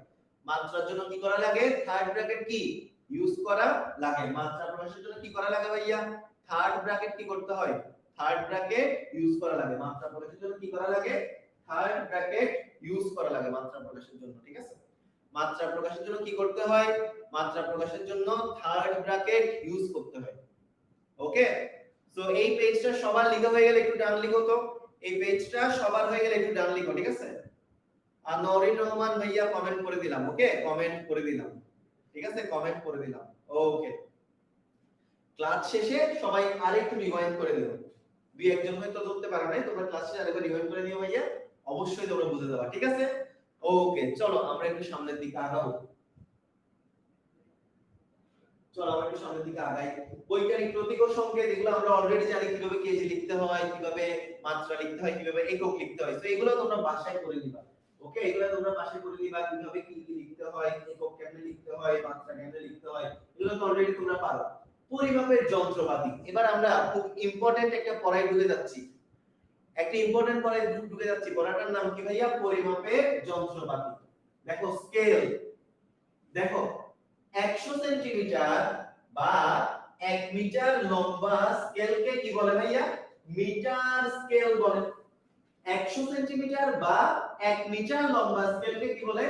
মাত্রার জন্য কি করা লাগে? থার্ড ব্র্যাকেট কি ইউজ করা লাগে। মাত্রা প্রকাশের জন্য কি করা লাগে ভাইয়া? থার্ড ব্র্যাকেট কি করতে হয়? থার্ড ব্র্যাকেট ইউজ করা লাগে। মাত্রা প্রকাশের জন্য কি করা লাগে? থার্ড ব্র্যাকেট ইউজ করা লাগে মাত্রা প্রকাশের জন্য, ঠিক আছে? মাত্রা প্রকাশের জন্য কি করতে হয়? মাত্রা প্রকাশের জন্য থার্ড ব্র্যাকেট ইউজ করতে হয়। ওকে, সো এই পেজটা সবার লেখা হয়ে গেলে একটু ডান লিখো তো। এই পেজটা সবার হয়ে গেলে একটু ডান লিখো, ঠিক আছে? আর নরিন রহমান ভাইয়া কমেন্ট করে দিলাম। ওকে, কমেন্ট করে দিলাম, ঠিক আছে? কমেন্ট করে দিলাম। ওকে, ক্লাস শেষে সবাই আরেকটু রিভাইন্ড করে দিও। দুই একজন হয়তো ধরতে পারো নাই, তোমরা ক্লাস শেষে আরেকবার রিভাইন্ড করে দিও ভাইয়া, অবশ্যই তোমরা বুঝে যাবা, ঠিক আছে? ওকে, চলো আমরা একটু সামনের দিকে আগাবো। চলো আমরা একটু সামনের দিকে আগাই। বৈজ্ঞানিক প্রতীক ও সংকেত এগুলো আমরা অলরেডি জানি, কিভাবে কেজি লিখতে হয়, কিভাবে মাত্রা লিখতে হয়, কিভাবে একক লিখতে হয়। তো এগুলো তোমরা বাসায় করে নিবা। ওকে, এগুলো তোমরা বাসায় করে নিবা, কিভাবে কি কি লিখতে হয়, একক কেমনে লিখতে হয়, মাত্রা কেমনে লিখতে হয়, এগুলো তো অলরেডি তোমরা পারো। পরিমাপের যন্ত্রপাতি, এবার আমরা খুব ইম্পর্টেন্ট একটা পড়ায় ঢুকে যাচ্ছি। একটা ইম্পর্টেন্ট পড়ায় ঢুকে যাচ্ছি। পড়াটার নাম কি ভাইয়া? পরিমাপের যন্ত্রপাতি। দেখো স্কেল, দেখো 100 সেন্টিমিটার বা 1 মিটার লম্বা স্কেলকে কি বলে ভাইয়া? মিটার স্কেল বলে। 100 সেন্টিমিটার বা 1 মিটার লম্বা স্কেলকে কি বলে?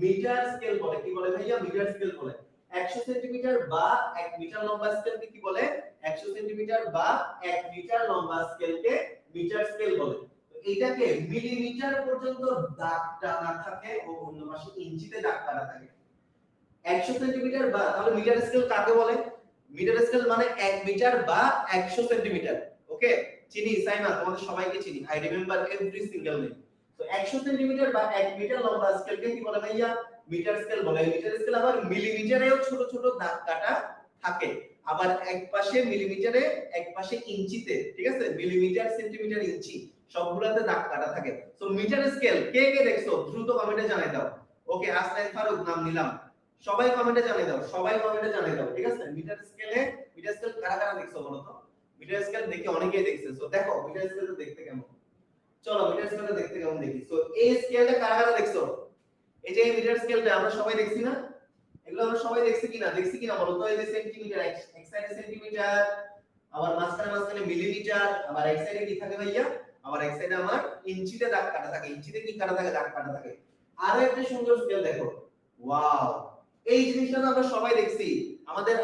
মিটার স্কেল বলে। কি বলে ভাইয়া? মিটার স্কেল বলে। 100 সেন্টিমিটার বা 1 মিটার লম্বা স্কেলকে কি বলে? 100 সেন্টিমিটার বা 1 মিটার লম্বা স্কেলকে মিটার স্কেল বলে। এটাকে মিলিমিটার পর্যন্ত দাগ টানা থাকে ও অন্য পাশে ইঞ্চিতে দাগ টানা থাকে। 100 সেন্টিমিটার বা, তাহলে মিটার স্কেল কাকে বলে? মিটার স্কেল মানে 1 মিটার বা 100 সেন্টিমিটার। ওকে, চিনি সাইমা, তোমাদের সবাইকে চিনি, I remember every single name. তো 100 সেন্টিমিটার বা 1 মিটার লম্বা স্কেলকে কি বলে ভাইয়া? মিটার স্কেল বলে। মিটার স্কেল আবার মিলিমিটারেও ছোট ছোট দাগ কাটা থাকে। আবার এক পাশে মিলিমিটারে, এক পাশে ইঞ্চিতে, ঠিক আছে? মিলিমিটার, সেন্টিমিটার, ইঞ্চি সবগুলাতে দাগ কাটা থাকে। তো মিটার স্কেল কে কে দেখছো দ্রুত কমেন্টে জানাই দাও। ওকে, আসনাইন ফারুক নাম নিলাম। সবাই কমেন্টে জানিয়ে দাও, সবাই কমেন্টে জানিয়ে দাও, ঠিক আছে? মিটার স্কেল কারা কারা দেখছো বলো তো? মিটার স্কেল দেখে অনেকেই দেখছে। সো দেখো মিটার স্কেলটা দেখতে কেমন। চলো মিটার স্কেলটা দেখতে কেমন দেখি। সো এই স্কেলটা কারা কারা দেখছো? এই যে মিটার স্কেলটা আমরা সবাই দেখছি না? এগুলো আমরা সবাই দেখছি কিনা? দেখছি কিনা বলো তো? এই যে সেন্টিমিটার, এক সাইডে সেন্টিমিটার, আবার মাঝখানে মিলিমিটার, আবার এক সাইডে কি থাকে ভাইয়া? আবার এক সাইডে আমার ইঞ্চিতে দাগ কাটা থাকে। ইঞ্চিতে কি কাটা থাকে? দাগ কাটা থাকে। আরো একটা সুন্দর স্কেল দেখো। ওয়াও, এই জিনিসটা আমরা সবাই দেখছি।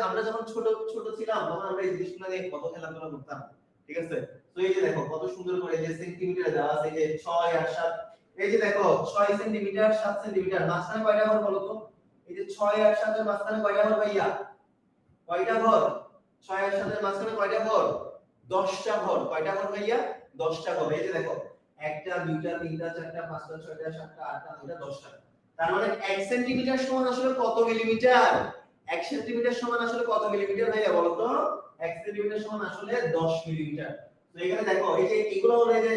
আমরা যখন ছোট ছোট ছিলাম তখন আমরা এই জিনিসগুলো নিয়ে কত খেলাধুলা করতাম, ঠিক আছে? তো এই যে দেখো কত সুন্দর করে যে সেন্টিমিটার দেওয়া আছে, এই যে 6 আর 7। এই যে দেখো 6 সেন্টিমিটার 7 সেন্টিমিটার, মাঝখানে কয়টা ঘর বলো তো? এই যে 6 আর 7 এর মাঝখানে কয়টা ঘর ভাইয়া? কয়টা ঘর? 6 আর 7 এর মাঝখানে কয়টা ঘর? 10টা ঘর। কয়টা ঘর ভাইয়া? 10টা ঘর। এই যে দেখো 1টা 2টা 3টা 4টা 5টা 6টা 7টা 8টা 9টা 10টা। তার মানে 1 সেন্টিমিটার সমান আসলে কত মিলিমিটার? 1 সেন্টিমিটার সমান আসলে কত মিলিমিটার ভাইয়া বলো তো? 1 সেন্টিমিটার সমান আসলে 10 মিলিমিটার। তো এখানে দেখো এই যে এগুলো হলো এই যে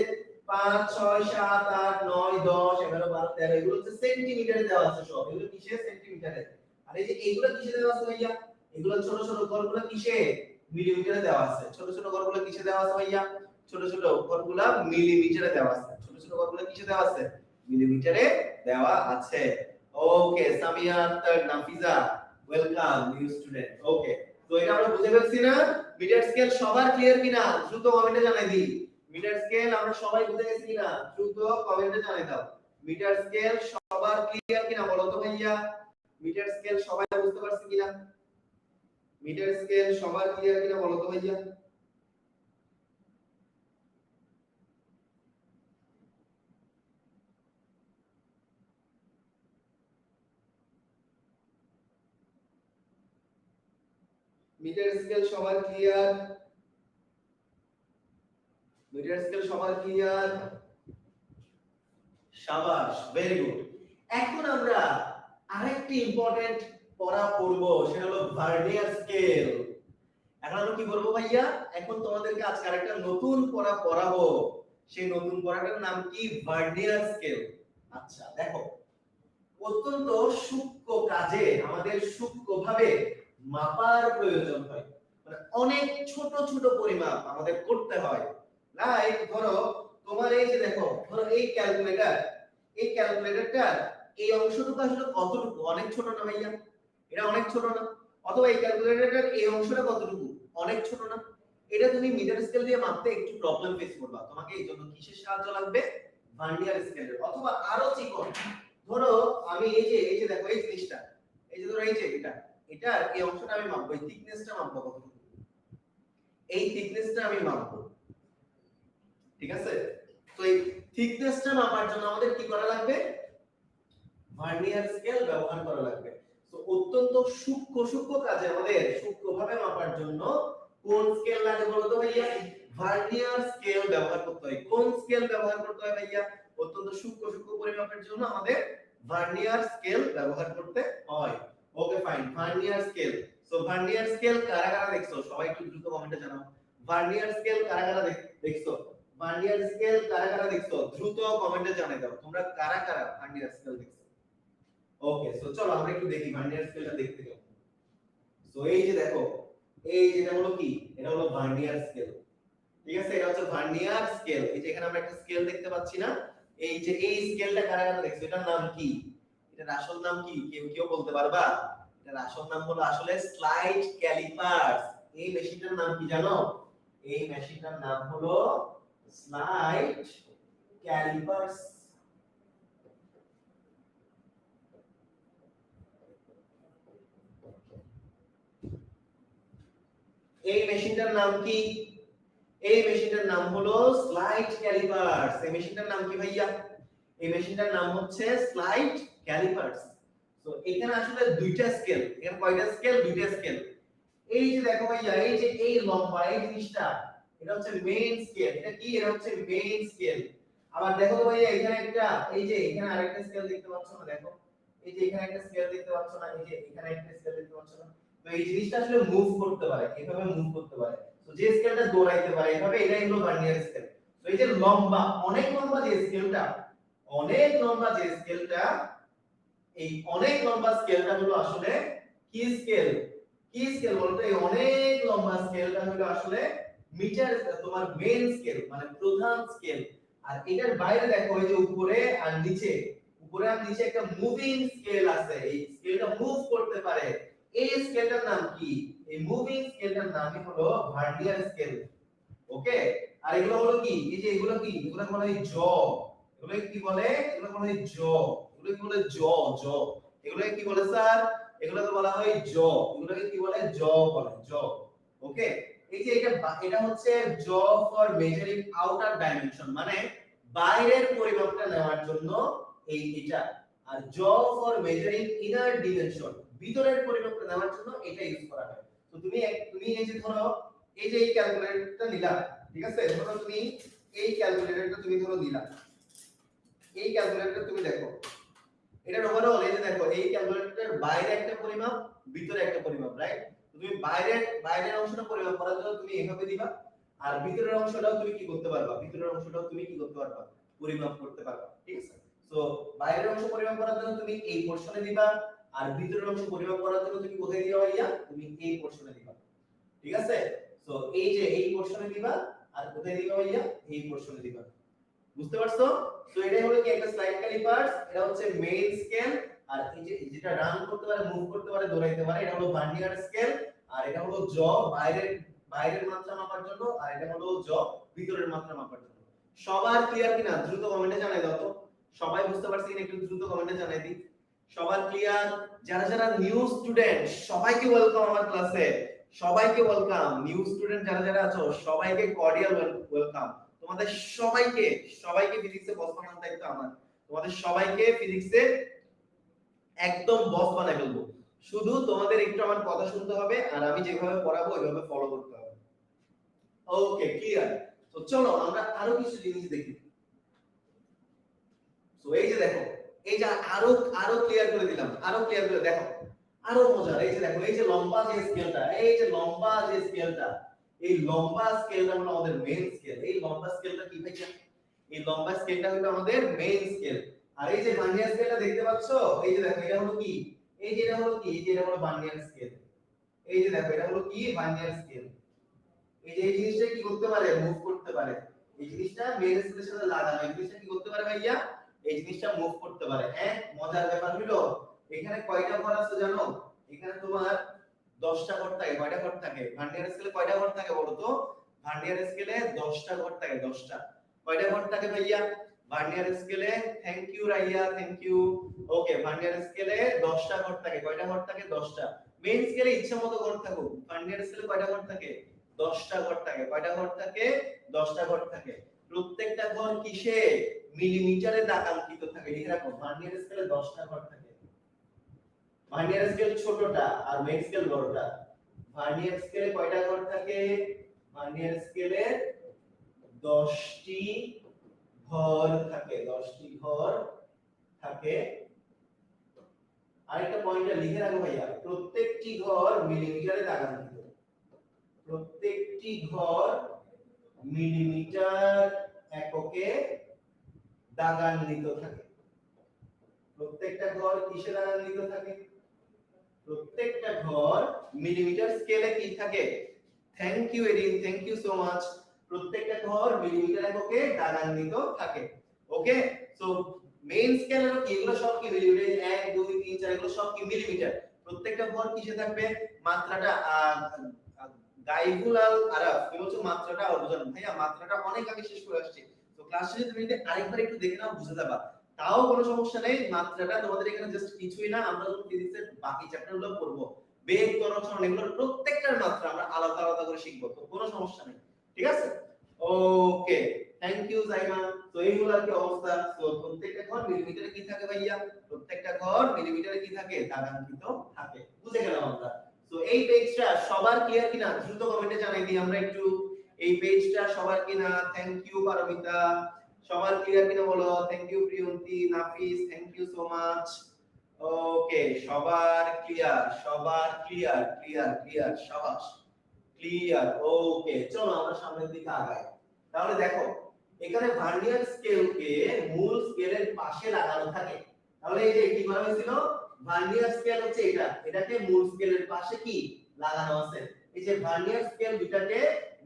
5 6 7 8 9 10 11 12 13, এগুলো হচ্ছে সেন্টিমিটারে দেওয়া আছে সব। এগুলো কিসে? সেন্টিমিটারে। আর এই যে এগুলো কিসে দেওয়া আছে ভাইয়া? এগুলো ছোট ছোট ঘরগুলো কিসে? মিলিমিটারে দেওয়া আছে। ছোট ছোট ঘরগুলো কিসে দেওয়া আছে ভাইয়া? ছোট ছোট ঘরগুলো মিলিমিটারে দেওয়া আছে। ছোট ছোট ঘরগুলো কিসে দেওয়া আছে? মিলিমিটারে দেওয়া আছে। Okay, Samia Akter, Nafiza, welcome new student. Okay, তো এটা আমরা বুঝে ফেলছি না? মিটার স্কেল সবার ক্লিয়ার কিনা দ্রুত কমেন্টে জানাই দিই। মিটার স্কেল আমরা সবাই বুঝে গেছি কিনা দ্রুত কমেন্টে জানাই দাও। মিটার স্কেল সবার ক্লিয়ার কিনা বলো তো ভাইয়া? মিটার স্কেল সবাই বুঝতে পারছি কিনা? মিটার স্কেল সবার ক্লিয়ার কিনা বলো তো ভাইয়া? মিটার স্কেল সবার ক্লিয়ার? মিটার স্কেল সবার ক্লিয়ার? শাবাশ, ভেরি গুড। এখন আমরা আরেকটি ইম্পর্টেন্ট পড়া পড়ব, সেটা হলো ভার্নিয়ার স্কেল। এখন আমরা কি করব ভাইয়া? এখন তোমাদেরকে আজকে আরেকটা নতুন পড়া পড়াবো। সেই নতুন পড়াটার নাম কি? Vernier scale. আচ্ছা দেখো, অত্যন্ত সূক্ষ্ম কাজে আমাদের সূক্ষ্মভাবে মাপার প্রয়োজন হয়। মানে অনেক ছোট ছোট পরিমাপ আমাদের করতে হয়। লাইক ধরো তোমার এই যে দেখো, ধরো এই ক্যালকুলেটরটা এই অংশটুকু আসলে কতটুকু? অনেক ছোট না ভাইয়া? এটা অনেক ছোট না? অথবা এই ক্যালকুলেটরের এই অংশটা কতটুকু, অনেক ছোট না? এটা তুমি মিটার স্কেল দিয়ে মাপতে একটু প্রবলেম ফেস করবা, তোমাকে এই জন্য কিসের সাহায্য লাগবে, ভার্নিয়ার স্কেলের। অথবা আরো চিকন, ধরো আমি এই যে দেখো এই জিনিসটা, এই যে ধরো এই যে এটার এই অংশটা আমি মাপবো, এই থিকনেসটা মাপবো কতটুকু, এই থিকনেসটা আমি মাপবো, ঠিক আছে? তো এই থিকনেসটা মাপার জন্য আমাদের কি করা লাগবে, ভার্নিয়ার স্কেল ব্যবহার করা লাগবে। তো অত্যন্ত সূক্ষ্ম কাজে আমাদের সূক্ষ্মভাবে মাপার জন্য কোন স্কেল লাগে বলতো ভাইয়া, ভার্নিয়ার স্কেল ব্যবহার করতে হয়। কোন স্কেল ব্যবহার করতে হয় ভাইয়া, অত্যন্ত সূক্ষ্ম পরিমাপের জন্য আমাদের ভার্নিয়ার স্কেল ব্যবহার করতে হয়। Okay fine, vernier scale. So vernier scale কারা কারা দেখছো, সবাই একটু দ্রুত কমেন্টে জানাও। ভার্নিয়ার স্কেল কারা কারা দেখছো, ভার্নিয়ার স্কেল কারা কারা দেখছো, দ্রুত কমেন্টে জানাই দাও তোমরা কারা কারা ভার্নিয়ার স্কেল দেখছো। ওকে, সো চলো আমরা একটু দেখি ভার্নিয়ার স্কেলটা দেখতে যাও। সো এই যে দেখো, এই যেটা হলো কি, এটা হলো ভার্নিয়ার স্কেল, ঠিক আছে? এটা হচ্ছে ভার্নিয়ার স্কেল। এই যে এখানে আমরা একটা স্কেল দেখতে পাচ্ছি না, এই যে এই স্কেলটা কারা কারা দেখছো, এটার নাম কি, এটার আসল নাম কি, কেউ বলতে পারবা? এটার আসল নাম হলো আসলে স্লাইড ক্যালিপার্স। এই মেশিনটার নাম কি জানো, এই মেশিনটার নাম হলো স্লাইড ক্যালিপার্স। এই মেশিনটার নাম কি, এই মেশিনটার নাম হলো স্লাইড ক্যালিপার্স। এই মেশিনটার নাম কি ভাইয়া, এই মেশিনটার নাম হচ্ছে স্লাইড ক্যালিপার্স। তো এখানে আসলে দুইটা স্কেল, এখানে কয়টা স্কেল, দুইটা স্কেল। এই যে দেখো ভাইয়া, এই যে এই লম্বা এই জিনিসটা, এটা হচ্ছে মেইন স্কেল। এটা কি, এটা হচ্ছে মেইন স্কেল। আবার দেখো তো ভাইয়া এখানে একটা, এই যে এখানে আরেকটা স্কেল দেখতে পাচ্ছ না, দেখো এই যে এখানে একটা স্কেল দেখতে পাচ্ছ না, এই যে এখানে একটা স্কেল দেখতে পাচ্ছ না। তো এই জিনিসটা আসলে মুভ করতে পারে, এভাবে মুভ করতে পারে। তো যে স্কেলটা দৌড়াইতে পারে এভাবে, এটাই হলো ভার্নিয়ার স্কেল। তো এই যে লম্বা, অনেক লম্বা যে স্কেলটা, অনেক লম্বা যে স্কেলটা, এই অনেক লম্বা স্কেলটা হলো আসলে কি স্কেল, কি স্কেল বলতো, এই অনেক লম্বা স্কেলটা হলো আসলে মিটার, তোমার মেইন স্কেল মানে প্রধান স্কেল। আর এটার বাইরে দেখো এই যে উপরে আর নিচে, উপরে আর নিচে একটা মুভিং স্কেল আছে, এই স্কেলটা মুভ করতে পারে। এই স্কেলটার নাম কি, এই মুভিং স্কেলটার নামই হলো ভার্নিয়ার স্কেল। ওকে, আর এগুলো হলো কি, এই যে এগুলো কি, এগুলো বলা হয় জ, এগুলো কি বলে, এগুলো বলা হয় জ, এগুলো কি বলে জ, জ, এগুলো কি বলে স্যার, এগুলোকে বলা হয় জ, এগুলোকে কি বলে, জ বলে, জ। ওকে, এই যে এটা হচ্ছে জ ফর মেজারিং আউটার ডাইমেনশন, মানে বাইরের পরিমাপটা নেওয়ার জন্য এই এটা। আর জ ফর মেজারিং ইনার ডিমেনশন, ভিতরের পরিমাপটা নেওয়ার জন্য এটা ইউজ করা হয়। তো তুমি এই যে ধরো, এই যে এই ক্যালকুলেটরটা নিলা, ঠিক আছে? ধরো তুমি এই ক্যালকুলেটরটা তুমি ধরো নিলা, এই ক্যালকুলেটরটা তুমি দেখো, এটার ওভারঅল এই যে দেখো, এই ক্যালকুলেটরের বাইরে একটা পরিমাপ, ভিতরে একটা পরিমাপ, রাইট? তুমি বাইরের অংশটা পরিমাপ করার জন্য তুমি এইভাবে দিবা, আর ভিতরের অংশটাও তুমি কি করতে পারবা, ভিতরের অংশটাও তুমি কি করতে পারবা, পরিমাপ করতে পারবা, ঠিক আছে? সো বাইরের অংশ পরিমাপ করার জন্য তুমি এই পোরশনে দিবা, আর ভিতরের অংশ পরিমাপ করার জন্য তুমি কোথায় দিবা ভাইয়া, তুমি এই পোরশনে দিবা, ঠিক আছে? সো এই যে এই পোরশনে দিবা, আর কোথায় দিবা ভাইয়া, এই পোরশনে দিবা। বুঝতে পারছো? সো এটাই হলো কি একটা স্লাইড ক্যালিপার্স, এটা হচ্ছে মেইন স্কেল। আর এই যে যেটা রান করতে পারে, মুভ করতে পারে, দৌড়াইতে পারে, এটা হলো ভার্নিয়ার স্কেল। আর এটা হলো জ, বাইরের মাত্রা মাপার জন্য, আর এটা হলো জ, ভিতরের মাত্রা মাপার জন্য। সবার ক্লিয়ার কিনা দ্রুত কমেন্টে জানাই দাও তো, সবাই বুঝতে পারছে কিনা একটু দ্রুত কমেন্টে জানাই দিই। সবার ক্লিয়ার? যারা যারা নিউ স্টুডেন্ট সবাইকে ওয়েলকাম আমার ক্লাসে, সবাইকে ওয়েলকাম। নিউ স্টুডেন্ট যারা যারা আছো সবাইকে কর্ডিয়াল ওয়েলকাম। তোমাদের সবাইকে ফিজিক্সে বস বানানোর দায়িত্ব আমার। তোমাদের সবাইকে ফিজিক্সে একদম বস বানাই ফেলবো। শুধু তোমাদের একটু আমার কথা শুনতে হবে, আর আমি যেভাবে পড়াবো ওইভাবে ফলো করতে হবে। ওকে, ক্লিয়ার? তো চলো আমরা আরো কিছু জিনিস দেখি। তো এই যে দেখো, এই যে আরো ক্লিয়ার করে দিলাম, আরো ক্লিয়ার করে দেখো, আরো মজার। এই যে দেখো, এই যে লম্বা যে স্কেলটা, এই যে লম্বা যে স্কেলটা, এই লম্বা স্কেলটা হলো আমাদের মেইন স্কেল। এই লম্বা স্কেলটা কি ভাইয়া, এই লম্বা স্কেলটা হলো আমাদের মেইন স্কেল। আর এই যে ভার্নিয়ার স্কেলটা দেখতে পাচ্ছো, এই যে দেখো এটা হলো কি, এই যে এটা হলো কি, এই যে এটা হলো ভার্নিয়ার স্কেল। এই যে দেখো এটা হলো কি, ভার্নিয়ার স্কেল। এই যে এই জিনিসটা কি করতে পারে, মুভ করতে পারে। এই জিনিসটা মেইন স্কেলের সাথে লাগানো, এই জিনিসটা কি করতে পারে ভাইয়া, এই জিনিসটা মুভ করতে পারে। হ্যাঁ, মজার ব্যাপার হলো এখানে কয়টা ঘর আছে জানো, এখানে তোমার 10টা ঘর থাকে। কয়টা ঘর থাকে? ভার্নিয়ার স্কেলে কয়টা ঘর থাকে বলো তো? ভার্নিয়ার স্কেলে 10টা ঘর থাকে, 10টা। কয়টা ঘর থাকে ভাইয়া? ভার্নিয়ার স্কেলে, thank you Raiya, thank you. Okay, ভার্নিয়ার স্কেলে 10টা ঘর থাকে। কয়টা ঘর থাকে? 10টা। মেইন স্কেলে ইচ্ছা মতো ঘর থাকুক, ভার্নিয়ার স্কেলে কয়টা ঘর থাকে? 10টা ঘর থাকে। কয়টা ঘর থাকে? 10টা ঘর থাকে। প্রত্যেকটা ঘর কিসে? মিলিমিটারে দাগাঙ্কিত থাকে। লিখে রাখো, ভার্নিয়ার স্কেলে 10টা ঘর থাকে। ভার্নিয়ার স্কেল ছোটটা আর মেইন স্কেল বড়টা। ভার্নিয়ার স্কেলে কয়টা ঘর থাকে? ভার্নিয়ার স্কেলে 10টি ঘর থাকে, 10টি ঘর থাকে। আরেকটা পয়েন্টটা লিখে রাখো ভাইয়া, প্রত্যেকটি ঘর মিলিমিটারে দাগাঙ্কিত। প্রত্যেকটি ঘর মিলিমিটার এককে দাগান্বিত থাকে। প্রত্যেকটা ঘর কিসে দাগান্বিত থাকে? প্রত্যেকটা ঘর মিলিমিটার স্কেলে কি থাকে? Thank you Erin, thank you so much. প্রত্যেকটা ঘর মিলিমিটার এককে দাগান্বিত থাকে। ওকে, সো মেইন স্কেলের কি এগুলো সব কি মিলিমিটার? 1 2 3 4 এগুলো সব কি মিলিমিটার। প্রত্যেকটা ঘর কিসে থাকবে? মাত্রাটা গাইবুল আল আরাফ কি বলছো? মাত্রাটা বুঝানো ভাইয়া, মাত্রাটা অনেক আগে শেষ করে আসছে। তো ক্লাস শেষে তুমি যদি আরেকবার একটু দেখে নাও বুঝে যাবা, তাও কোনো সমস্যা নেই। মাত্রাটা তোমাদের এখানে জাস্ট কিছুই না, আমরা যখন ফিজিক্সের বাকি চ্যাপ্টারগুলো পড়বো, বেগ, ত্বরণ, সরণ এগুলোর প্রত্যেকটার মাত্রা আমরা আলাদা আলাদা করে শিখবো, তো কোনো সমস্যা নেই। ঠিক আছে? ওকে, থ্যাংক ইউ জাইমা। তো এই হলো কি অবস্থা। তো প্রত্যেকটা ঘর মিলিমিটারে কি থাকে ভাইয়া? প্রত্যেকটা ঘর মিলিমিটারে কি থাকে? দাগাঙ্কিত থাকে। বুঝে গেলাম আমরা। তো এই পেজটা সবার ক্লিয়ার কিনা? দ্রুত কমেন্টে জানাই দিই আমরা একটু। এই পেজটা সবার কিনা? Thank you Paromita. সবার ক্লিয়ার কিনা বলো? Thank you Priyonti, Nafis, thank you so much. Okay, সবার ক্লিয়ার, সবার ক্লিয়ার, ক্লিয়ার, ক্লিয়ার, সাবাস, ক্লিয়ার। ওকে, চলো আমরা সামনের দিকে আগাই। তাহলে দেখো, এখানে ভার্নিয়ার স্কেলকে মূল স্কেলের পাশে লাগানো থাকে। তাহলে এই যে কি করা হয়েছিল? ভার্নিয়ার স্কেল হচ্ছে এটা, এটাকে মূল স্কেলের পাশে কি লাগানো আছে। এই যে ভার্নিয়ার স্কেল দুটাকে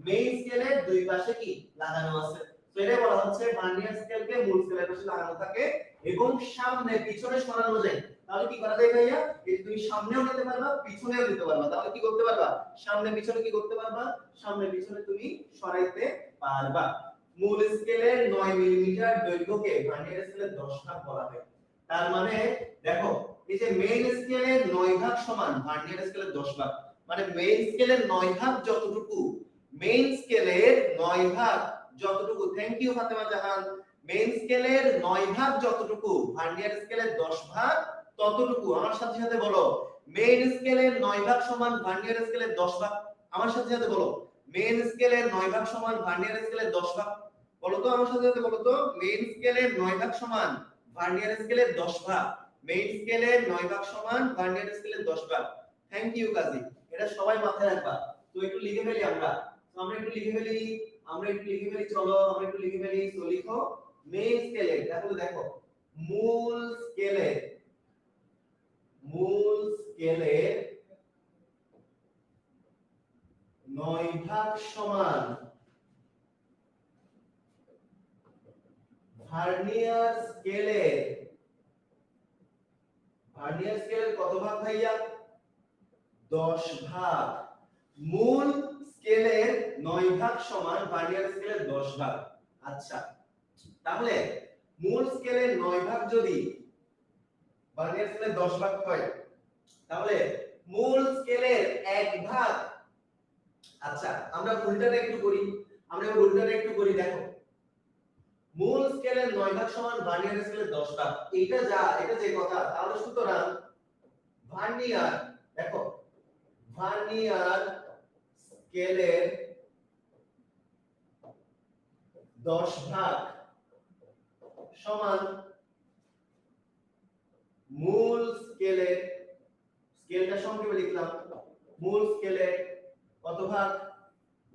মেইন স্কেলের দুই পাশে কি লাগানো আছে। তো এটা বলা হচ্ছে ভার্নিয়ার স্কেলকে মূল স্কেলের পাশে লাগানো থাকে এবং সামনে পিছনে সরানো যায়। তাহলে কি করা যায় ভাইয়া? এই তুমি সামনেও নিতে পারবা, পিছনেও নিতে পারবা। তাহলে কি করতে পারবা? সামনে পিছনে কি করতে পারবা? সামনে পিছনে তুমি সরাইতে পারবা। মূল স্কেলের 9 মিলিমিটার দৈর্ঘ্যকে ভার্নিয়ার স্কেলের 10 ভাগ বলা হয়। তার মানে দেখো, এই যে মেইন স্কেলের 9 ভাগ সমান ভার্নিয়ার স্কেলের 10 ভাগ। মানে মেইন স্কেলের 9 ভাগ যতটুকু, মেইন স্কেলের 9 ভাগ যতটুকু, thank you Fatema Jahan. Main স্কেলের 9 ভাগ যতটুকু, ভার্নিয়ার স্কেলের 10 ভাগ ততটুকু। আমার সাথে সাথে বলো, মেইন স্কেলের 9 ভাগ সমান ভার্নিয়ার স্কেলের 10 ভাগ। আমার সাথে সাথে বলো, মেইন স্কেলের 9 ভাগ সমান ভার্নিয়ার স্কেলের 10 ভাগ। বলো তো আমার সাথে সাথে বলো তো, মেইন স্কেলের 9 ভাগ সমান ভার্নিয়ার স্কেলের 10 ভাগ। মেইন স্কেলের 9 ভাগ সমান ভার্নিয়ার স্কেলের 10 ভাগ। থ্যাংক ইউ কাজী, এটা সবাই মাথায় রাখবা। তো একটু লিখে ফেলি আমরা। তো আমরা একটু লিখে ফেলি, চলো আমরা একটু লিখে ফেলি। তো লিখো মেইন স্কেলে, তাহলে দেখো মূল স্কেলে, মূল স্কেলে 9 ভাগ সমান ভার্নিয়ার স্কেলে, ভার্নিয়ার স্কেলের কত ভাগ ভাইয়া? 10 ভাগ। মূল স্কেলের 9 ভাগ সমান ভার্নিয়ার স্কেলের 10 ভাগ। আচ্ছা, তাহলে মূল স্কেলের 9 ভাগ যদি ভার্নিয়ার স্কেলের 10 ভাগ হয়, তাহলে মূল স্কেলের 1 ভাগ। আচ্ছা, আমরা উল্টাটা একটু করি, দেখো মূল স্কেলের 9 ভাগ সমান ভার্নিয়ার স্কেলের 10 ভাগ। এটা যে কথা, তাহলে সুতরাং ভার্নিয়ার, দেখো ভার্নিয়ার স্কেলের 10 ভাগ সমান মূল স্কেলের, স্কেলটা সংক্ষেপে লিখলাম, মূল স্কেলের কত ভাগ?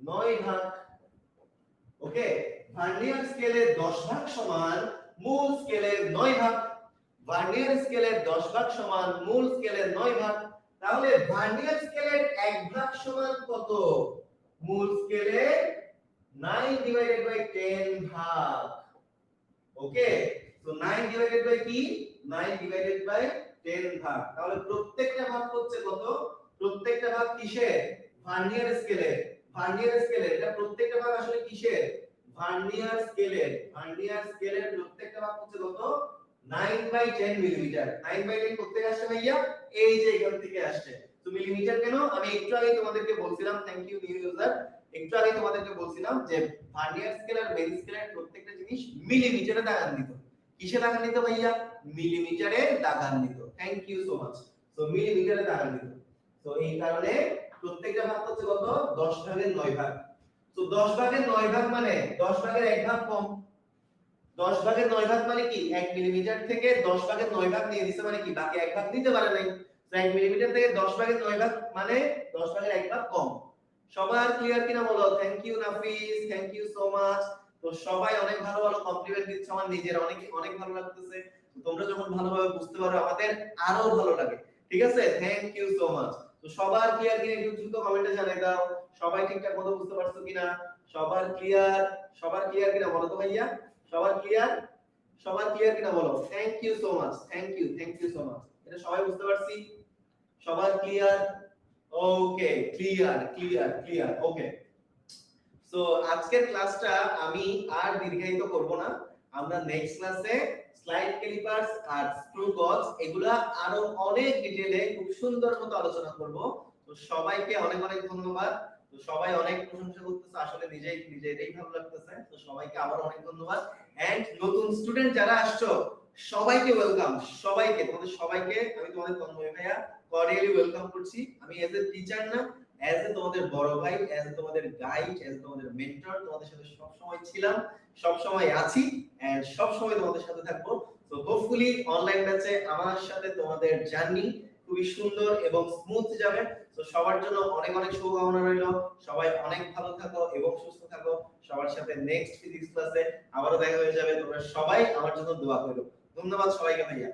9 ভাগ। ওকে, ভার্নিয়ার স্কেলের 10 ভাগ সমান মূল স্কেলের 9 ভাগ। ভার্নিয়ার স্কেলের 10 ভাগ সমান মূল স্কেলের 9 ভাগ। তাহলে ভার্নিয়ার স্কেলের 1 ভাগ সমান কত? মূল স্কেলের 9/10 ভাগ। ওকে, তো 9/কি? 9/10 ভাগ। তাহলে প্রত্যেকটা ভাগ হচ্ছে কত? প্রত্যেকটা ভাগ কিসের? ভার্নিয়ার স্কেলে। ভার্নিয়ার স্কেলে এটা প্রত্যেকটা ভাগ আসলে কিসের? ভার্নিয়ার স্কেলের। ভার্নিয়ার স্কেলের প্রত্যেকটা ভাগ হচ্ছে কত? 9/10 মিলিমিটার। 9/10 কোথেকে আসছে ভাইয়া? এই যে এখান থেকে আসছে। তো মিলিমিটার কেন? আমি একটু আগে তোমাদেরকে বলছিলাম, থ্যাংক ইউ নিউ ইউজার, একটু আগে তোমাদেরকে বলছিলাম যে ভার্নিয়ার স্কেল আর মেন স্কেলের প্রত্যেকটা জিনিস মিলিমিটারে দাগান্বিত। কিসে দাগান্বিত ভাইয়া? মিলিমিটারে দাগান্বিত। Thank you so much. So মিলিমিটারে দাগান্বিত। তো এই কারণে প্রত্যেকটা ভাগ হচ্ছে কত? 10 ভাগের 9 ভাগ। তো 10 ভাগের 9 ভাগ মানে 10 ভাগের 1 ভাগ কম। 10 ভাগের 9 ভাগ মানে কি? 1 মিলিমিটার থেকে 10 ভাগের 9 ভাগ নিয়ে দিছে মানে কি? বাকি 1 ভাগ দিতে পারে নাই। তো 1 মিলিমিটার থেকে 10 ভাগের 9 ভাগ মানে 10 ভাগের 1 ভাগ কম। সবার ক্লিয়ার কিনা বলো? Thank you Nafis, thank you so much. তো সবাই অনেক ভালো ভালো কমপ্লিমেন্ট দিচ্ছে, আমার নিজের অনেক অনেক ভালো লাগতেছে। তো তোমরা যখন ভালোভাবে বুঝতে পারো আমাদের আরো ভালো লাগে। ঠিক আছে? Thank you so much. তো সবার ক্লিয়ার কিনা একটু দ্রুত কমেন্টে জানিয়ে দাও। সবাই ঠিকঠাক মতো বুঝতে পারছো কিনা? সবার ক্লিয়ার? সবার ক্লিয়ার কিনা বলো তো ভাইয়া? সবার ক্লিয়ার? সবার ক্লিয়ার কিনা বলো? Thank you so much, thank you so much. এটা সবাই বুঝতে পারছি? সবার clear? Okay, clear clear clear. Okay, so আজকের ক্লাসটা আমি আর দীর্ঘায়িত করব না। আমরা নেক্সট ক্লাসে স্লাইড ক্যালিপার্স আর স্ক্রু গজ এগুলা আরো অনেক ডিটেইলে খুব সুন্দর মতো আলোচনা করব। তো সবাইকে অনেক অনেক ধন্যবাদ। তো সবাই অনেক প্রশংসা করতেছে, আসলে নিজেই ভালো লাগতেছে। তো সবাইকে আবার অনেক ধন্যবাদ। এন্ড নতুন স্টুডেন্ট যারা আসছো সবাইকে ওয়েলকাম। সবাইকে, তোমাদের সবাইকে আমি তোমাদের তন্ময় ভাইয়া কর্ডিয়ালি ওয়েলকাম করছি। আমি এজ এ টিচার না, এজ এ তোমাদের বড় ভাই, এজ এ তোমাদের গাইড, এজ এ তোমাদের মেন্টর, তোমাদের সাথে সব সময় ছিলাম, সব সময় আছি এন্ড সব সময় তোমাদের সাথে থাকবো। সো হোপফুলি অনলাইন ব্যাচে আমার সাথে তোমাদের জার্নি খুবই সুন্দর এবং স্মুথ যাবে। তো সবার জন্য অনেক অনেক শুভকামনা রইল। সবাই অনেক ভালো থাকো এবং সুস্থ থাকো। সবার সাথে নেক্সট ফিজিক্স ক্লাসে আবারো দেখা হয়ে যাবে। তোমরা সবাই আমার জন্য দোয়া করো। ধন্যবাদ সবাইকে ভাইয়া।